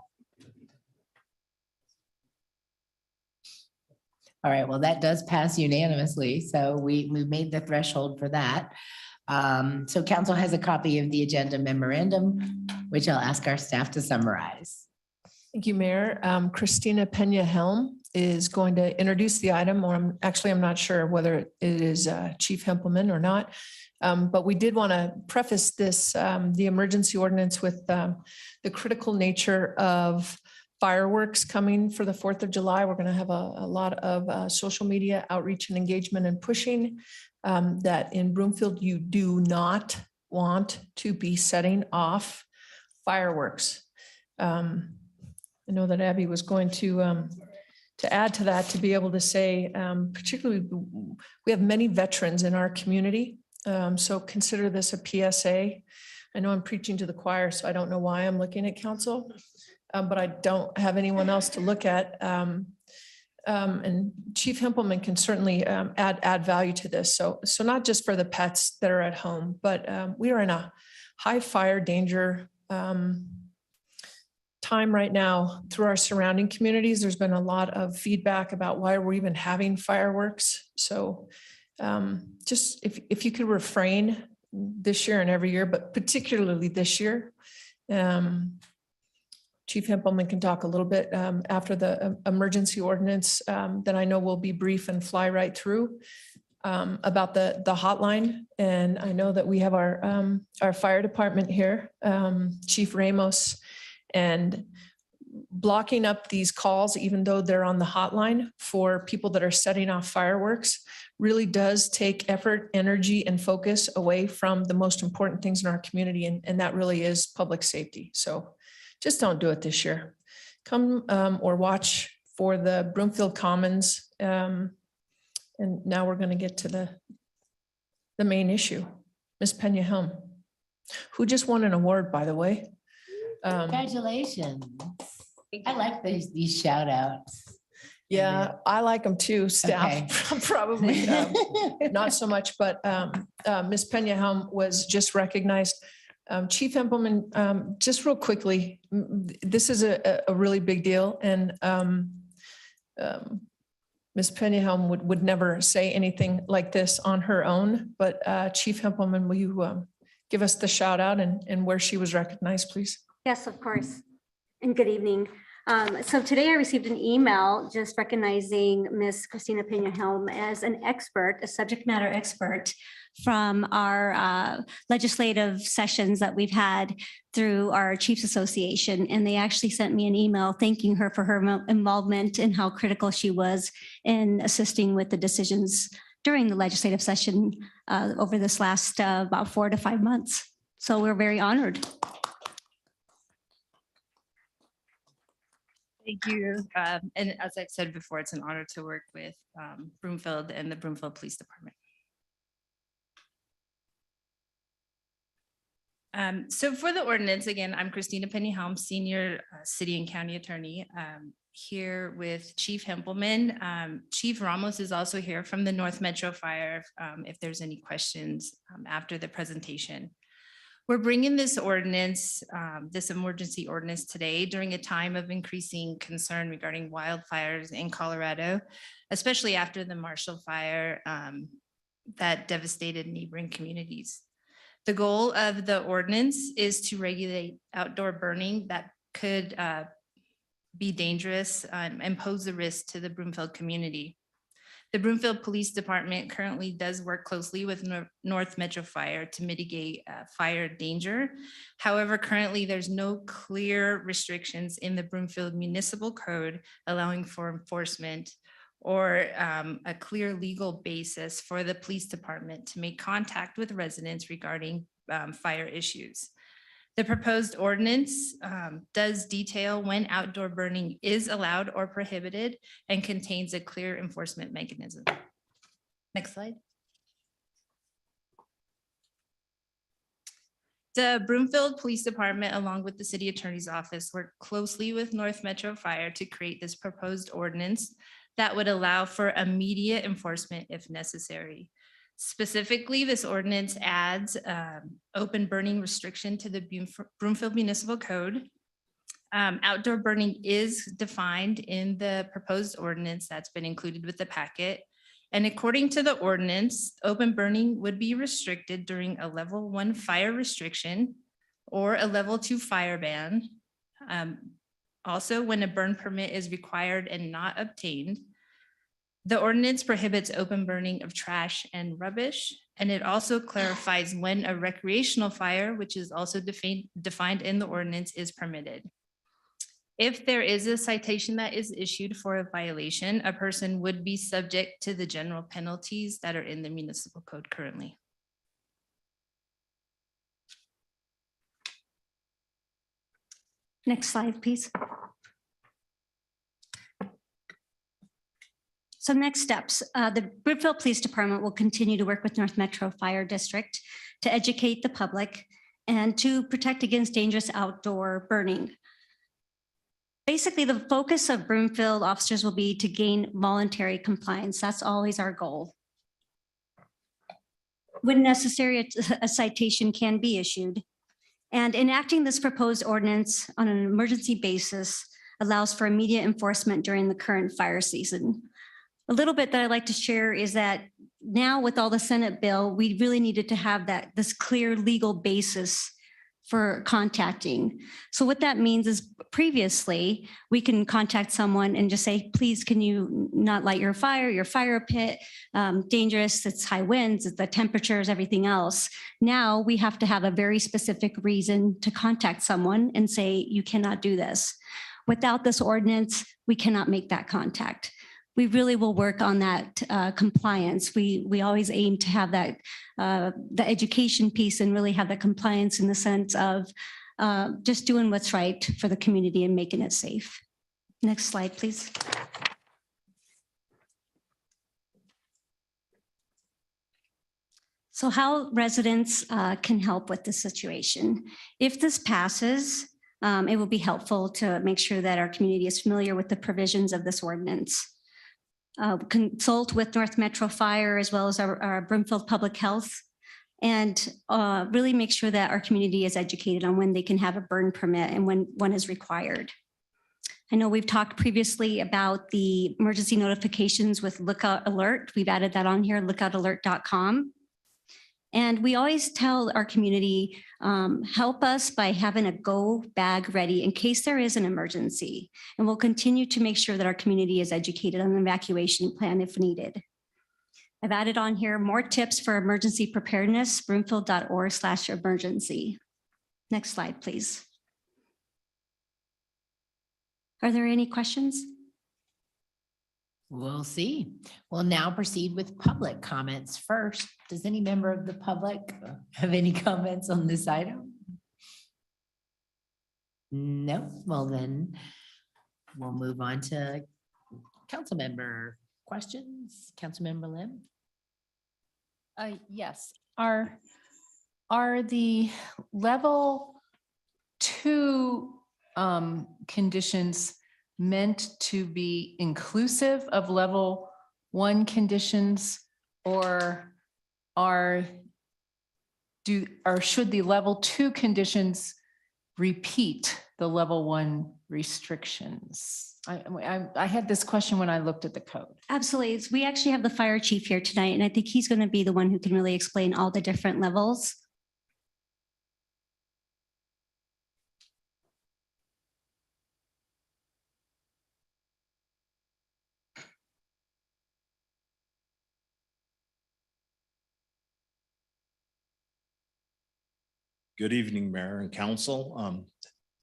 All right, well, that does pass unanimously. So we made the threshold for that. So council has a copy of the agenda memorandum, which I'll ask our staff to summarize. Thank you, Mayor. Christina Pena-Helm is going to introduce the item, or I'm not sure whether it is Chief Hempelman or not. But we did want to preface this, the emergency ordinance with the critical nature of fireworks coming for the 4th of July. We're going to have a lot of social media outreach and engagement and pushing that in Broomfield, you do not want to be setting off fireworks. I know that Abby was going to add to that, to be able to say, particularly, we have many veterans in our community. So consider this a PSA. I know I'm preaching to the choir, so I don't know why I'm looking at council, but I don't have anyone else to look at. And Chief Hempelman can certainly add value to this. So not just for the pets that are at home, but we are in a high fire danger time right now through our surrounding communities. There's been a lot of feedback about why we're even having fireworks. So just if you could refrain this year and every year, but particularly this year, Chief Hempelman can talk a little bit after the emergency ordinance that I know will be brief and fly right through about the hotline. And I know that we have our fire department here, Chief Ramos, and blocking up these calls, even though they're on the hotline for people that are setting off fireworks, really does take effort, energy, and focus away from the most important things in our community. And that really is public safety. So just don't do it this year. Come or watch for the Broomfield Commons. And now we're going to get to the main issue. Ms. Pena-Helm, who just won an award, by the way. Congratulations. I like these shout outs. Yeah, I like them too. Staff probably not so much, but Ms. Pena-Helm was just recognized. Chief Hempelman, just real quickly, this is a really big deal, and Ms. Pena-Helm would never say anything like this on her own, but Chief Hempelman, will you give us the shout out and where she was recognized, please? Yes, of course. And good evening. So today I received an email just recognizing Miss Christina Pena-Helm as an expert, a subject matter expert from our legislative sessions that we've had through our Chiefs Association. And they actually sent me an email thanking her for her involvement and how critical she was in assisting with the decisions during the legislative session over this last about 4 to 5 months. So we're very honored. Thank you. And as I've said before, it's an honor to work with Broomfield and the Broomfield Police Department. So for the ordinance, again, I'm Christina Pena-Helm, Senior City and County Attorney, here with Chief Hempelman. Chief Ramos is also here from the North Metro Fire, if there's any questions after the presentation. We're bringing this ordinance, this emergency ordinance today during a time of increasing concern regarding wildfires in Colorado, especially after the Marshall Fire that devastated neighboring communities. The goal of the ordinance is to regulate outdoor burning that could be dangerous and pose a risk to the Broomfield community. The Broomfield Police Department currently does work closely with North Metro Fire to mitigate fire danger. However, currently there's no clear restrictions in the Broomfield Municipal Code allowing for enforcement or a clear legal basis for the police department to make contact with residents regarding fire issues. The proposed ordinance does detail when outdoor burning is allowed or prohibited and contains a clear enforcement mechanism. Next slide. The Broomfield Police Department, along with the City Attorney's Office, worked closely with North Metro Fire to create this proposed ordinance that would allow for immediate enforcement if necessary. Specifically, this ordinance adds open burning restriction to the Broomfield Municipal Code. Outdoor burning is defined in the proposed ordinance that's been included with the packet. And according to the ordinance, open burning would be restricted during a level 1 fire restriction or a level 2 fire ban. Also, when a burn permit is required and not obtained. The ordinance prohibits open burning of trash and rubbish, and it also clarifies when a recreational fire, which is also defined in the ordinance, is permitted. If there is a citation that is issued for a violation, a person would be subject to the general penalties that are in the municipal code currently. Next slide, please. So next steps, the Broomfield Police Department will continue to work with North Metro Fire District to educate the public and to protect against dangerous outdoor burning. Basically, the focus of Broomfield officers will be to gain voluntary compliance. That's always our goal. When necessary, a citation can be issued. And enacting this proposed ordinance on an emergency basis allows for immediate enforcement during the current fire season. A little bit that I'd like to share is that now with all the Senate bill, we really needed to have this clear legal basis for contacting. So what that means is previously we can contact someone and just say, please, can you not light your fire pit, dangerous, it's high winds, it's the temperatures, everything else. Now we have to have a very specific reason to contact someone and say, you cannot do this. Without this ordinance, we cannot make that contact. We really will work on that compliance. We always aim to have that the education piece and really have that compliance in the sense of just doing what's right for the community and making it safe. Next slide, please. So how residents can help with this situation. If this passes, it will be helpful to make sure that our community is familiar with the provisions of this ordinance. Consult with North Metro Fire as well as our Broomfield Public Health, and really make sure that our community is educated on when they can have a burn permit and when one is required. I know we've talked previously about the emergency notifications with Lookout Alert. We've added that on here, lookoutalert.com. And we always tell our community, help us by having a go bag ready in case there is an emergency. And we'll continue to make sure that our community is educated on an evacuation plan if needed. I've added on here more tips for emergency preparedness, broomfield.org/emergency. Next slide, please. Are there any questions? We'll see. We'll now proceed with public comments first. Does any member of the public have any comments on this item? No, well then, we'll move on to council member questions. Councilmember Lim? Yes, are the level 2 conditions meant to be inclusive of level 1 conditions, or should the level 2 conditions repeat the level 1 restrictions? I had this question when I looked at the code. Absolutely. We actually have the fire chief here tonight, and I think he's going to be the one who can really explain all the different levels. Good evening, Mayor and Council.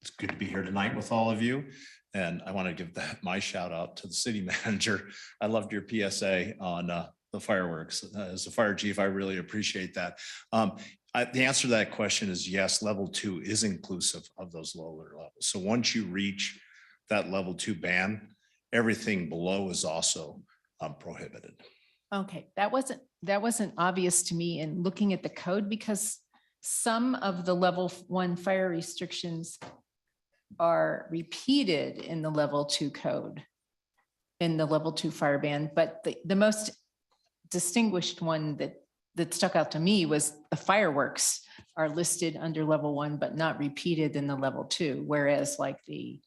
It's good to be here tonight with all of you. And I want to give my shout out to the city manager. I loved your PSA on the fireworks. As a fire chief, I really appreciate that. The answer to that question is yes, level 2 is inclusive of those lower levels. So once you reach that level 2 ban, everything below is also prohibited. Okay, that wasn't obvious to me in looking at the code, because some of the level 1 fire restrictions are repeated in the level 2 code, in the level 2 fire ban. But the most distinguished one that stuck out to me was the fireworks are listed under level 1, but not repeated in the level 2. Whereas like the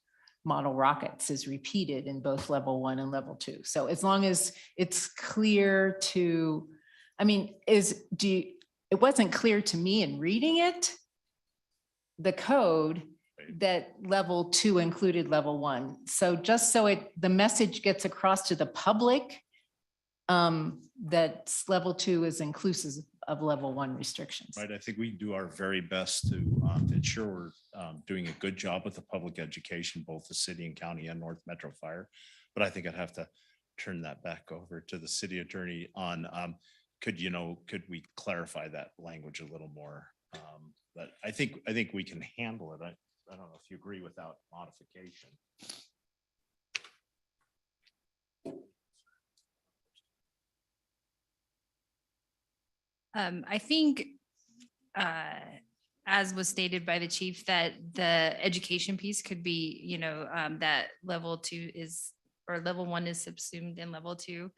model rockets is repeated in both level 1 and level 2. So as long as it's clear to, I mean, it wasn't clear to me in reading it, the code, that level 2 included level 1. So just so the message gets across to the public, that level 2 is inclusive of level 1 restrictions. Right. I think we do our very best to ensure we're doing a good job with the public education, both the city and county and North Metro Fire. But I think I'd have to turn that back over to the city attorney on, could we clarify that language a little more? But I think we can handle it. I don't know if you agree without modification. I think, as was stated by the chief, that the education piece could be, that level 2 is, or level 1 is subsumed in level 2.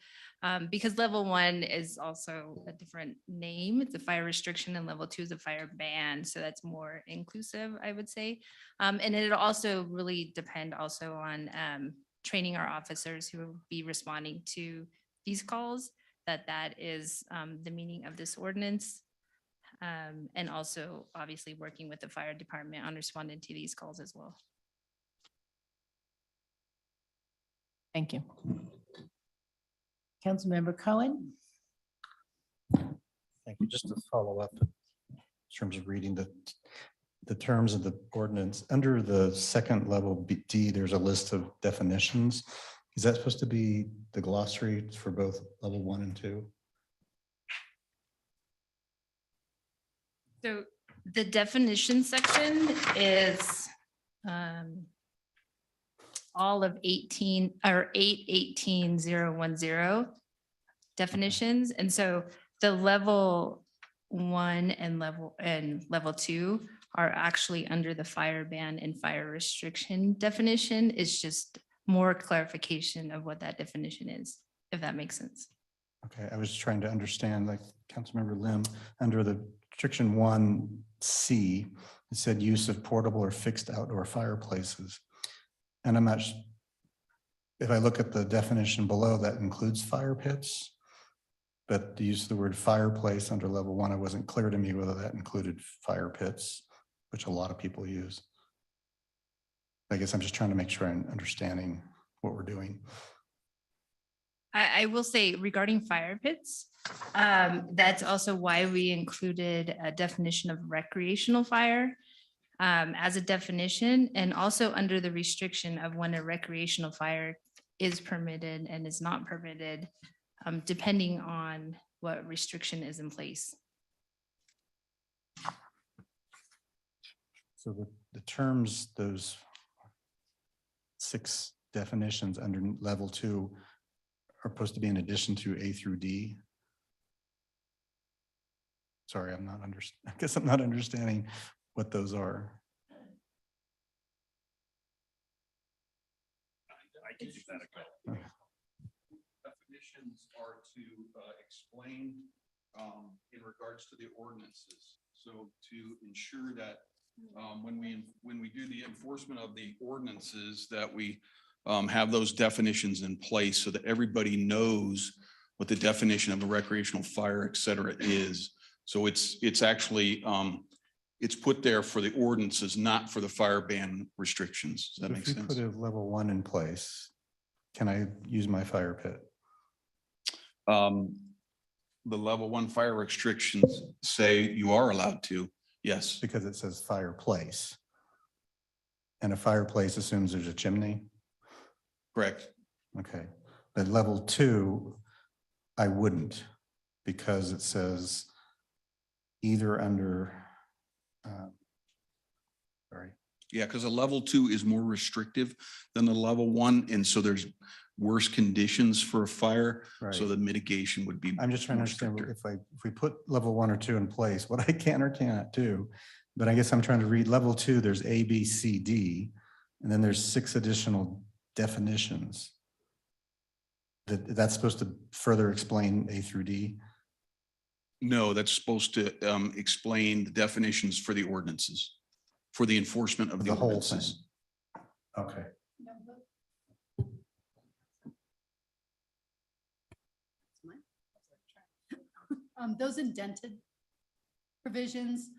Because level 1 is also a different name. It's a fire restriction, and level 2 is a fire ban. So that's more inclusive, I would say. And it'll also really depend also on training our officers who will be responding to these calls, that is the meaning of this ordinance. And also obviously working with the fire department on responding to these calls as well. Thank you. Councilmember Cohen? Thank you. Just to follow up in terms of reading the terms of the ordinance, under the second level D, there's a list of definitions. Is that supposed to be the glossary for both level 1 and 2? So the definition section is all of 818.010 definitions. And so the level 1 and level 2 are actually under the fire ban and fire restriction definition. It's just more clarification of what that definition is, if that makes sense. Okay, I was trying to understand, like Councilmember Lim, under the restriction 1C, it said use of portable or fixed outdoor fireplaces. And I'm not, if I look at the definition below, that includes fire pits. But the use of the word fireplace under level 1, it wasn't clear to me whether that included fire pits, which a lot of people use. I guess I'm just trying to make sure I'm understanding what we're doing. I will say regarding fire pits, that's also why we included a definition of recreational fire as a definition, and also under the restriction of when a recreational fire is permitted and is not permitted, depending on what restriction is in place. So the terms, those 6 definitions under level 2 are supposed to be in addition to A through D. Sorry, I guess I'm not understanding what those are. I can give that a go. Definitions are to explain in regards to the ordinances. So to ensure that when we do the enforcement of the ordinances, that we have those definitions in place so that everybody knows what the definition of a recreational fire, et cetera, is. So it's actually it's put there for the ordinances, not for the fire ban restrictions. Does that make sense? If you put a level 1 in place, can I use my fire pit? The level 1 fire restrictions say you are allowed to, yes. Because it says fireplace. And a fireplace assumes there's a chimney? Correct. Okay, but level 2, I wouldn't, because it says either under, sorry. Yeah, because a level 2 is more restrictive than the level 1, and so there's worse conditions for a fire. So Right. the mitigation would be. I'm just trying to more understand stricter. if we put level 1 or 2 in place, what I can or cannot do. But I guess I'm trying to read level 2, there's A, B, C, D, and then there's 6 additional definitions. That's supposed to further explain A through D? No, that's supposed to explain the definitions for the ordinances, for the enforcement of the The whole ordinances. thing. Okay. Those indented provisions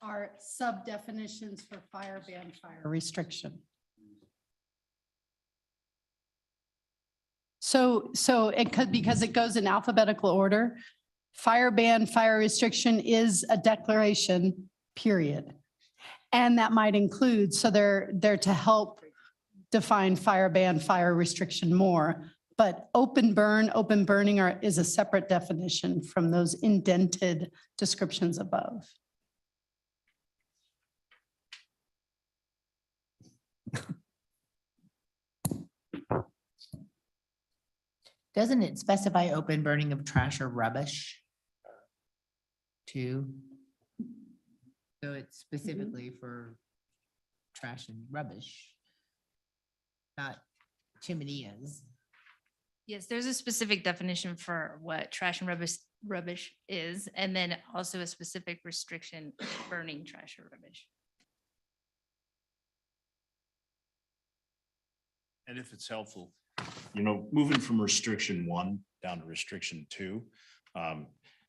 are sub definitions for fire ban, fire restriction. So it could, because it goes in alphabetical order, fire ban, fire restriction is a declaration, period. And that might include, so they're to help define fire ban, fire restriction more. But open burning is a separate definition from those indented descriptions above. Doesn't it specify open burning of trash or rubbish? Too. So it's specifically for trash and rubbish. Not chimeneas. Yes, there's a specific definition for what trash and rubbish is, and then also a specific restriction burning trash or rubbish. And if it's helpful, moving from restriction 1 down to restriction 2,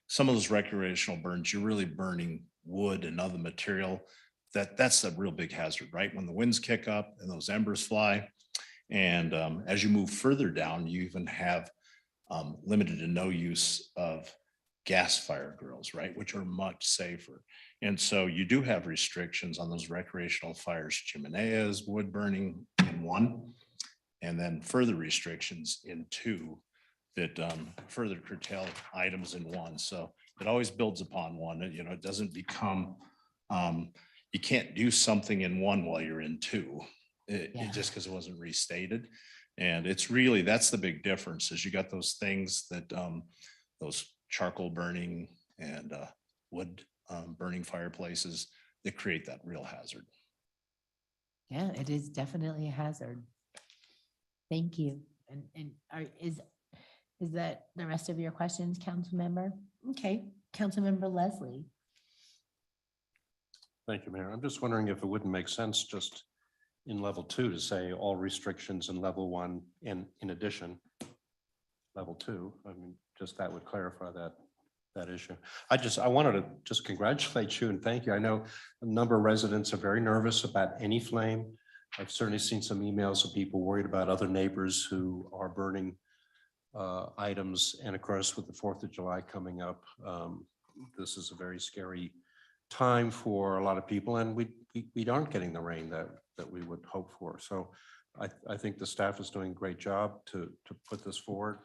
some of those recreational burns, you're really burning wood and other material. That's a real big hazard, right? When the winds kick up and those embers fly. And as you move further down, you even have limited to no use of gas fire grills, right? Which are much safer. And so you do have restrictions on those recreational fires, chimeneas, wood burning in 1, and then further restrictions in 2 that further curtail items in 1. So it always builds upon 1. It doesn't become, you can't do something in 1 while you're in 2. Just because it wasn't restated. And it's really, that's the big difference, is you got those things that those charcoal burning and wood burning fireplaces that create that real hazard. Yeah, it is definitely a hazard. Thank you. And is that the rest of your questions, council member? Okay, council member Leslie. Thank you, Mayor. I'm just wondering if it wouldn't make sense just in level 2 to say all restrictions in level 1 in addition, level 2. I mean, just that would clarify that issue. I wanted to just congratulate you and thank you. I know a number of residents are very nervous about any flame. I've certainly seen some emails of people worried about other neighbors who are burning items. And of course, with the 4th of July coming up, this is a very scary time for a lot of people, and we aren't getting the rain that we would hope for. So I think the staff is doing a great job to put this forward.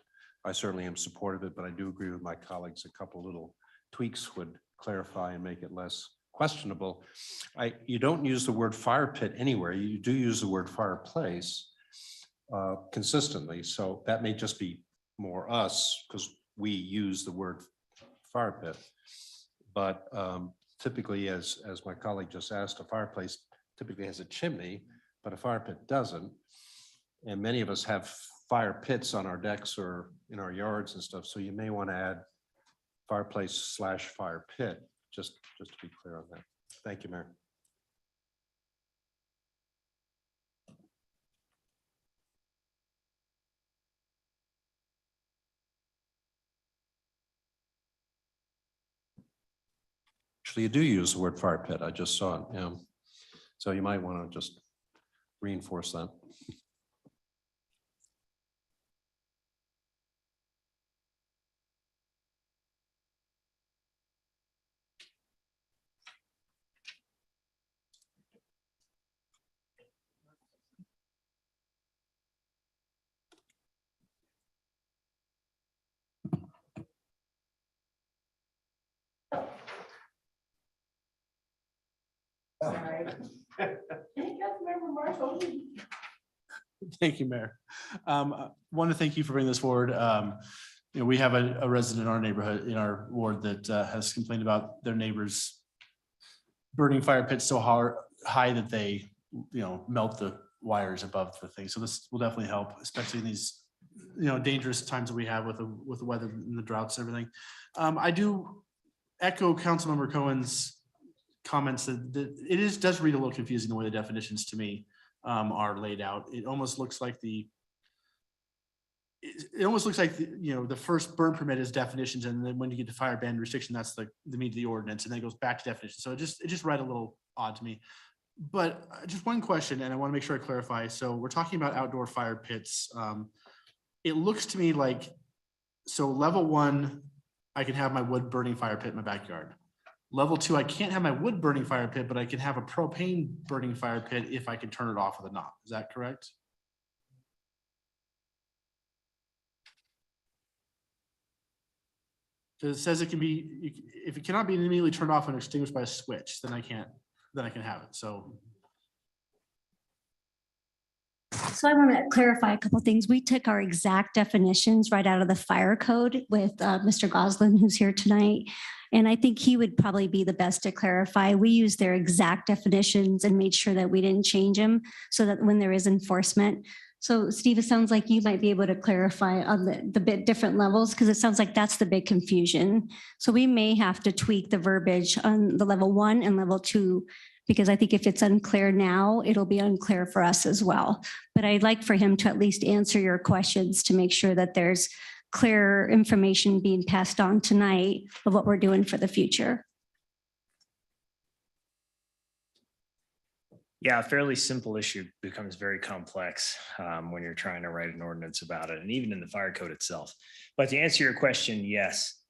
I certainly am supportive of it, but I do agree with my colleagues. A couple little tweaks would clarify and make it less questionable. You don't use the word fire pit anywhere. You do use the word fireplace consistently. So that may just be more us because we use the word fire pit. But typically, as my colleague just asked, a fireplace typically has a chimney, but a fire pit doesn't. And many of us have fire pits on our decks or in our yards and stuff. So you may want to add fireplace / fire pit, just to be clear on that. Thank you, Mayor. Actually, you do use the word fire pit. I just saw it. Yeah. So you might want to just reinforce that. Thank you, Mayor. I want to thank you for bringing this forward. We have a resident in our neighborhood, in our ward, that has complained about their neighbors burning fire pits so high that they, melt the wires above the thing. So this will definitely help, especially in these, dangerous times that we have with the weather and the droughts and everything. I do echo Councilmember Cohen's comments that it does read a little confusing the way the definitions to me are laid out. It almost looks like the first burn permit is definitions, and then when you get to fire ban restriction, that's the meat of the ordinance, and then it goes back to definition. So it just read a little odd to me. But just one question, and I want to make sure I clarify. So we're talking about outdoor fire pits. It looks to me like, so level 1, I can have my wood burning fire pit in my backyard. Level 2, I can't have my wood burning fire pit, but I can have a propane burning fire pit if I can turn it off with a knob. Is that correct? Because it says it can be, if it cannot be immediately turned off and extinguished by a switch, then I can have it. So So I want to clarify a couple things. We took our exact definitions right out of the fire code with Mr. Goslin, who's here tonight. And I think he would probably be the best to clarify. We used their exact definitions and made sure that we didn't change them so that when there is enforcement. So Steve, it sounds like you might be able to clarify on the bit different levels, because it sounds like that's the big confusion. So we may have to tweak the verbiage on the level 1 and level 2, because I think if it's unclear now, it'll be unclear for us as well. But I'd like for him to at least answer your questions to make sure that there's clear information being passed on tonight of what we're doing for the future. Yeah, a fairly simple issue becomes very complex when you're trying to write an ordinance about it, and even in the fire code itself. But to answer your question, yes,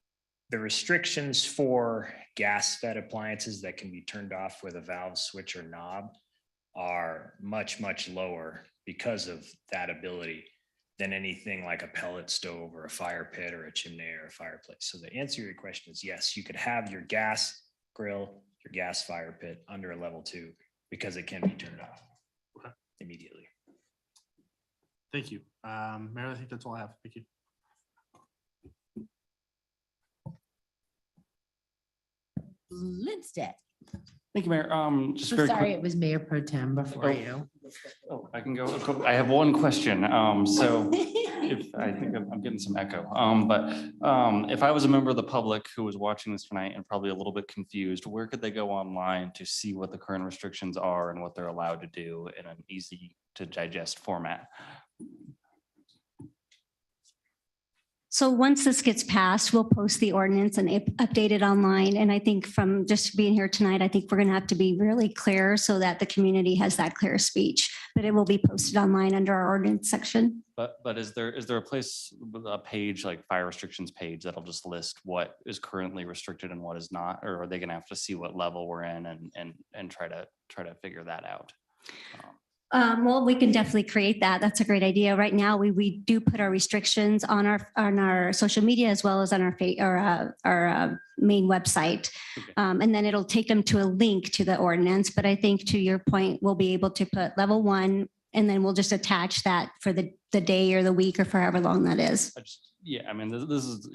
the restrictions for gas-fed appliances that can be turned off with a valve, switch, or knob are much, much lower because of that ability than anything like a pellet stove or a fire pit or a chimney or a fireplace. So the answer to your question is yes, you could have your gas grill, your gas fire pit under a level 2 because it can be turned off immediately. thank you. Mayor, I think that's all I have. Thank you. Lindstedt. Thank you, Mayor. Just So very sorry, quick. it was Mayor Pro Tem before you. Oh, I can go. I have one question. So if I think I'm getting some echo, but if I was a member of the public who was watching this tonight and probably a little bit confused, where could they go online to see what the current restrictions are and what they're allowed to do in an easy to digest format? So once this gets passed, we'll post the ordinance and update it online. And I think from just being here tonight, I think we're going to have to be really clear so that the community has that clear speech. But it will be posted online under our ordinance section. But is there a place, a page like fire restrictions page that'll just list what is currently restricted and what is not? Or are they going to have to see what level we're in and try to figure that out? Well, we can definitely create that. That's a great idea. Right now, we do put our restrictions on our social media as well as on our main website. And then it'll take them to a link to the ordinance. But I think to your point, we'll be able to put level 1, and then we'll just attach that for the day or the week or for however long that is. Yeah, I mean, this is,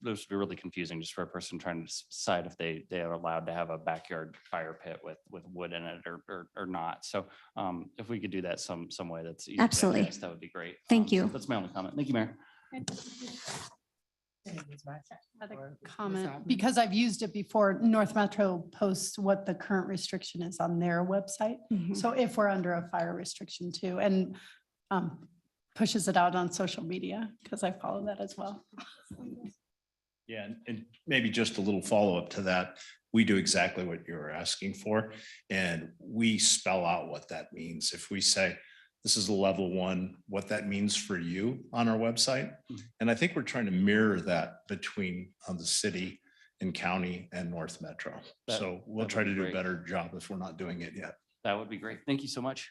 this would be really confusing just for a person trying to decide if they are allowed to have a backyard fire pit with wood in it or not. So if we could do that some way that's easy to Absolutely. digest, that would be great. Thank you. So that's my only comment. Thank you, Mayor. Another comment, because I've used it before, North Metro posts what the current restriction is on their website. So if we're under a fire restriction too, and pushes it out on social media, because I follow that as well. Yeah, and maybe just a little follow-up to that. We do exactly what you were asking for, and we spell out what that means. If we say, this is a level 1, what that means for you on our website. And I think we're trying to mirror that between the city and county and North Metro. So we'll try to do a better job if we're not doing it yet. That would be great. Thank you so much.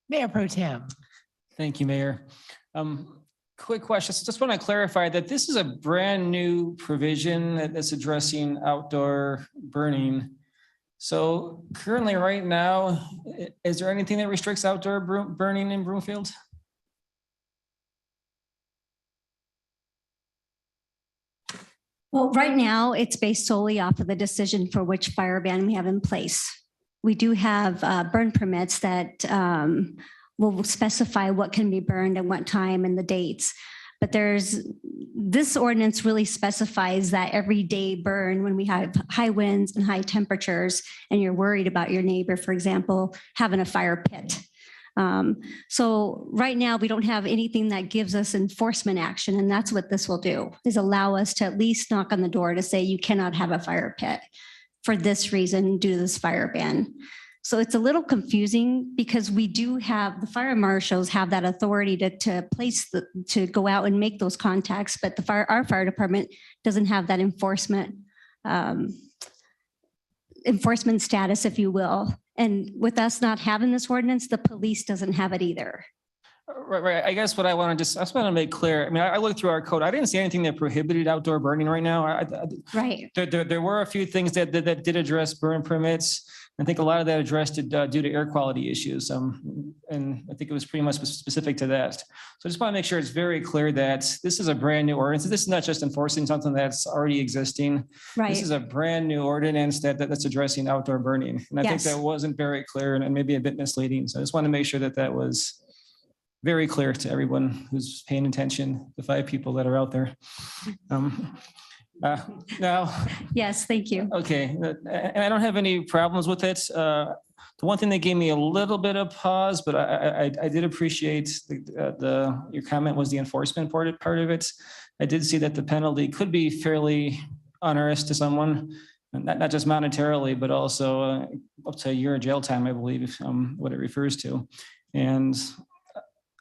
Mayor Pro Tem. Thank you, Mayor. Quick question. Just want to clarify that this is a brand new provision that's addressing outdoor burning. So currently right now, is there anything that restricts outdoor burning in Broomfield? Well, right now, it's based solely off of the decision for which fire ban we have in place. We do have burn permits that will specify what can be burned and what time and the dates. But this ordinance really specifies that everyday burn when we have high winds and high temperatures and you're worried about your neighbor, for example, having a fire pit. So right now we don't have anything that gives us enforcement action, and that's what this will do, is allow us to at least knock on the door to say you cannot have a fire pit for this reason due to this fire ban. So it's a little confusing because we do have, the fire marshals have that authority to go out and make those contacts, but our fire department doesn't have that enforcement status, if you will. And with us not having this ordinance, the police doesn't have it either. Right. I guess what I want to make clear. I mean, I looked through our code. I didn't see anything that prohibited outdoor burning right now. Right. There were a few things that did address burn permits. I think a lot of that addressed it due to air quality issues. And I think it was pretty much specific to that. So I just want to make sure it's very clear that this is a brand new ordinance. This is not just enforcing something that's already existing. Right. This is a brand new ordinance that's addressing outdoor burning. And I think that wasn't very clear and maybe a bit misleading. So I just want to make sure that was very clear to everyone who's paying attention, the 5 people that are out there. Now. Yes, thank you. Okay, and I don't have any problems with it. The one thing that gave me a little bit of pause, but I did appreciate your comment was the enforcement part of it. I did see that the penalty could be fairly onerous to someone, not just monetarily, but also up to a year of jail time, I believe, what it refers to. And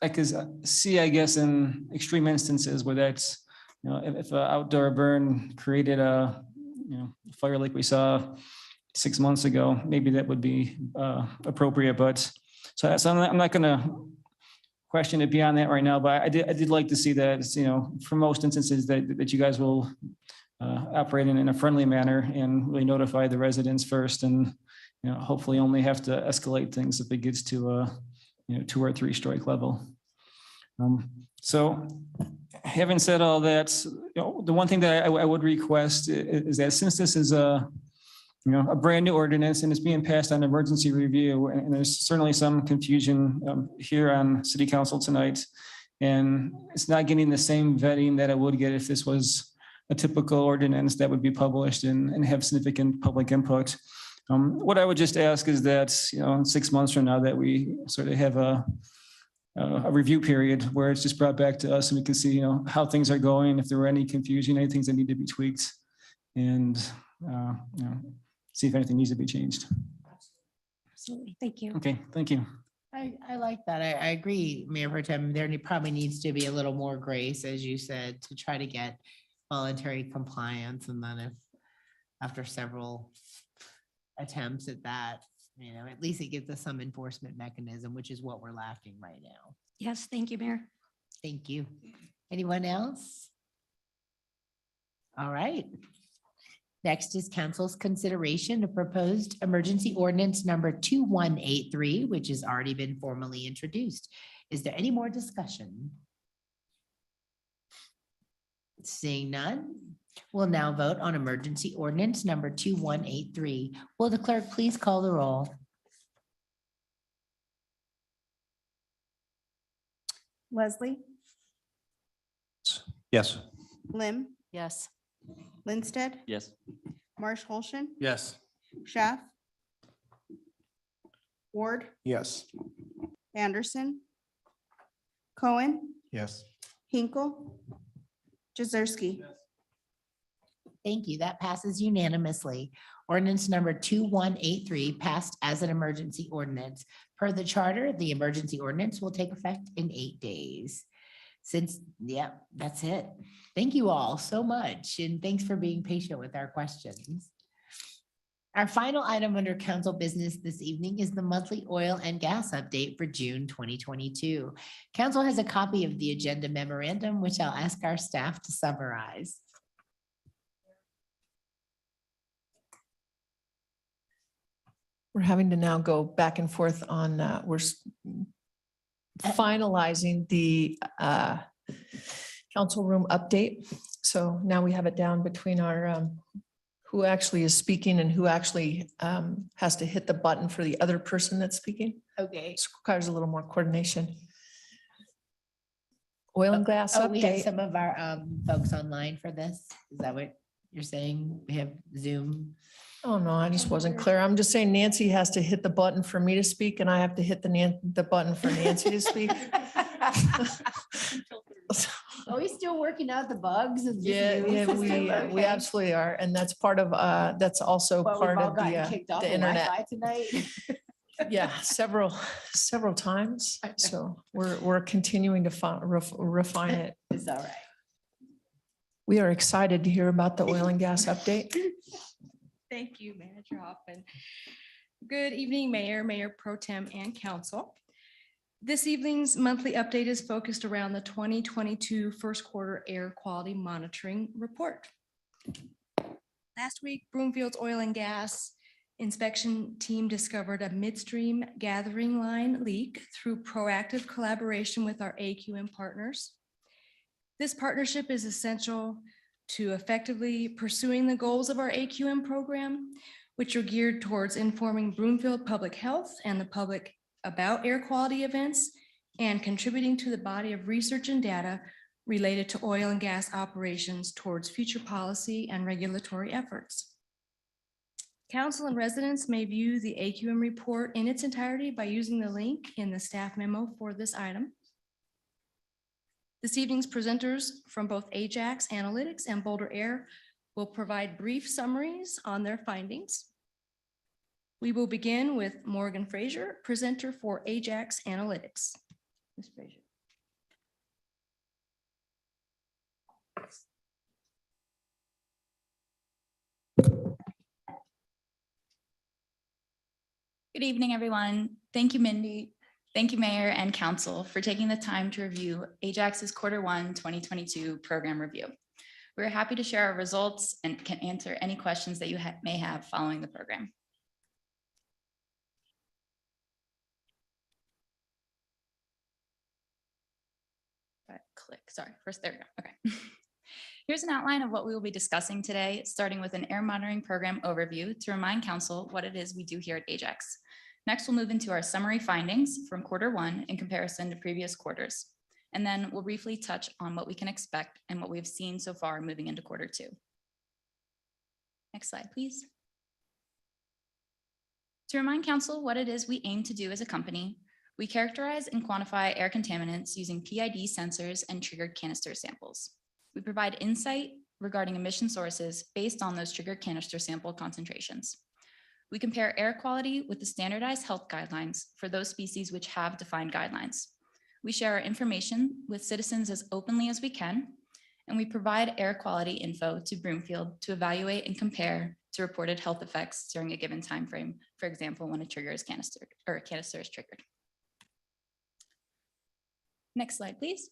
I could see, I guess, in extreme instances where that's, if an outdoor burn created a, fire like we saw 6 months ago, maybe that would be appropriate. But so I'm not going to question it beyond that right now. But I did like to see that, for most instances that you guys will operate in a friendly manner and really notify the residents first, and hopefully only have to escalate things if it gets to a 2 or 3 strike level. So having said all that, the one thing that I would request is that since this is a brand new ordinance and it's being passed on emergency review, and there's certainly some confusion here on City Council tonight, and it's not getting the same vetting that it would get if this was a typical ordinance that would be published and have significant public input. What I would just ask is that, 6 months from now, that we sort of have a a review period where it's just brought back to us and we can see, you know, how things are going, if there were any confusion, any things that need to be tweaked, and you know, see if anything needs to be changed. Absolutely. Thank you. Okay, thank you. I like that. I agree, Mayor Pro Tem. Probably needs to be a little more grace, as you said, to try to get voluntary compliance. And then if after several attempts at that, you know, at least it gives us some enforcement mechanism, which is what we're lacking right now. Yes, thank you, Mayor. Thank you. Anyone else? All right. Next is council's consideration of proposed emergency ordinance number 2183, which has already been formally introduced. Is there any more discussion? Seeing none, we'll now vote on emergency ordinance number 2183. Will the clerk please call the roll? Leslie, Yes. Lim, Yes. Lindsted, Yes. Marsh Holston, Yes. Schaff, Ward, Yes. Anderson, Cohen, Yes. Hinkle, Jazerski. Thank you. That passes unanimously. Ordinance number 2183 passed as an emergency ordinance. Per the charter, the emergency ordinance will take effect in 8 days. That's it. Thank you all so much. And thanks for being patient with our questions. Our final item under council business this evening is the monthly oil and gas update for June 2022. Council has a copy of the agenda memorandum, which I'll ask our staff to summarize. We're having to now go back and forth on, finalizing the council room update. So now we have it down between our, who actually is speaking and who actually has to hit the button for the other person that's speaking. Okay. This requires a little more coordination. Oil and gas Oh, we have update. some of our folks online for this. Is that what you're saying? We have Zoom. Oh, no, I just wasn't clear. I'm just saying Nancy has to hit the button for me to speak and I have to hit the button for Nancy to speak. Are we still working out the bugs? of this Yeah, new yeah, system? we Okay. absolutely are. And that's part of, that's also Well, part we've all of gotten kicked off the of internet. Wi-Fi tonight. Yeah, several times. So we're continuing to refine it. It's all right. We are excited to hear about the oil and gas update. Thank you, Manager Hoffman. Good evening, Mayor, Mayor Pro Tem, and Council. This evening's monthly update is focused around the 2022 first quarter air quality monitoring report. Last week, Broomfield's oil and gas inspection team discovered a midstream gathering line leak through proactive collaboration with our AQM partners. This partnership is essential to effectively pursuing the goals of our AQM program, which are geared towards informing Broomfield public health and the public about air quality events and contributing to the body of research and data related to oil and gas operations towards future policy and regulatory efforts. Council and residents may view the AQM report in its entirety by using the link in the staff memo for this item. This evening's presenters from both Ajax Analytics and Boulder Air will provide brief summaries on their findings. We will begin with Morgan Fraser, presenter for Ajax Analytics. Ms. Fraser. Good evening, everyone. Thank you, Mindy. Thank you, Mayor and Council, for taking the time to review Ajax's Q1 2022 program review. We're happy to share our results and can answer any questions that you may have following the program. Sorry, first, there we go. Okay. Here's an outline of what we will be discussing today, starting with an air monitoring program overview to remind Council what it is we do here at Ajax. Next, we'll move into our summary findings from Q1 in comparison to previous quarters. And then we'll briefly touch on what we can expect and what we've seen so far moving into Q2. Next slide, please. To remind Council what it is we aim to do as a company, We characterize and quantify air contaminants using PID sensors and triggered canister samples. We provide insight regarding emission sources based on those triggered canister sample concentrations. We compare air quality with the standardized health guidelines for those species which have defined guidelines. We share our information with citizens as openly as we can, and we provide air quality info to Broomfield to evaluate and compare to reported health effects during a given time frame. For example, when a canister is triggered. Next slide, please.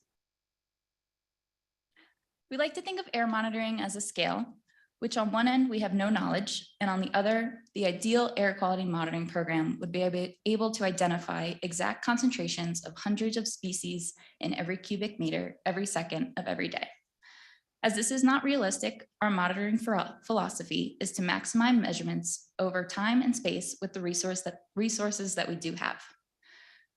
We like to think of air monitoring as a scale, which on one end we have no knowledge, and on the other, the ideal air quality monitoring program would be able to identify exact concentrations of hundreds of species in every cubic meter every second of every day. As this is not realistic, our monitoring philosophy is to maximize measurements over time and space with the resources that we do have.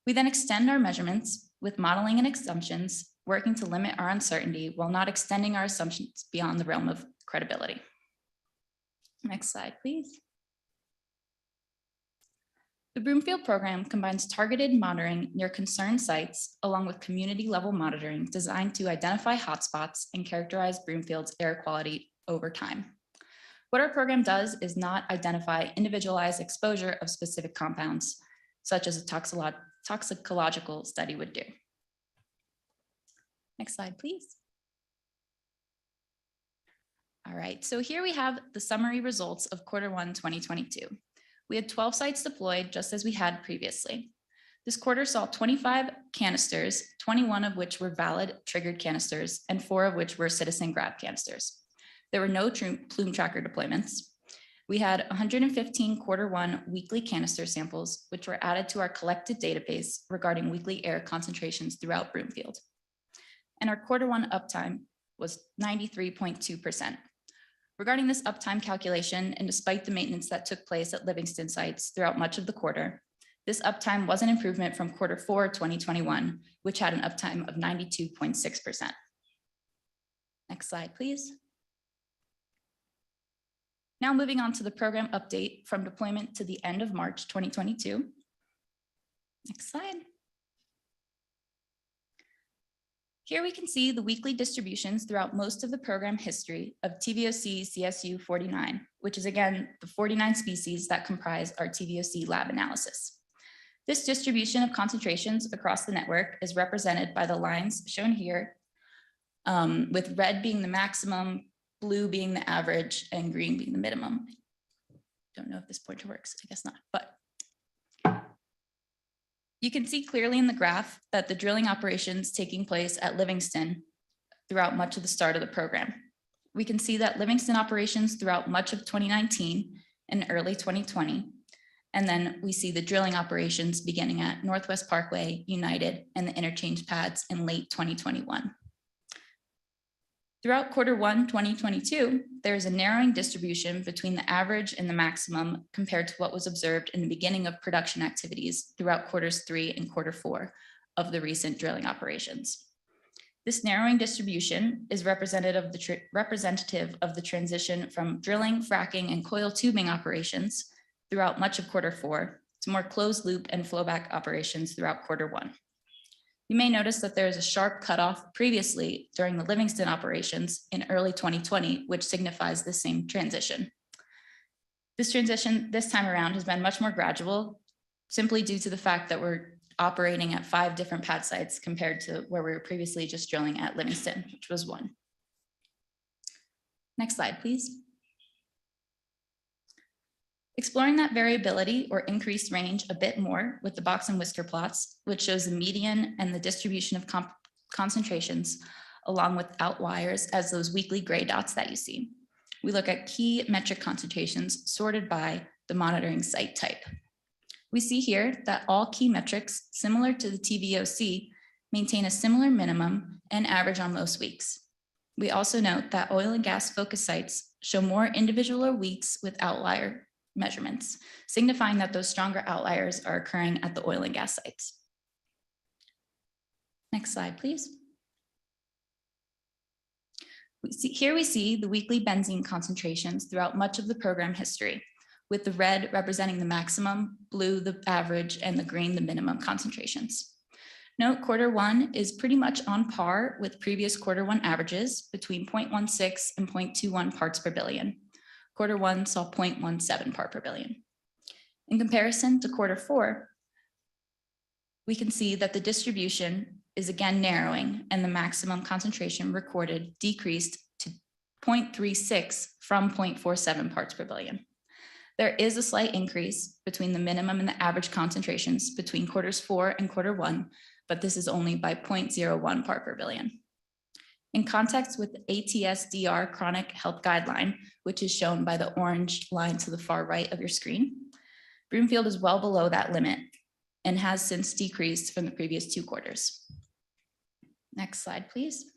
We then extend our measurements with modeling and assumptions, working to limit our uncertainty while not extending our assumptions beyond the realm of credibility. Next slide, please. The Broomfield program combines targeted monitoring near concerned sites along with community level monitoring designed to identify hotspots and characterize Broomfield's air quality over time. What our program does is not identify individualized exposure of specific compounds, such as a toxicological study would do. Next slide, please. All right, so here we have the summary results of Q1 2022. We had 12 sites deployed just as we had previously. This quarter saw 25 canisters, 21 of which were valid triggered canisters and 4 of which were citizen grab canisters. There were no plume tracker deployments. We had 115 Q1 weekly canister samples, which were added to our collected database regarding weekly air concentrations throughout Broomfield. And our Q1 uptime was 93.2%. Regarding this uptime calculation, and despite the maintenance that took place at Livingston sites throughout much of the quarter, this uptime was an improvement from Q4 2021, which had an uptime of 92.6%. Next slide, please. Now moving on to the program update from deployment to the end of March 2022. Next slide. Here we can see the weekly distributions throughout most of the program history of TVOC CSU 49, which is again the 49 species that comprise our TVOC lab analysis. This distribution of concentrations across the network is represented by the lines shown here, with red being the maximum, blue being the average, and green being the minimum. Don't know if this pointer works, I guess not, but you can see clearly in the graph that the drilling operations taking place at Livingston throughout much of the start of the program. We can see that Livingston operations throughout much of 2019 and early 2020. And then we see the drilling operations beginning at Northwest Parkway, United, and the interchange pads in late 2021. Throughout Q1 2022, there is a narrowing distribution between the average and the maximum compared to what was observed in the beginning of production activities throughout Q3 and Q4 of the recent drilling operations. This narrowing distribution is representative of the transition from drilling, fracking, and coil tubing operations throughout much of Q4 to more closed loop and flowback operations throughout Q1. You may notice that there is a sharp cutoff previously during the Livingston operations in early 2020, which signifies the same transition. This transition this time around has been much more gradual, simply due to the fact that we're operating at 5 different pad sites compared to where we were previously just drilling at Livingston, which was 1. Next slide, please. Exploring that variability or increased range a bit more with the box and whisker plots, which shows the median and the distribution of concentrations along with outliers as those weekly gray dots that you see. We look at key metric concentrations sorted by the monitoring site type. We see here that all key metrics similar to the TVOC maintain a similar minimum and average on most weeks. We also note that oil and gas focus sites show more individual weeks with outlier measurements, signifying that those stronger outliers are occurring at the oil and gas sites. Next slide, please. Here we see the weekly benzene concentrations throughout much of the program history. with the red representing the maximum, blue the average, and the green the minimum concentrations. Note Q1 is pretty much on par with previous Q1 averages between 0.16 and 0.21 parts per billion. Q1 saw 0.17 part per billion. In comparison to Q4, we can see that the distribution is again narrowing and the maximum concentration recorded decreased to 0.36 from 0.47 parts per billion. There is a slight increase between the minimum and the average concentrations between Q4 and Q1, but this is only by 0.01 part per billion. In context with the ATSDR chronic health guideline, which is shown by the orange line to the far right of your screen, Broomfield is well below that limit and has since decreased from the previous 2 quarters. Next slide, please.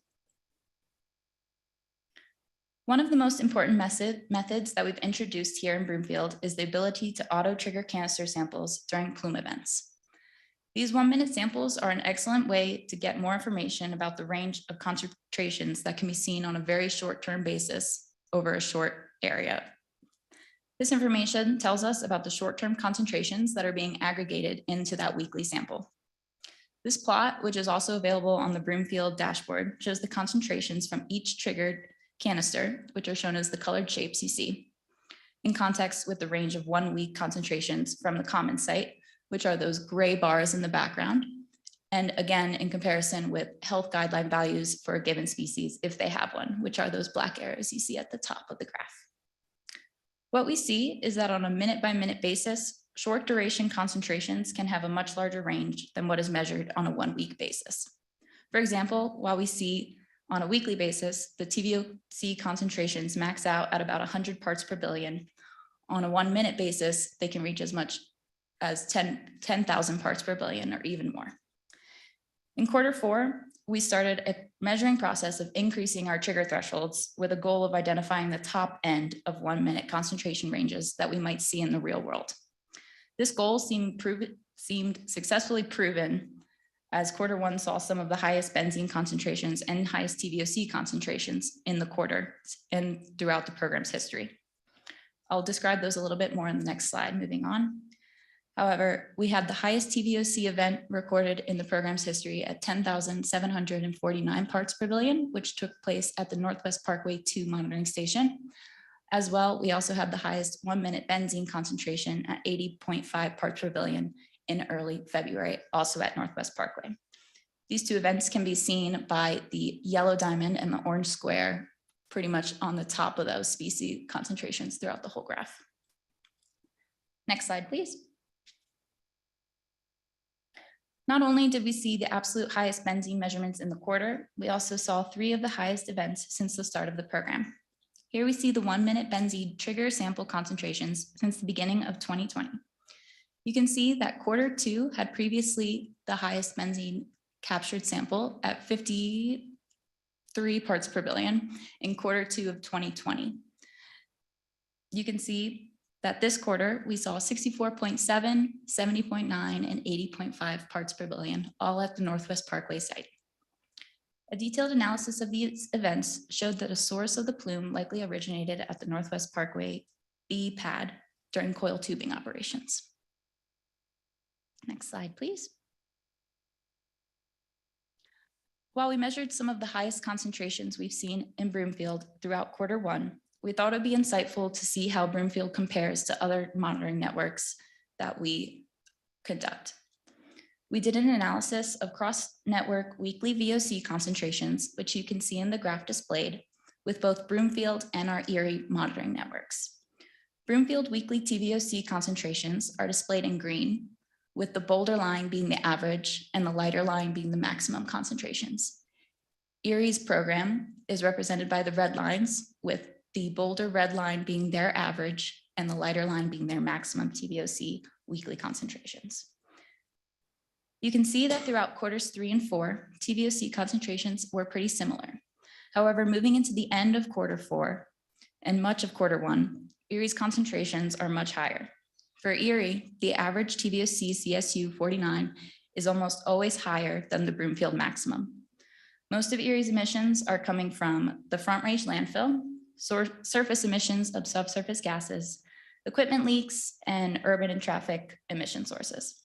One of the most important methods that we've introduced here in Broomfield is the ability to auto-trigger canister samples during plume events. These 1-minute samples are an excellent way to get more information about the range of concentrations that can be seen on a very short-term basis over a short area. This information tells us about the short-term concentrations that are being aggregated into that weekly sample. This plot, which is also available on the Broomfield dashboard, shows the concentrations from each triggered canister, which are shown as the colored shapes you see, in context with the range of 1-week concentrations from the common site, which are those gray bars in the background. And again, in comparison with health guideline values for a given species, if they have one, which are those black arrows you see at the top of the graph. What we see is that on a minute-by-minute basis, short duration concentrations can have a much larger range than what is measured on a 1-week basis. For example, while we see on a weekly basis, the TVOC concentrations max out at about 100 parts per billion. On a 1-minute basis, they can reach as much as 10,000 parts per billion or even more. In Q4, we started a measuring process of increasing our trigger thresholds with a goal of identifying the top end of 1-minute concentration ranges that we might see in the real world. This goal seemed successfully proven as Q1 saw some of the highest benzene concentrations and highest TVOC concentrations in the quarter and throughout the program's history. I'll describe those a little bit more in the next slide, moving on. However, we had the highest TVOC event recorded in the program's history at 10,749 parts per billion, which took place at the Northwest Parkway 2 monitoring station. As well, we also had the highest 1-minute benzene concentration at 80.5 parts per billion in early February, also at Northwest Parkway. These 2 events can be seen by the yellow diamond and the orange square pretty much on the top of those species concentrations throughout the whole graph. Next slide, please. Not only did we see the absolute highest benzene measurements in the quarter, we also saw 3 of the highest events since the start of the program. Here we see the 1-minute benzene trigger sample concentrations since the beginning of 2020. You can see that Q2 had previously the highest benzene captured sample at 53 parts per billion in Q2 of 2020. You can see that this quarter we saw 64.7, 70.9, and 80.5 parts per billion, all at the Northwest Parkway site. A detailed analysis of these events showed that a source of the plume likely originated at the Northwest Parkway B pad during coil tubing operations. Next slide, please. While we measured some of the highest concentrations we've seen in Broomfield throughout Q1, we thought it'd be insightful to see how Broomfield compares to other monitoring networks that we conduct. We did an analysis of cross-network weekly VOC concentrations, which you can see in the graph displayed, with both Broomfield and our Erie monitoring networks. Broomfield weekly TVOC concentrations are displayed in green, with the bolder line being the average and the lighter line being the maximum concentrations. Erie's program is represented by the red lines, with the bolder red line being their average and the lighter line being their maximum TVOC weekly concentrations. You can see that throughout quarters 3 and 4, TVOC concentrations were pretty similar. However, moving into the end of Q4 and much of Q1, Erie's concentrations are much higher. For Erie, the average TVOC CSU 49 is almost always higher than the Broomfield maximum. Most of Erie's emissions are coming from the Front Range landfill, surface emissions of subsurface gases, equipment leaks, and urban and traffic emission sources.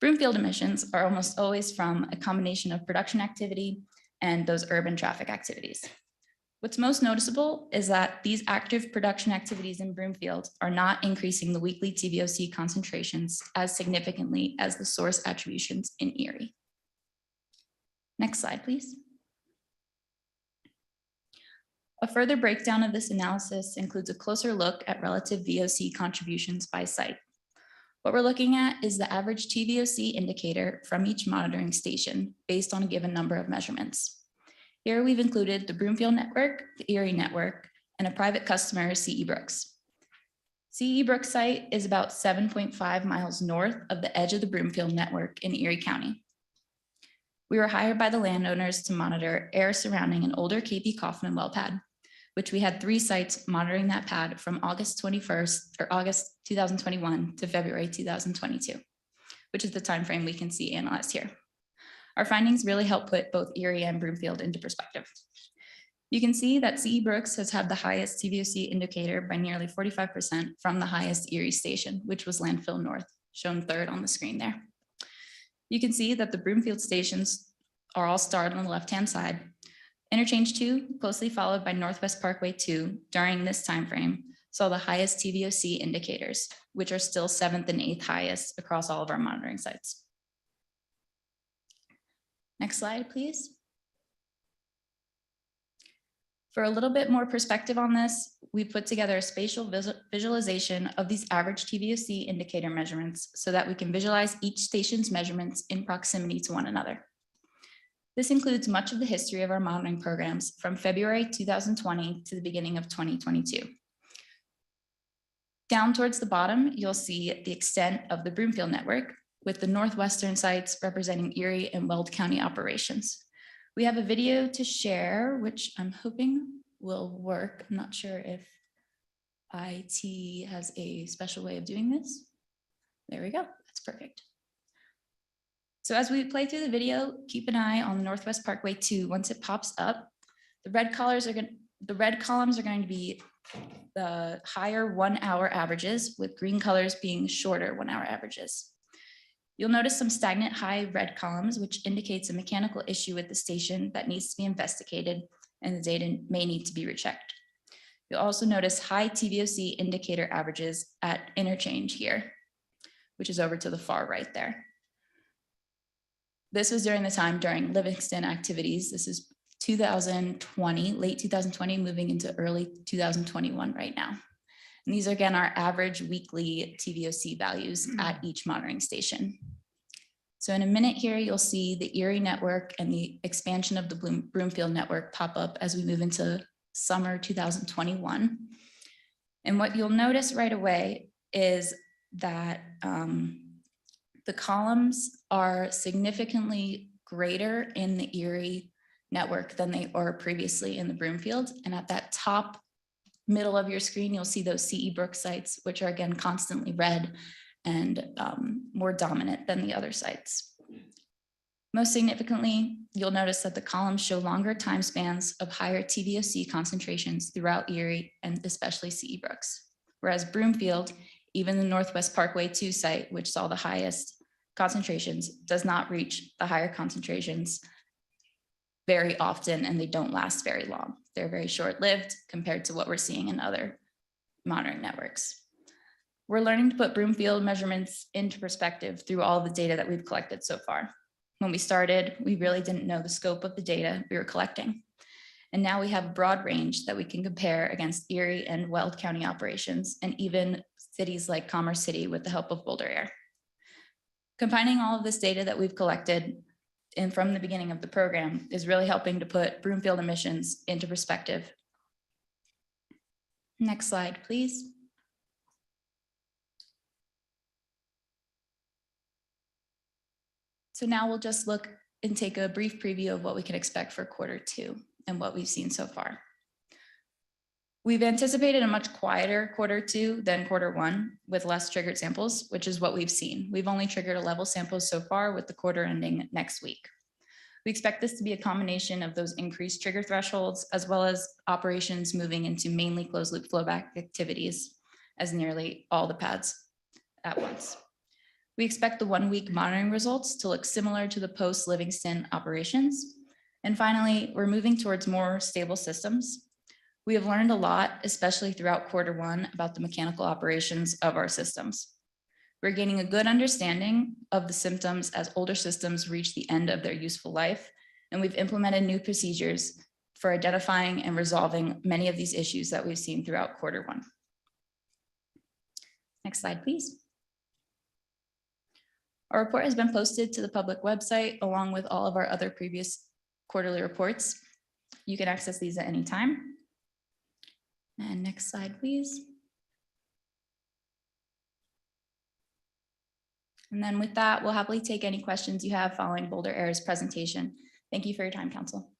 Broomfield emissions are almost always from a combination of production activity and those urban traffic activities. What's most noticeable is that these active production activities in Broomfield are not increasing the weekly TVOC concentrations as significantly as the source attributions in Erie. Next slide, please. A further breakdown of this analysis includes a closer look at relative VOC contributions by site. What we're looking at is the average TVOC indicator from each monitoring station based on a given number of measurements. Here we've included the Broomfield network, the Erie network, and a private customer, CE Brooks. CE Brooks site is about 7.5 miles north of the edge of the Broomfield network in Erie County. We were hired by the landowners to monitor air surrounding an older KP Kaufman well pad, which we had 3 sites monitoring that pad from August 21st or August 2021 to February 2022, which is the timeframe we can see analyzed here. Our findings really help put both Erie and Broomfield into perspective. You can see that CE Brooks has had the highest TVOC indicator by nearly 45% from the highest Erie station, which was Landfill North, shown third on the screen there. You can see that the Broomfield stations are all starred on the left-hand side. Interchange 2, closely followed by Northwest Parkway 2, during this timeframe, saw the highest TVOC indicators, which are still 7th and 8th highest across all of our monitoring sites. Next slide, please. For a little bit more perspective on this, we put together a spatial visualization of these average TVOC indicator measurements so that we can visualize each station's measurements in proximity to one another. This includes much of the history of our monitoring programs from February 2020 to the beginning of 2022. Down towards the bottom, you'll see the extent of the Broomfield network, with the northwestern sites representing Erie and Weld County operations. We have a video to share, which I'm hoping will work. I'm not sure if IT has a special way of doing this. There we go, that's perfect. So as we play through the video, keep an eye on Northwest Parkway 2. Once it pops up, the red columns are going to be the higher 1 hour averages, with green colors being shorter 1 hour averages. You'll notice some stagnant high red columns, which indicates a mechanical issue with the station that needs to be investigated, and the data may need to be rechecked. You'll also notice high TVOC indicator averages at interchange here, which is over to the far right there. This was during the time during Livingston activities. This is 2020, late 2020, moving into early 2021 right now. And these are, again, our average weekly TVOC values at each monitoring station. So in a minute here, you'll see the Erie network and the expansion of the Broomfield network pop up as we move into summer 2021. And what you'll notice right away is that the columns are significantly greater in the Erie network than they were previously in the Broomfield. And at that top middle of your screen, you'll see those CE Brooks sites, which are again constantly red and more dominant than the other sites. Most significantly, you'll notice that the columns show longer time spans of higher TVOC concentrations throughout Erie and especially CE Brooks. Whereas Broomfield, even the Northwest Parkway 2 site, which saw the highest concentrations, does not reach the higher concentrations very often, and they don't last very long. They're very short-lived compared to what we're seeing in other monitoring networks. We're learning to put Broomfield measurements into perspective through all the data that we've collected so far. When we started, we really didn't know the scope of the data we were collecting. And now we have a broad range that we can compare against Erie and Weld County operations, and even cities like Commerce City with the help of Boulder Air. Combining all of this data that we've collected and from the beginning of the program is really helping to put Broomfield emissions into perspective. Next slide, please. So now we'll just look and take a brief preview of what we can expect for Q2 and what we've seen so far. We've anticipated a much quieter Q2 than Q1 with less triggered samples, which is what we've seen. We've only triggered 11 samples so far, with the quarter ending next week. We expect this to be a combination of those increased trigger thresholds, as well as operations moving into mainly closed loop flowback activities, as nearly all the pads at once. We expect the 1 week monitoring results to look similar to the post-Livingston operations. And finally, we're moving towards more stable systems. We have learned a lot, especially throughout Q1, about the mechanical operations of our systems. We're gaining a good understanding of the symptoms as older systems reach the end of their useful life, and we've implemented new procedures for identifying and resolving many of these issues that we've seen throughout Q1. Next slide, please. Our report has been posted to the public website along with all of our other previous quarterly reports. You can access these at any time. And next slide, please. And then with that, we'll happily take any questions you have following Boulder Air's presentation. Thank you for your time, Council.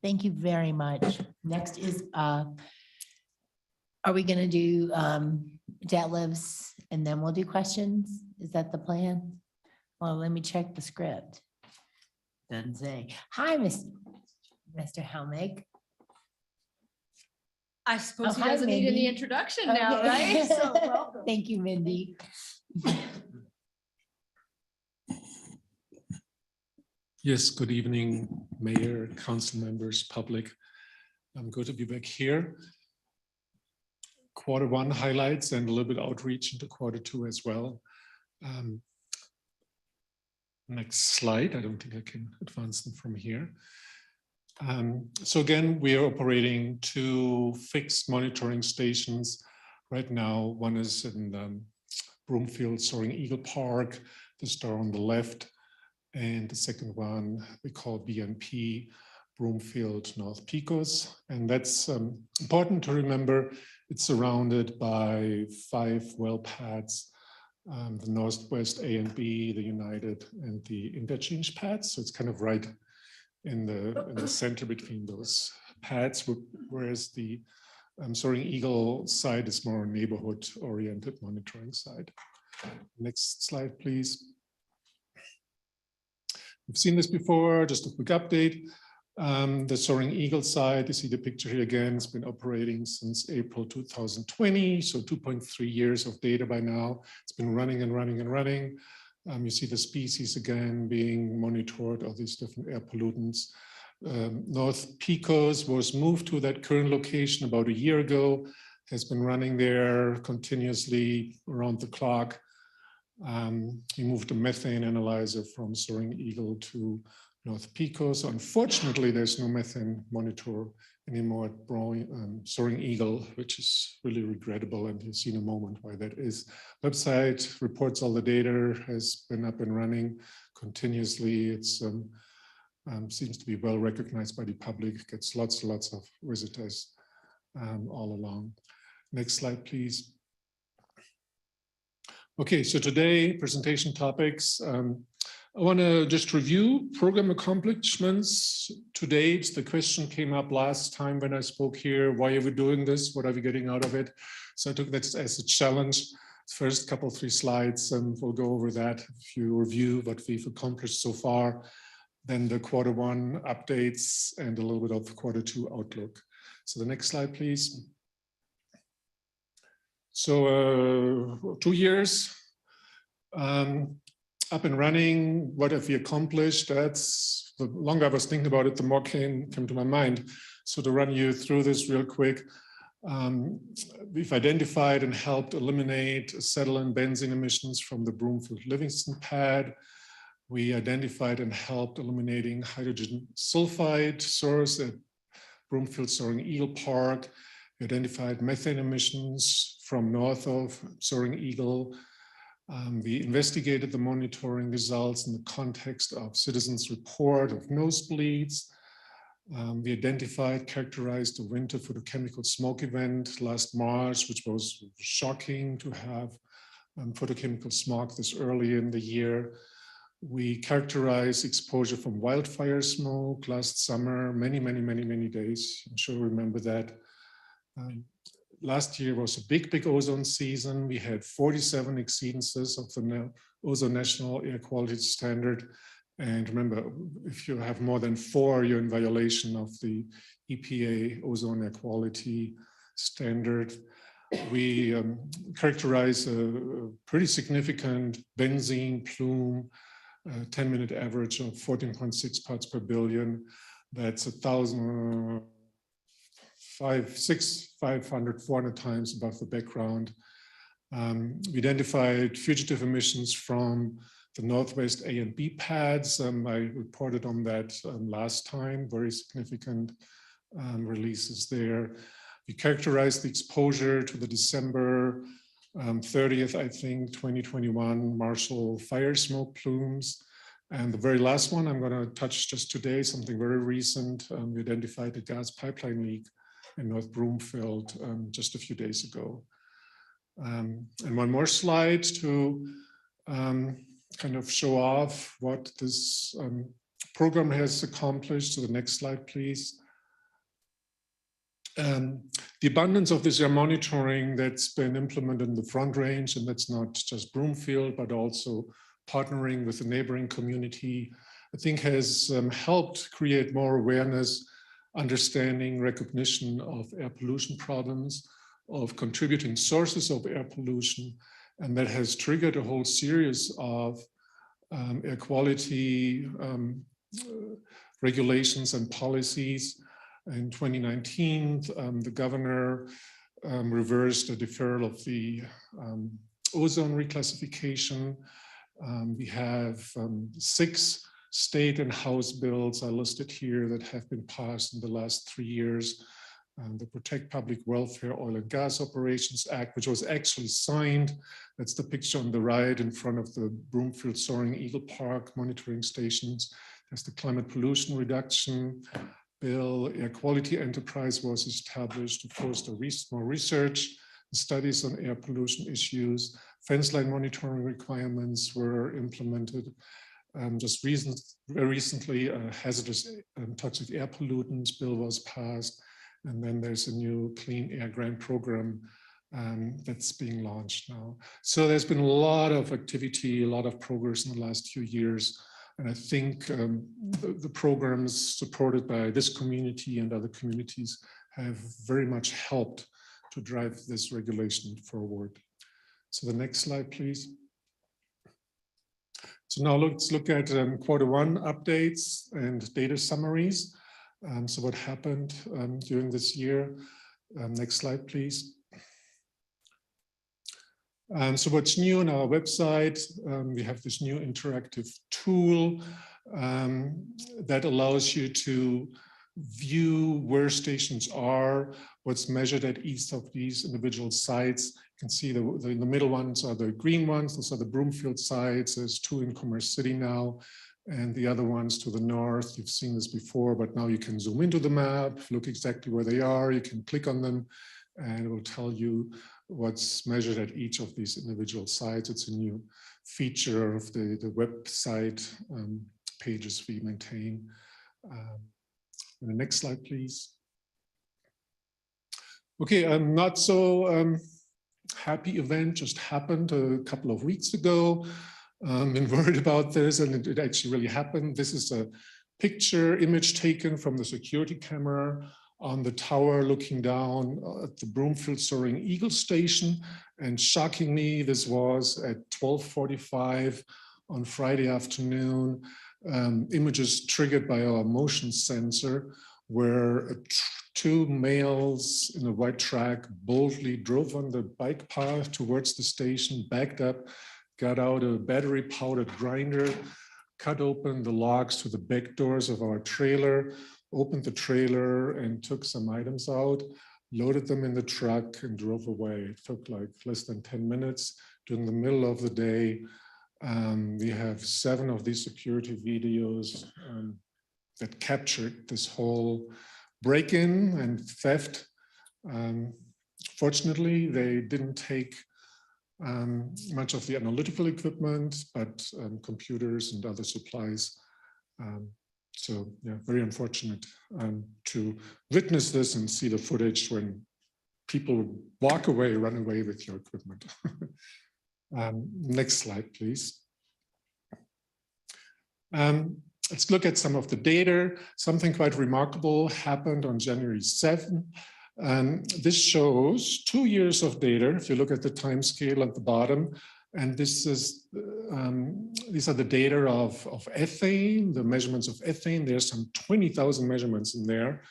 Thank you very much. Next is, are we going to do debt lifts and then we'll do questions? Is that the plan? Well, let me check the script. Doesn't say. Hi, Mr. Helmig. I suppose he hi, doesn't need any Mindy. introduction now, Okay. right? So welcome. Thank you, Mindy. Yes, good evening, Mayor, council members, public. I'm good to be back here. Q1 highlights and a little bit outreach into Q2 as well. Next slide. I don't think I can advance them from here. So again, we are operating 2 fixed monitoring stations right now. One is in Broomfield, Soaring Eagle Park, the store on the left. And the second one we call BNP, Broomfield North Pecos. And that's important to remember. It's surrounded by 5 well pads, the Northwest A and B, the United and the Interchange pads. So it's kind of right in the center between those pads, whereas the Soaring Eagle side is more neighborhood oriented monitoring side. Next slide, please. We've seen this before, just a quick update. The Soaring Eagle side, you see the picture here again, it's been operating since April 2020, so 2.3 years of data by now. It's been running and running and running. You see the species again being monitored, all these different air pollutants. North Pecos was moved to that current location about a year ago, has been running there continuously around the clock. We moved the methane analyzer from Soaring Eagle to North Pecos. Unfortunately, there's no methane monitor anymore at Soaring Eagle, which is really regrettable, and you'll see in a moment why that is. Website reports all the data, has been up and running continuously. It's seems to be well recognized by the public, gets lots and lots of visitors all along. Next slide, please. Okay, so today, presentation topics. I want to just review program accomplishments to date. The question came up last time when I spoke here, why are we doing this? What are we getting out of it? So I took that as a challenge. First couple, 3 slides, and we'll go over that. If you review what we've accomplished so far, then the Q1 updates and a little bit of Q2 outlook. So the next slide, please. So 2 years up and running. What have we accomplished? That's the longer I was thinking about it, the more came to my mind. So to run you through this real quick, we've identified and helped eliminate acetylene benzene emissions from the Broomfield Livingston pad. We identified and helped eliminating hydrogen sulfide source at Broomfield Soaring Eagle Park. We identified methane emissions from north of Soaring Eagle. We investigated the monitoring results in the context of citizens' report of nosebleeds. We identified, characterized the winter photochemical smoke event last March, which was shocking to have photochemical smoke this early in the year. We characterized exposure from wildfire smoke last summer, many days. I'm sure you remember that. Last year was a big ozone season. We had 47 exceedances of the Ozone National Air Quality Standard. And remember, if you have more than 4, you're in violation of the EPA Ozone Air Quality Standard. We characterize a pretty significant benzene plume, 10-minute average of 14.6 parts per billion. That's 400 times above the background. We identified fugitive emissions from the Northwest A and B pads. I reported on that last time, very significant releases there. We characterized the exposure to the December 30th, I think, 2021 Marshall fire smoke plumes. And the very last one I'm going to touch just today, something very recent. We identified a gas pipeline leak in North Broomfield just a few days ago. And one more slide to kind of show off what this program has accomplished. So the next slide, please. The abundance of this air monitoring that's been implemented in the Front Range, and that's not just Broomfield, but also partnering with the neighboring community, I think has helped create more awareness, understanding, recognition of air pollution problems, of contributing sources of air pollution, and that has triggered a whole series of air quality regulations and policies. In 2019, the governor reversed a deferral of the ozone reclassification. We have 6 state and House bills are listed here that have been passed in the last 3 years. The Protect Public Welfare Oil and Gas Operations Act, which was actually signed. That's the picture on the right in front of the Broomfield Soaring Eagle Park monitoring stations. There's the Climate Pollution Reduction Bill. Air Quality Enterprise was established to foster more research and studies on air pollution issues. Fence line monitoring requirements were implemented. Very recently, a hazardous toxic air pollutants bill was passed. And then there's a new Clean Air Grant Program that's being launched now. So there's been a lot of activity, a lot of progress in the last few years. And I think the programs supported by this community and other communities have very much helped to drive this regulation forward. So the next slide, please. So now let's look at Q1 updates and data summaries. So what happened during this year? Next slide, please. So what's new on our website? We have this new interactive tool that allows you to view where stations are, what's measured at each of these individual sites. You can see the middle ones are the green ones. Those are the Broomfield sites. There's 2 in Commerce City now. And the other ones to the north, you've seen this before, but now you can zoom into the map, look exactly where they are. You can click on them and it will tell you what's measured at each of these individual sites. It's a new feature of the website pages we maintain. The next slide, please. Okay, not so happy event just happened a couple of weeks ago. Been worried about this, and it actually really happened. This is a image taken from the security camera on the tower looking down at the Broomfield Soaring Eagle station. And shockingly, this was at 12:45 on Friday afternoon. Images triggered by our motion sensor, where 2 males in a white track boldly drove on the bike path towards the station, backed up, got out a battery-powered grinder, cut open the locks to the back doors of our trailer, opened the trailer and took some items out, loaded them in the truck and drove away. It took like less than 10 minutes. During the middle of the day, we have 7 of these security videos that captured this whole break-in and theft. Fortunately, they didn't take much of the analytical equipment, but computers and other supplies. So yeah, very unfortunate to witness this and see the footage when people walk away, run away with your equipment. Next slide, please. Let's look at some of the data. Something quite remarkable happened on January 7th. This shows 2 years of data. If you look at the time scale at the bottom, and this is these are the data of ethane, the measurements of ethane. There's some 20,000 measurements in there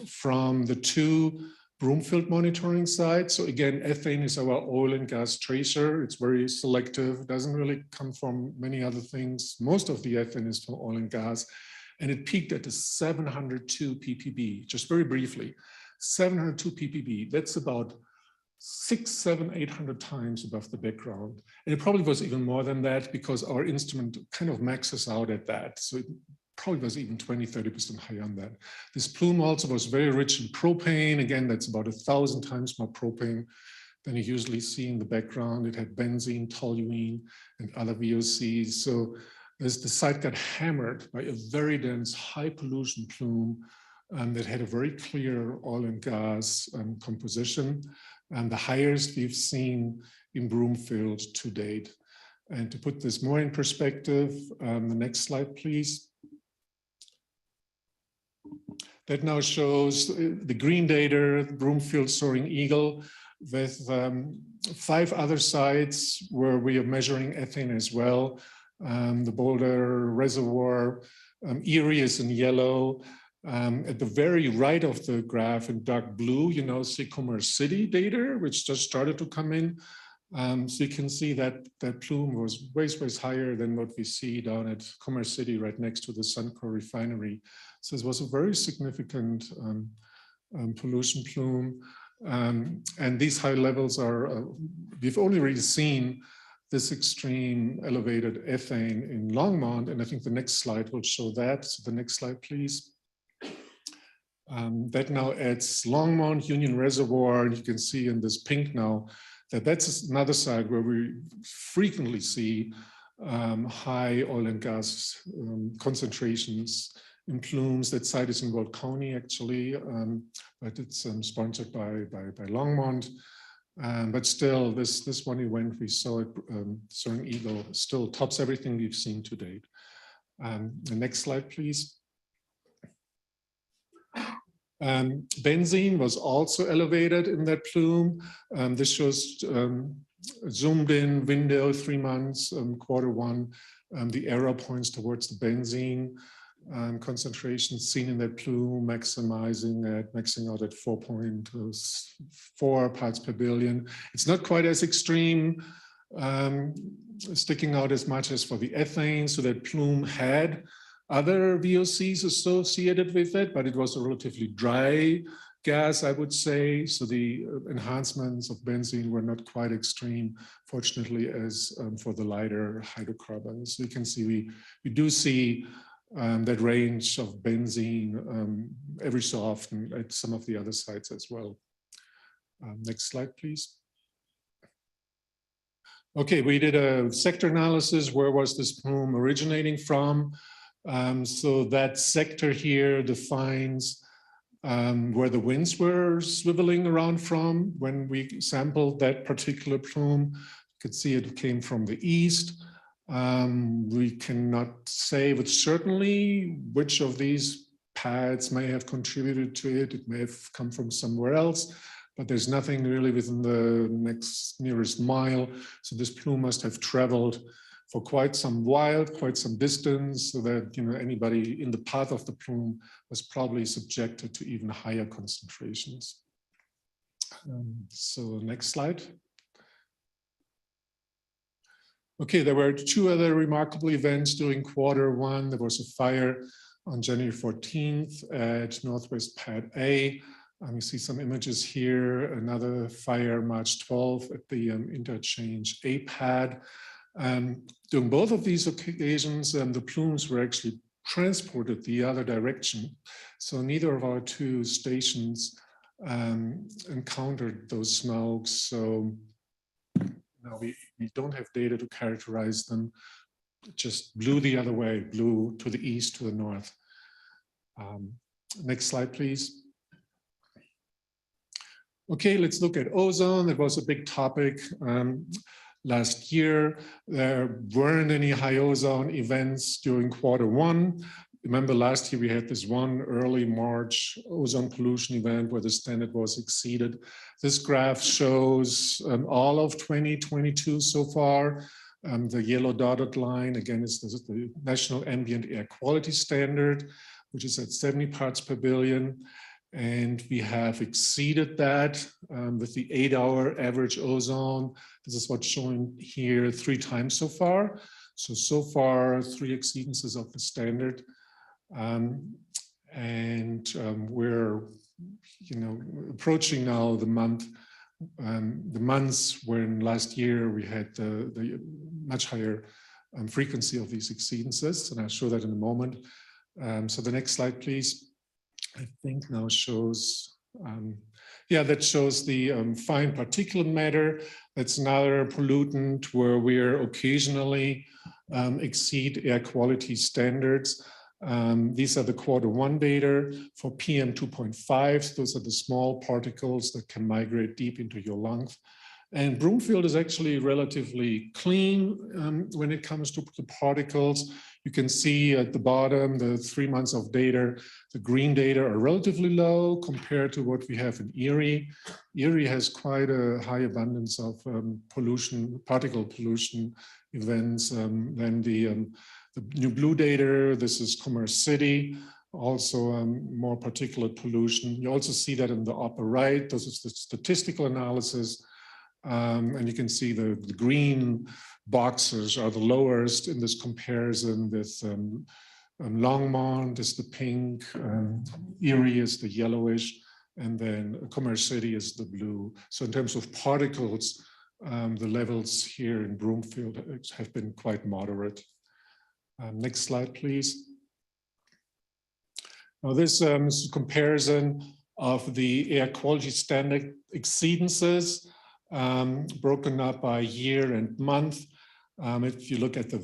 from the 2 Broomfield monitoring sites. So again, ethane is our oil and gas tracer. It's very selective. It doesn't really come from many other things. Most of the ethane is from oil and gas. And it peaked at the 702 ppb, just very briefly. 702 ppb, that's about 600, 700, 800 times above the background. And it probably was even more than that because our instrument kind of maxes out at that. So it probably was even 20, 30% higher on that. This plume also was very rich in propane. Again, that's about 1,000 times more propane than you usually see in the background. It had benzene, toluene, and other VOCs. So as the site got hammered by a very dense, high pollution plume that had a very clear oil and gas composition, and the highest we've seen in Broomfield to date. And to put this more in perspective, the next slide, please. That now shows the green data, Broomfield Soaring Eagle, with 5 other sites where we are measuring ethane as well. The Boulder Reservoir, Erie is in yellow. At the very right of the graph in dark blue, you now see Commerce City data, which just started to come in. So you can see that that plume was way higher than what we see down at Commerce City right next to the Suncor refinery. So it was a very significant pollution plume. And these high levels are, we've only really seen this extreme elevated ethane in Longmont. And I think the next slide will show that. So the next slide, please. That now adds Longmont, Union Reservoir, and you can see in this pink now that that's another site where we frequently see high oil and gas concentrations in plumes. That site is in Weld County actually, but it's sponsored by Longmont. But still, this one event we saw at Soaring Eagle still tops everything we've seen to date. The next slide, please. Benzene was also elevated in that plume. This shows zoomed in window 3 months, Q1. The arrow points towards the benzene concentration seen in that plume, maxing out at 4.4 parts per billion. It's not quite as extreme, sticking out as much as for the ethane. So that plume had other VOCs associated with it, but it was a relatively dry gas, I would say. So the enhancements of benzene were not quite extreme, fortunately, as for the lighter hydrocarbons. So you can see we do see that range of benzene every so often at some of the other sites as well. Next slide, please. Okay, we did a sector analysis. Where was this plume originating from? So that sector here defines where the winds were swiveling around from when we sampled that particular plume. You could see it came from the east. We cannot say with certainty which of these pads may have contributed to it. It may have come from somewhere else, but there's nothing really within the nearest mile. So this plume must have traveled for quite some distance, so that anybody in the path of the plume was probably subjected to even higher concentrations. So next slide. Okay, there were 2 other remarkable events during Q1. There was a fire on January 14th at Northwest Pad A. You see some images here. Another fire March 12th at the interchange A pad. During both of these occasions, the plumes were actually transported the other direction. So neither of our 2 stations encountered those smokes. So no, we don't have data to characterize them. It just blew the other way, blew to the east, to the north. Next slide, please. Okay, let's look at ozone. It was a big topic. Last year, there weren't any high ozone events during Q1. remember last year we had this one early March ozone pollution event where the standard was exceeded. This graph shows all of 2022 so far. The yellow dotted line, again, is the National Ambient Air Quality Standard, which is at 70 parts per billion. And we have exceeded that with the 8-hour average ozone. This is what's shown here 3 times so far. So far, 3 exceedances of the standard. We're, approaching now the months when last year we had the much higher frequency of these exceedances, and I'll show that in a moment. So the next slide, please. I think now shows, that shows the fine particulate matter. That's another pollutant where we're occasionally exceed air quality standards. These are the Q1 data for PM 2.5. Those are the small particles that can migrate deep into your lungs. And Broomfield is actually relatively clean when it comes to the particles. You can see at the bottom, the 3 months of data, the green data are relatively low compared to what we have in Erie. Erie has quite a high abundance of pollution, particle pollution events than the new blue data. This is Commerce City, also more particulate pollution. You also see that in the upper right. This is the statistical analysis. And you can see the green boxes are the lowest in this comparison with Longmont is the pink, Erie is the yellowish, and then Commerce City is the blue. So in terms of particles, the levels here in Broomfield have been quite moderate. Next slide, please. Now this is a comparison of the air quality standard exceedances broken up by year and month. If you look at the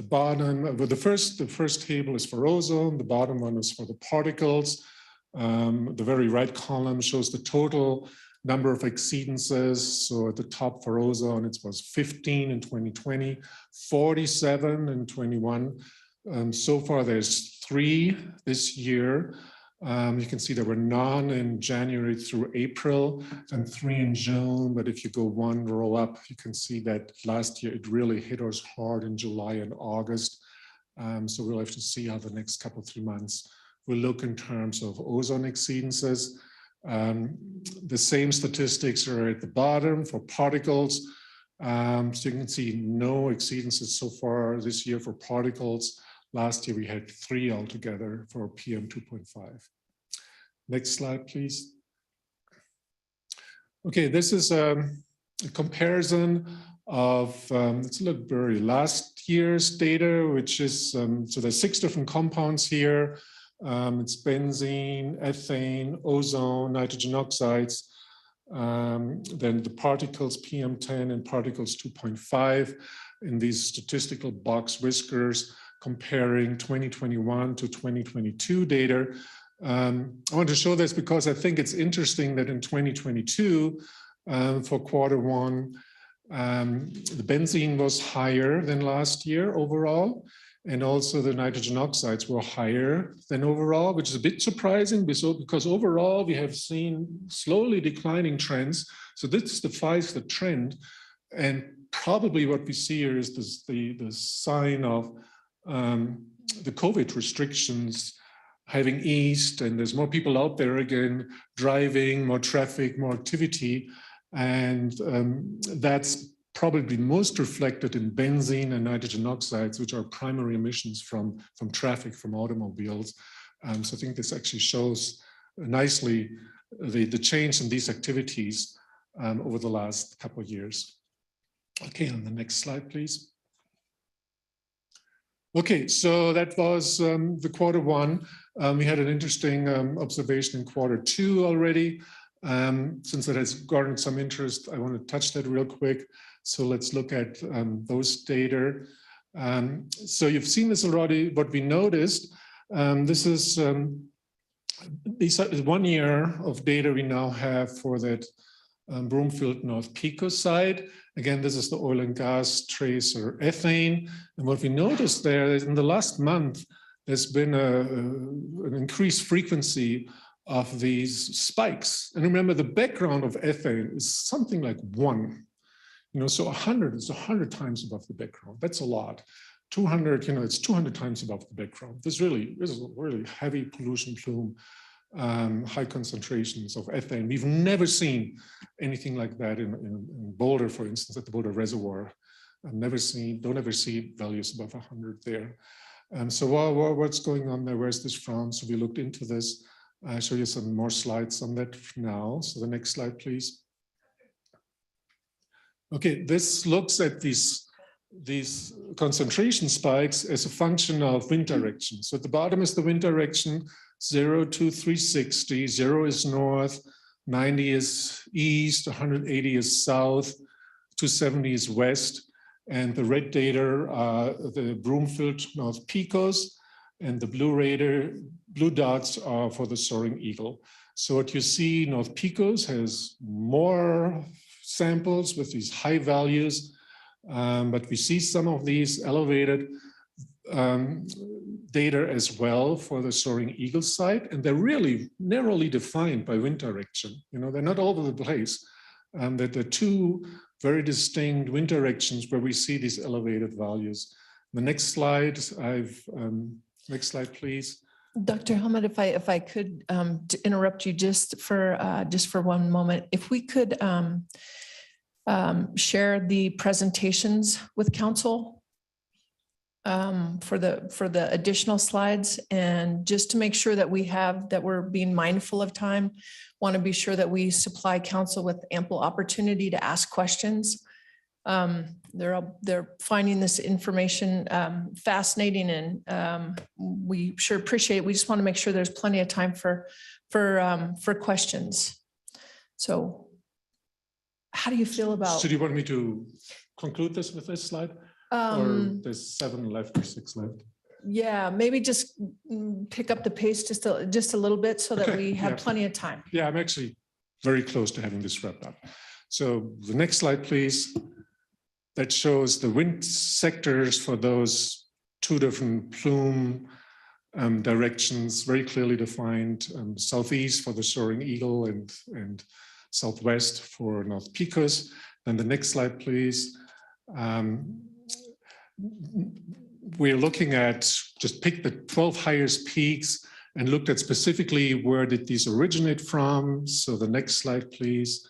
bottom, the first table is for ozone, the bottom one is for the particles. The very right column shows the total number of exceedances. So at the top for ozone, it was 15 in 2020, 47 in 21. So far, there's 3 this year. You can see there were none in January through April and 3 in June. But if you go 1 row up, you can see that last year it really hit us hard in July and August. So we'll have to see how the next couple 3 months will look in terms of ozone exceedances. The same statistics are at the bottom for particles. So you can see no exceedances so far this year for particles. Last year we had 3 altogether for PM 2.5. Next slide, please. Okay, this is a comparison of, let's look very last year's data, which is, so there's 6 different compounds here. It's benzene, ethane, ozone, nitrogen oxides, then the particles PM10 and particles 2.5 in these statistical box whiskers comparing 2021 to 2022 data. I want to show this because I think it's interesting that in 2022 for Q1, the benzene was higher than last year overall. And also the nitrogen oxides were higher than overall, which is a bit surprising because overall we have seen slowly declining trends. So this defies the trend. And probably what we see here is this, the sign of the COVID restrictions having eased, and there's more people out there again, driving, more traffic, more activity. And that's probably most reflected in benzene and nitrogen oxides, which are primary emissions from traffic, from automobiles. So I think this actually shows nicely the change in these activities over the last couple of years. Okay, on the next slide, please. Okay, so that was the Q1. We had an interesting observation in Q2 already. Since it has garnered some interest, I want to touch that real quick. So let's look at those data. So you've seen this already, what we noticed. This is these are 1 year of data we now have for that Broomfield North Pico site. Again, this is the oil and gas tracer ethane. And what we noticed there is in the last month, there's been an increased frequency of these spikes. And remember, the background of ethane is something like 1. So 100 is 100 times above the background. That's a lot. 200, it's 200 times above the background. This is a really heavy pollution plume, high concentrations of ethane. We've never seen anything like that in Boulder, for instance, at the Boulder Reservoir. Don't ever see values above 100 there. So what's going on there? Where's this from? So we looked into this. I'll show you some more slides on that now. So the next slide, please. Okay, this looks at these concentration spikes as a function of wind direction. So at the bottom is the wind direction, 0 to 360. 0 is north, 90 is east, 180 is south, 270 is west. And the red data are the Broomfield North Pecos, and the blue dots are for the Soaring Eagle. So what you see, North Pecos has more samples with these high values, but we see some of these elevated data as well for the Soaring Eagle site, and they're really narrowly defined by wind direction. They're not all over the place. That there are 2 very distinct wind directions where we see these elevated values. The next slide, next slide, please. Dr. Helmut, if I could to interrupt you just for one moment, if we could share the presentations with council for the additional slides, and just to make sure that we're being mindful of time, want to be sure that we supply council with ample opportunity to ask questions. They're finding this information fascinating, and we sure appreciate it. We just want to make sure there's plenty of time for questions. So how do you feel about? So do you want me to conclude this with this slide? Or there's 7 left or 6 left? Yeah, maybe just pick up the pace just a little bit so that we have plenty of time. Yeah, I'm actually very close to having this wrapped up. So the next slide, please. That shows the wind sectors for those 2 different plume directions, very clearly defined. Southeast for the Soaring Eagle and southwest for North Pecos. Then the next slide, please. We're looking at, just pick the 12 highest peaks and looked at specifically where did these originate from. So the next slide, please.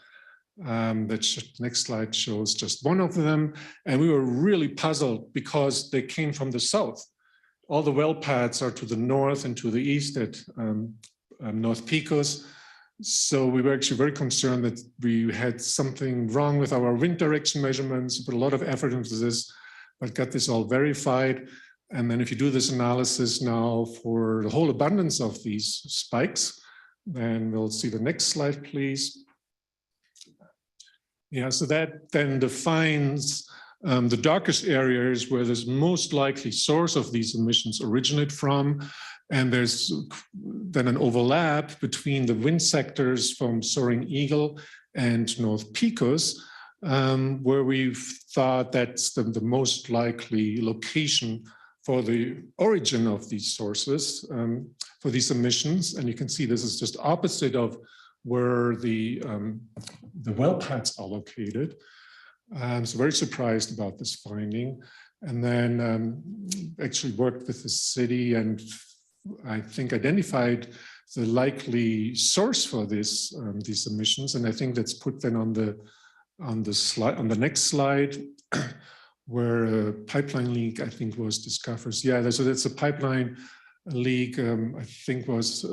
Next slide shows just one of them. And we were really puzzled because they came from the south. All the well pads are to the north and to the east at North Pecos. So we were actually very concerned that we had something wrong with our wind direction measurements, put a lot of effort into this, but got this all verified. And then if you do this analysis now for the whole abundance of these spikes, then we'll see the next slide, please. Yeah, so that then defines the darkest areas where there's most likely source of these emissions originate from. And there's then an overlap between the wind sectors from Soaring Eagle and North Pecos, where we've thought that's the most likely location for the origin of these sources for these emissions. And you can see this is just opposite of where the well pads are located. So very surprised about this finding. And then actually worked with the city and I think identified the likely source for this these emissions. And I think that's put then on the slide, on the next slide, where a pipeline leak I think was discovered. Yeah, so that's a pipeline leak I think was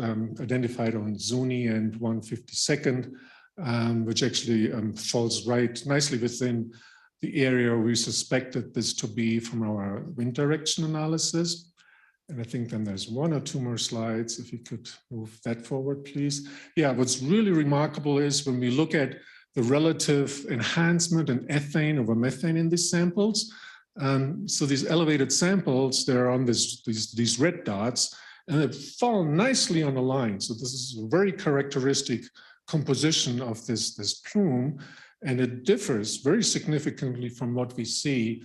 identified on Zuni and 152nd, which actually falls right nicely within the area we suspected this to be from our wind direction analysis. And I think then there's 1 or 2 more slides, if you could move that forward, please. Yeah, what's really remarkable is when we look at the relative enhancement in ethane over methane in these samples. So these elevated samples, they're on these red dots, and they fall nicely on the line. So this is a very characteristic composition of this plume, and it differs very significantly from what we see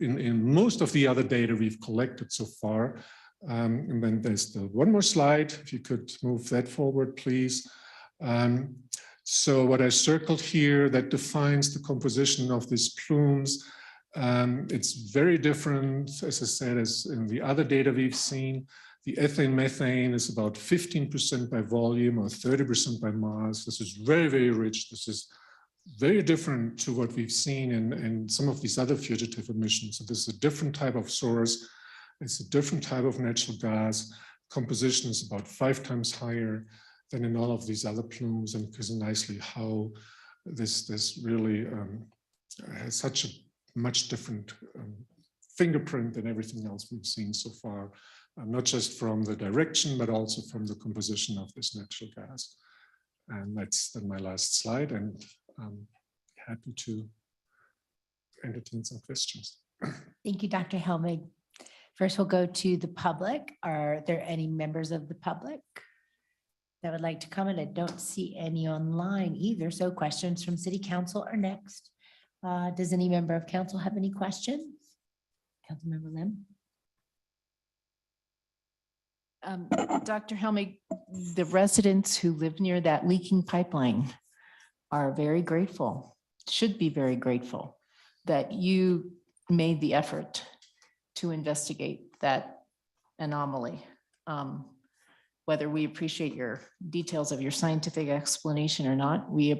in most of the other data we've collected so far. And then there's the one more slide, if you could move that forward, please. So what I circled here that defines the composition of these plumes, it's very different, as I said, as in the other data we've seen. The ethane methane is about 15% by volume or 30% by mass. This is very, very rich. This is very different to what we've seen in some of these other fugitive emissions. So this is a different type of source. It's a different type of natural gas. Composition is about 5 times higher than in all of these other plumes, and gives nicely how this really has such a much different fingerprint than everything else we've seen so far, not just from the direction, but also from the composition of this natural gas. And that's then my last slide, and I'm happy to entertain some questions. Thank you, Dr. Helmig. First, we'll go to the public. Are there any members of the public that would like to comment? I don't see any online either. So questions from City Council are next. Does any member of council have any questions? Councilmember Lim? Dr. Helmig, the residents who live near that leaking pipeline are very grateful, should be very grateful that you made the effort to investigate that anomaly. Whether we appreciate your details of your scientific explanation or not, we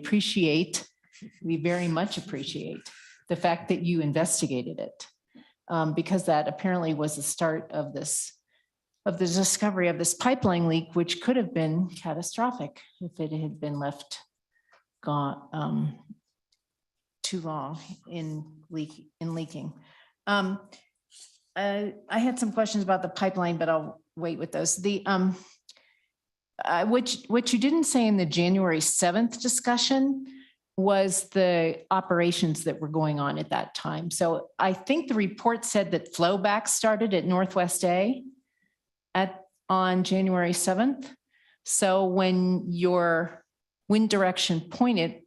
very much appreciate the fact that you investigated it, because that apparently was the start of the discovery of this pipeline leak, which could have been catastrophic if it had been left too long in leaking. I had some questions about the pipeline, but I'll wait with those. What you didn't say in the January 7th discussion was the operations that were going on at that time. So I think the report said that flowback started at Northwest A on January 7th. So when your wind direction pointed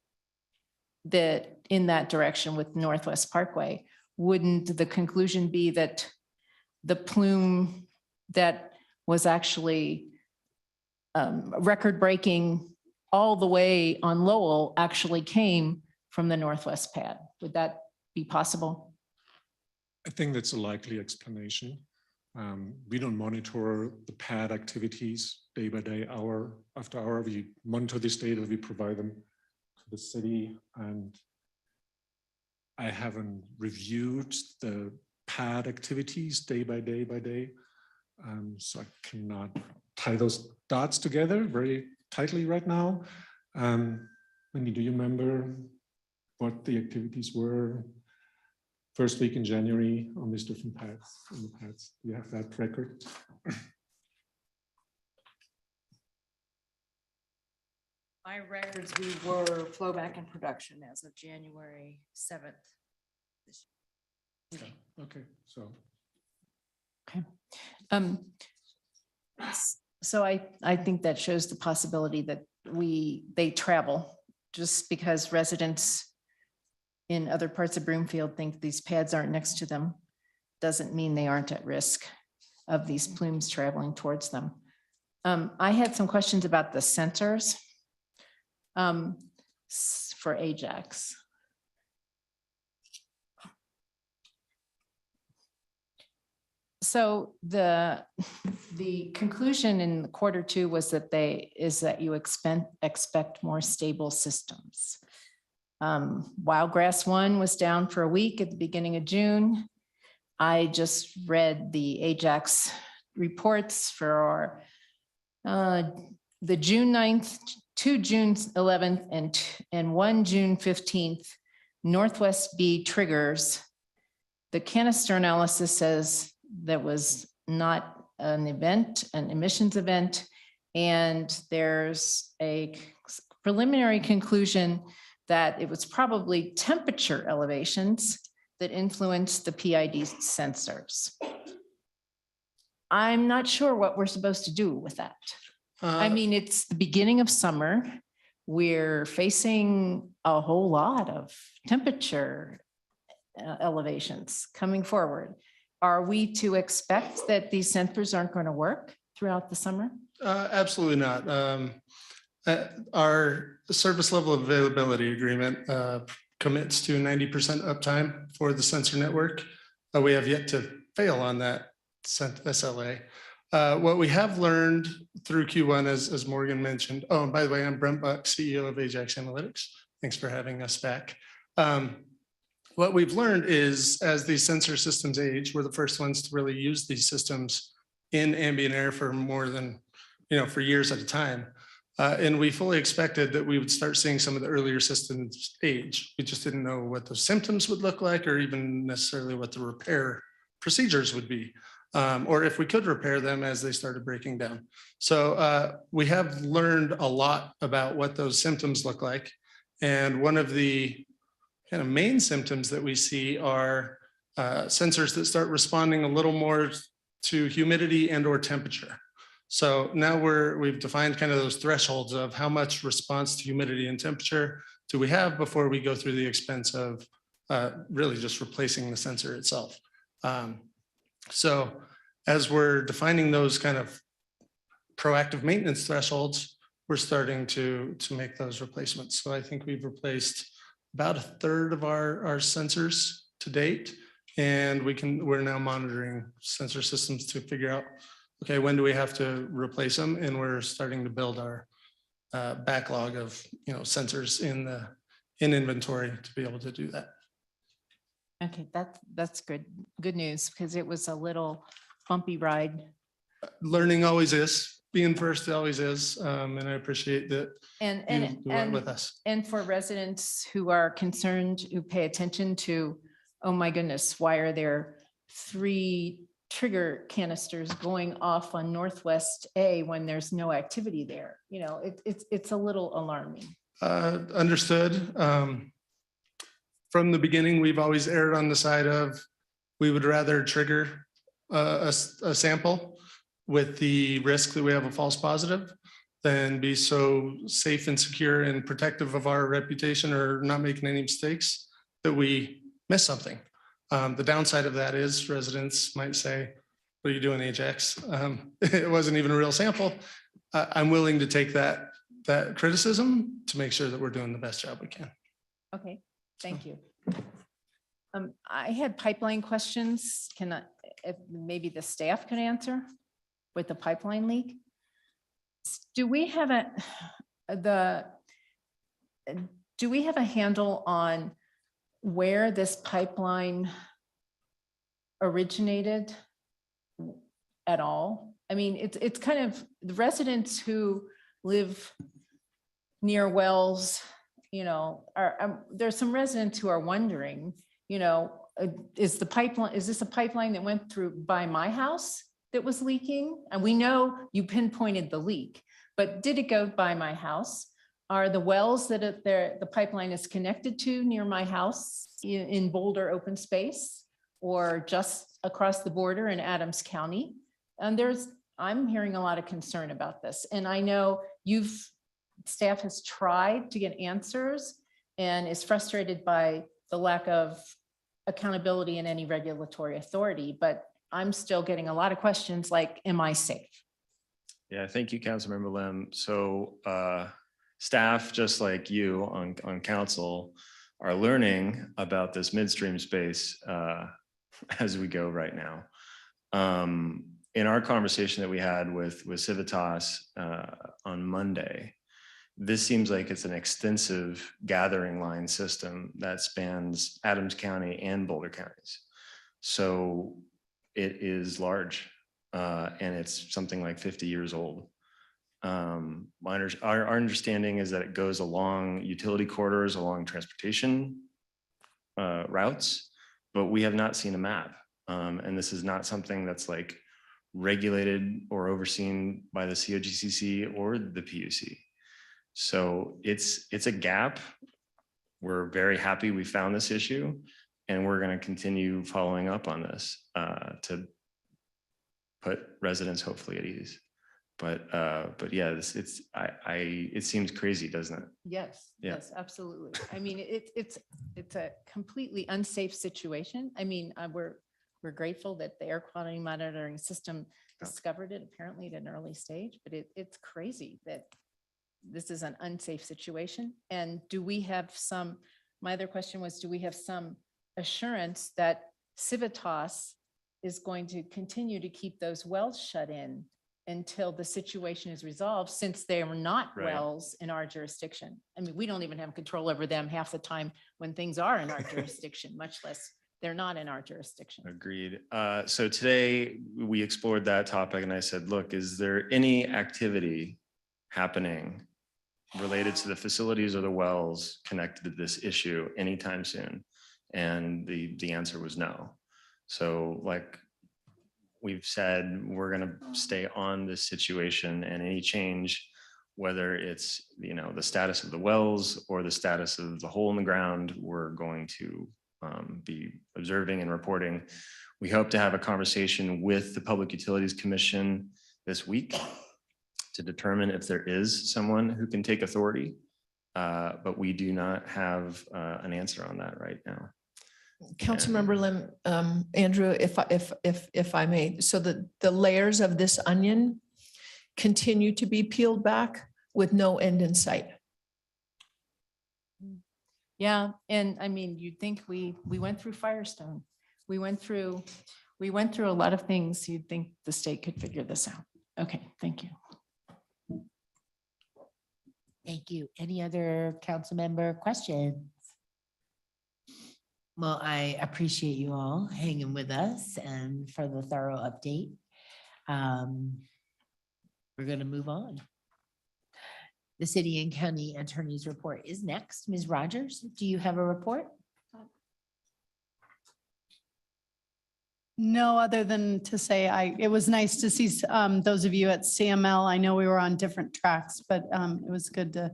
in that direction with Northwest Parkway, wouldn't the conclusion be that the plume that was actually record-breaking all the way on Lowell actually came from the Northwest pad? Would that be possible? I think that's a likely explanation. We don't monitor the pad activities day by day, hour after hour. We monitor this data, we provide them to the city, and I haven't reviewed the pad activities day by day by day. So I cannot tie those dots together very tightly right now. Wendy, do you remember what the activities were first week in January on these different pads? On the pads, do you have that record? My records, we were flowback in production as of January 7th. Okay, so. Okay. So I think that shows the possibility that they travel, just because residents in other parts of Broomfield think these pads aren't next to them, doesn't mean they aren't at risk of these plumes traveling towards them. I had some questions about the sensors for Ajax. So the conclusion in Q2 was that you expect more stable systems. Wildgrass 1 was down for a week at the beginning of June. I just read the Ajax reports for the June 9th, 2 June 11th, and 1 June 15th. Northwest B triggers. The canister analysis says that was not an emissions event. And there's a preliminary conclusion that it was probably temperature elevations that influenced the PID sensors. I'm not sure what we're supposed to do with that. I mean, it's the beginning of summer. We're facing a whole lot of temperature elevations coming forward. are we to expect that these sensors aren't going to work throughout the summer? Absolutely not. Our service level availability agreement commits to 90% uptime for the sensor network. We have yet to fail on that SLA. What we have learned through Q1, as Morgan mentioned, oh, and by the way, I'm Brent Buck, CEO of Ajax Analytics. Thanks for having us back. What we've learned is as these sensor systems age, we're the first ones to really use these systems in ambient air for more than, for years at a time. And we fully expected that we would start seeing some of the earlier systems age. We just didn't know what those symptoms would look like or even necessarily what the repair procedures would be, or if we could repair them as they started breaking down. So we have learned a lot about what those symptoms look like. And one of the kind of main symptoms that we see are sensors that start responding a little more to humidity and or temperature. So now we've defined kind of those thresholds of how much response to humidity and temperature do we have before we go through the expense of really just replacing the sensor itself. So as we're defining those kind of proactive maintenance thresholds, we're starting to make those replacements. So I think we've replaced about a third of our sensors to date, and we're now monitoring sensor systems to figure out, okay, when do we have to replace them? And we're starting to build our backlog of sensors in inventory to be able to do that. Okay, that's good news, because it was a little bumpy ride. Learning always is. Being first always is, and I appreciate that you went with us. And for residents who are concerned, who pay attention to, oh my goodness, why are there 3 trigger canisters going off on Northwest A when there's no activity there? It's a little alarming. Understood. From the beginning, we've always erred on the side of we would rather trigger a sample with the risk that we have a false positive than be so safe and secure and protective of our reputation or not making any mistakes that we miss something. The downside of that is residents might say, what are you doing, Ajax? It wasn't even a real sample. I'm willing to take that criticism to make sure that we're doing the best job we can. Okay, thank you. I had pipeline questions. If maybe the staff could answer with the pipeline leak? Do we have a handle on where this pipeline originated at all? I mean, it's kind of the residents who live near wells, there's some residents who are wondering, is this a pipeline that went through by my house that was leaking? And we know you pinpointed the leak, but did it go by my house? Are the wells that the pipeline is connected to near my house in Boulder open space or just across the border in Adams County? And I'm hearing a lot of concern about this. And I know staff has tried to get answers and is frustrated by the lack of accountability in any regulatory authority, but I'm still getting a lot of questions like, am I safe? Yeah, thank you, Councilmember Lim. So staff, just like you on council, are learning about this midstream space as we go right now. In our conversation that we had with Civitas on Monday, this seems like it's an extensive gathering line system that spans Adams County and Boulder counties. So it is large and it's something like 50 years old. Our understanding is that it goes along utility corridors, along transportation routes, but we have not seen a map. And this is not something that's like regulated or overseen by the COGCC or the PUC. So it's a gap. We're very happy we found this issue, and we're going to continue following up on this to put residents hopefully at ease. But yeah, it seems crazy, doesn't it? Yes, Yeah. yes, absolutely. I mean, it's a completely unsafe situation. I mean, we're grateful that the air quality monitoring system discovered it apparently at an early stage, but it's crazy that this is an unsafe situation. And do we have some, my other question was, do we have some assurance that Civitas is going to continue to keep those wells shut in until the situation is resolved, since they are not Right. wells in our jurisdiction? I mean, we don't even have control over them half the time when things are in our jurisdiction, much less they're not in our jurisdiction. Agreed. So today we explored that topic and I said, look, is there any activity happening related to the facilities or the wells connected to this issue anytime soon? And the answer was no. So like we've said, we're going to stay on this situation, and any change, whether it's, you know, the status of the wells or the status of the hole in the ground, we're going to be observing and reporting. We hope to have a conversation with the Public Utilities Commission this week to determine if there is someone who can take authority, but we do not have an answer on that right now. Councilmember Lim, Andrew, if I may, so the layers of this onion continue to be peeled back with no end in sight. Yeah, and I mean, you'd think we went through Firestone. We went through a lot of things. You'd think the state could figure this out. Okay, thank you. Thank you. Any other council member questions? Well, I appreciate you all hanging with us and for the thorough update. We're going to move on. The city and county attorney's report is next. Ms. Rogers, do you have a report? No, other than to say, it was nice to see those of you at CML. I know we were on different tracks, but it was good to,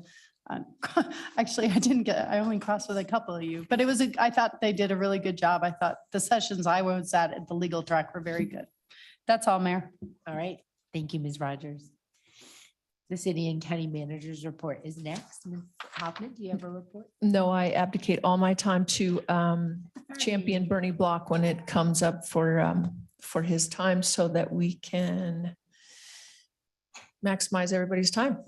actually, I only crossed with a couple of you, but I thought they did a really good job. I thought the sessions I was at the legal track were very good. That's all, Mayor. All right. Thank you, Ms. Rogers. The city and county manager's report is next. Ms. Hoffman, do you have a report? No, I abdicate all my time to champion Bernie Block when it comes up for his time so that we can maximize everybody's time.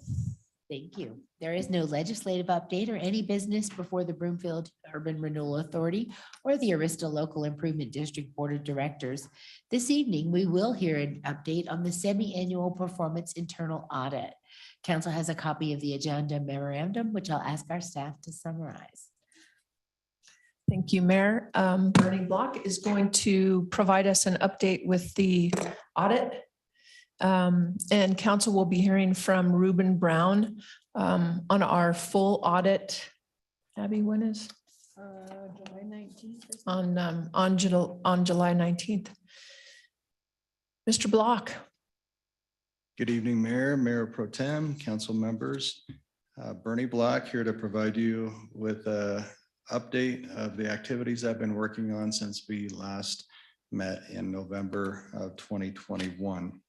Thank you. There is no legislative update or any business before the Broomfield Urban Renewal Authority or the Arista Local Improvement District Board of Directors. This evening, we will hear an update on the semi-annual performance internal audit. Council has a copy of the agenda memorandum, which I'll ask our staff to summarize. Thank you, Mayor. Bernie Block is going to provide us an update with the audit. And council will be hearing from Ruben Brown on our full audit. Abby, when is? July 19th. On July 19th. Mr. Block. Good evening, Mayor, Mayor Pro Tem, council members. Bernie Block here to provide you with an update of the activities I've been working on since we last met in November of 2021.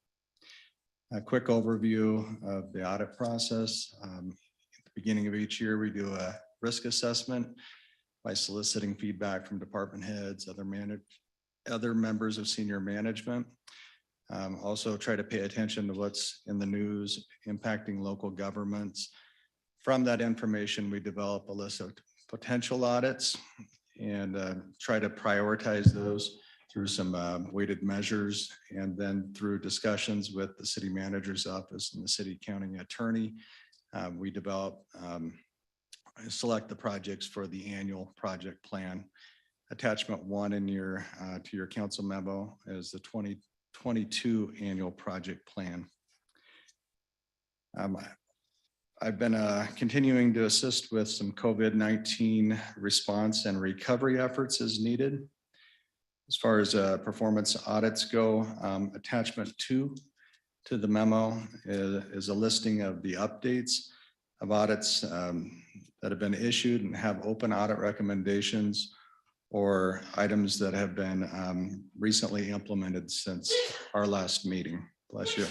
A quick overview of the audit process. At the beginning of each year, we do a risk assessment by soliciting feedback from department heads, other members of senior management. Also try to pay attention to what's in the news impacting local governments. From that information, we develop a list of potential audits and try to prioritize those through some weighted measures, and then through discussions with the city manager's office and the city county attorney, we develop, select the projects for the annual project plan. Attachment 1 in your to your council memo is the 2022 annual project plan. I've been continuing to assist with some COVID-19 response and recovery efforts as needed. As far as performance audits go, attachment 2 to the memo is a listing of the updates of audits that have been issued and have open audit recommendations or items that have been recently implemented since our last meeting. Bless you.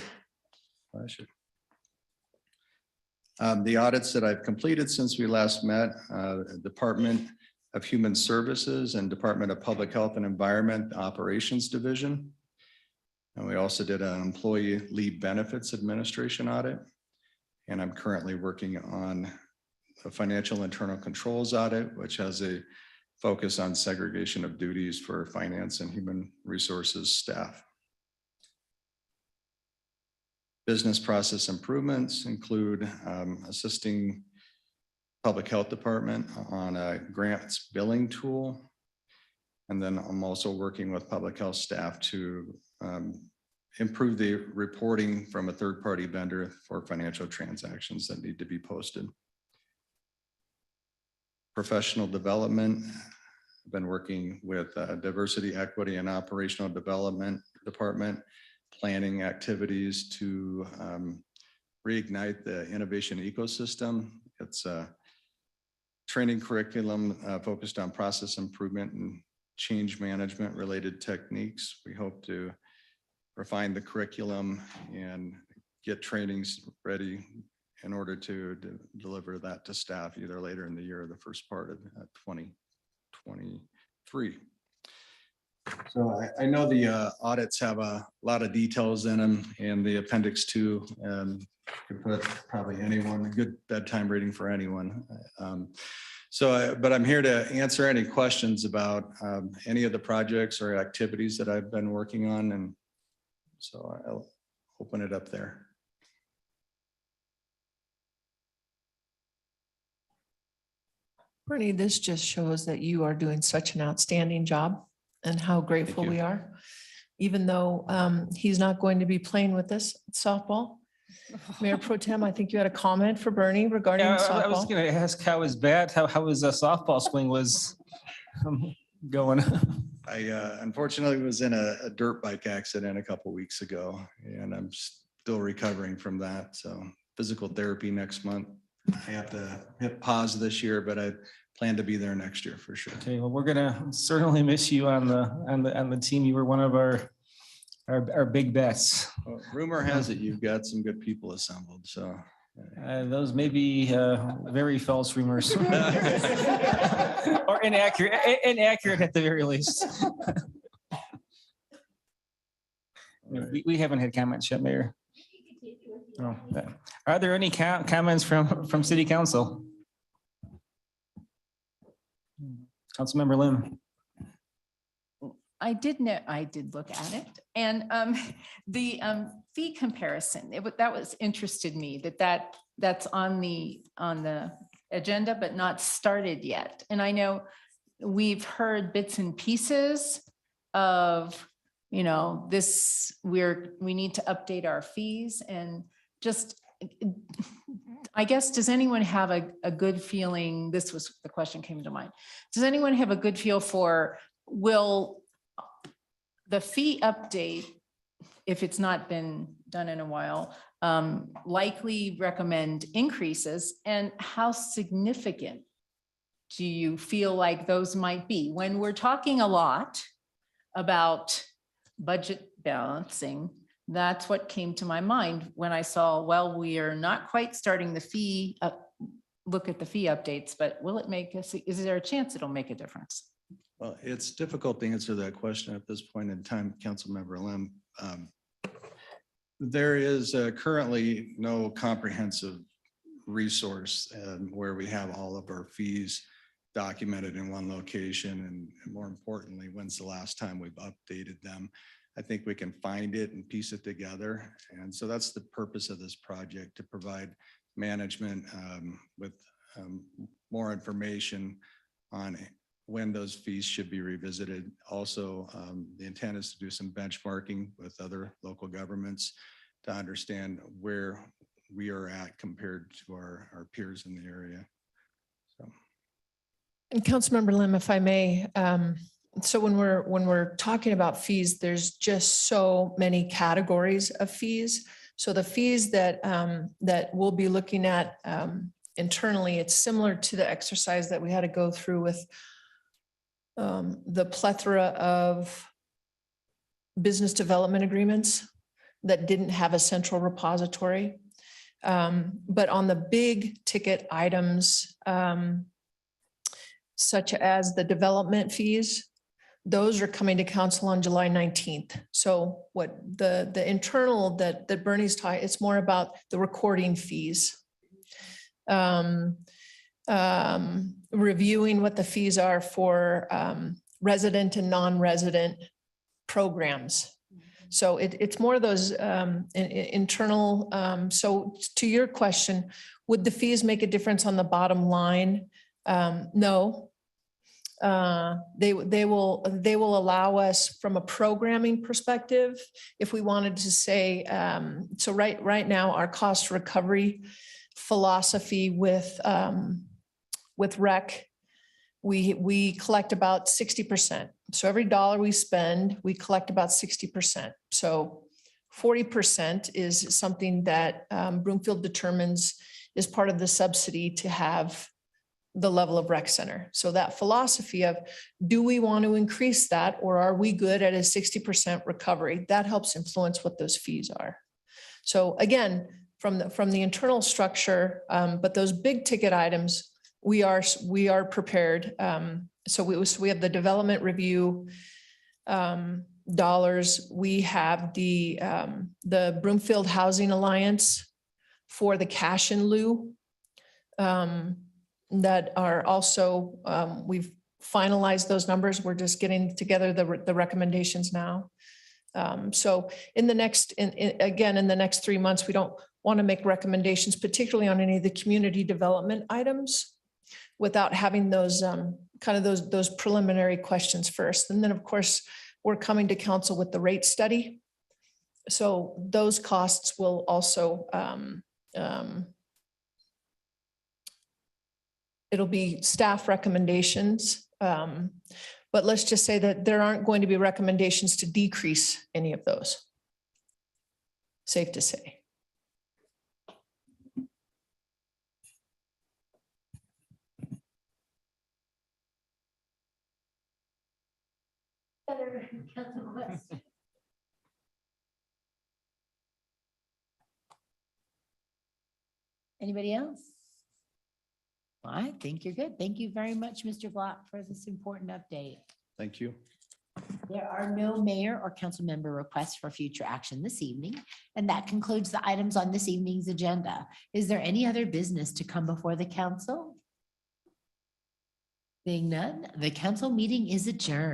Bless you. The audits that I've completed since we last met, department of Human Services and Department of Public Health and Environment Operations Division. And we also did an Employee Leave Benefits Administration audit. And I'm currently working on a Financial Internal Controls audit, which has a focus on segregation of duties for finance and human resources staff. Business process improvements include assisting Public Health Department on a grants billing tool. And then I'm also working with public health staff to improve the reporting from a third-party vendor for financial transactions that need to be posted. Professional development. I've been working with Diversity, Equity, and Operational Development Department, planning activities to reignite the innovation ecosystem. It's a training curriculum focused on process improvement and change management related techniques. We hope to refine the curriculum and get trainings ready in order to deliver that to staff either later in the year or the first part of 2023. So I know the audits have a lot of details in them, and the appendix 2 could put probably anyone, a good bedtime reading for anyone. But I'm here to answer any questions about any of the projects or activities that I've been working on, and so I'll open it up there. Bernie, this just shows that you are doing such an outstanding job and how grateful we are. Even though he's not going to be playing with us at softball. Mayor Pro Tem, I think you had a comment for Bernie regarding Yeah, softball. I was going to ask how his bat, how his softball swing was going. I unfortunately was in a dirt bike accident a couple weeks ago, and I'm still recovering from that. So physical therapy next month. I have to hit pause this year, but I plan to be there next year for sure. Okay, well, we're gonna certainly miss you on the team. You were one of our big bets. Well, rumor has it you've got some good people assembled, so. Those may be very false rumors. Or inaccurate at the very least. We haven't had comments yet, Mayor. Oh, are there any comments from City Council? Councilmember Lim. I did look at it, and the fee comparison, that was interested me, that's on the agenda, but not started yet. And I know we've heard bits and pieces of, you know, this, we need to update our fees, and just, I guess, does anyone have a good feeling? This was the question came to mind. Does anyone have a good feel for, will the fee update, if it's not been done in a while, likely recommend increases, and how significant do you feel like those might be? When we're talking a lot about budget balancing, that's what came to my mind when I saw, well, we are not quite starting the fee look at the fee updates, but will it make us, is there a chance it'll make a difference? Well, it's difficult to answer that question at this point in time, Councilmember Lim. There is currently no comprehensive resource where we have all of our fees documented in one location, and more importantly, when's the last time we've updated them. I think we can find it and piece it together. And so that's the purpose of this project, to provide management with more information on when those fees should be revisited. Also, the intent is to do some benchmarking with other local governments to understand where we are at compared to our peers in the area. So. And Councilmember Lim, if I may, so when we're talking about fees, there's just so many categories of fees. So the fees that we'll be looking at internally, it's similar to the exercise that we had to go through with the plethora of business development agreements that didn't have a central repository. But on the big ticket items, such as the development fees, those are coming to council on July 19th. So what the internal that Bernie's talking, it's more about the recording fees. Reviewing what the fees are for resident and non-resident programs. So it's more of those internal. So to your question, would the fees make a difference on the bottom line? No. They will allow us from a programming perspective, if we wanted to say, so right now, our cost recovery philosophy with rec, we collect about 60%. So every dollar we spend, we collect about 60%. So 40% is something that Broomfield determines is part of the subsidy to have the level of rec center. So that philosophy of, do we want to increase that, or are we good at a 60% recovery? That helps influence what those fees are. So again, from the internal structure, but those big ticket items, we are prepared. So we have the development review dollars. We have the Broomfield Housing Alliance for the cash in lieu that are also, we've finalized those numbers. We're just getting together the recommendations now. So in the next 3 months, we don't want to make recommendations, particularly on any of the community development items, without having those those preliminary questions first. And then, of course, we're coming to council with the rate study. So those costs will also, it'll be staff recommendations. But let's just say that there aren't going to be recommendations to decrease any of those. Safe to say. Anybody else? Well, I think you're good. Thank you very much, Mr. Block, for this important update. Thank you. There are no mayor or council member requests for future action this evening, and that concludes the items on this evening's agenda. Is there any other business to come before the council? Being none, the council meeting is adjourned.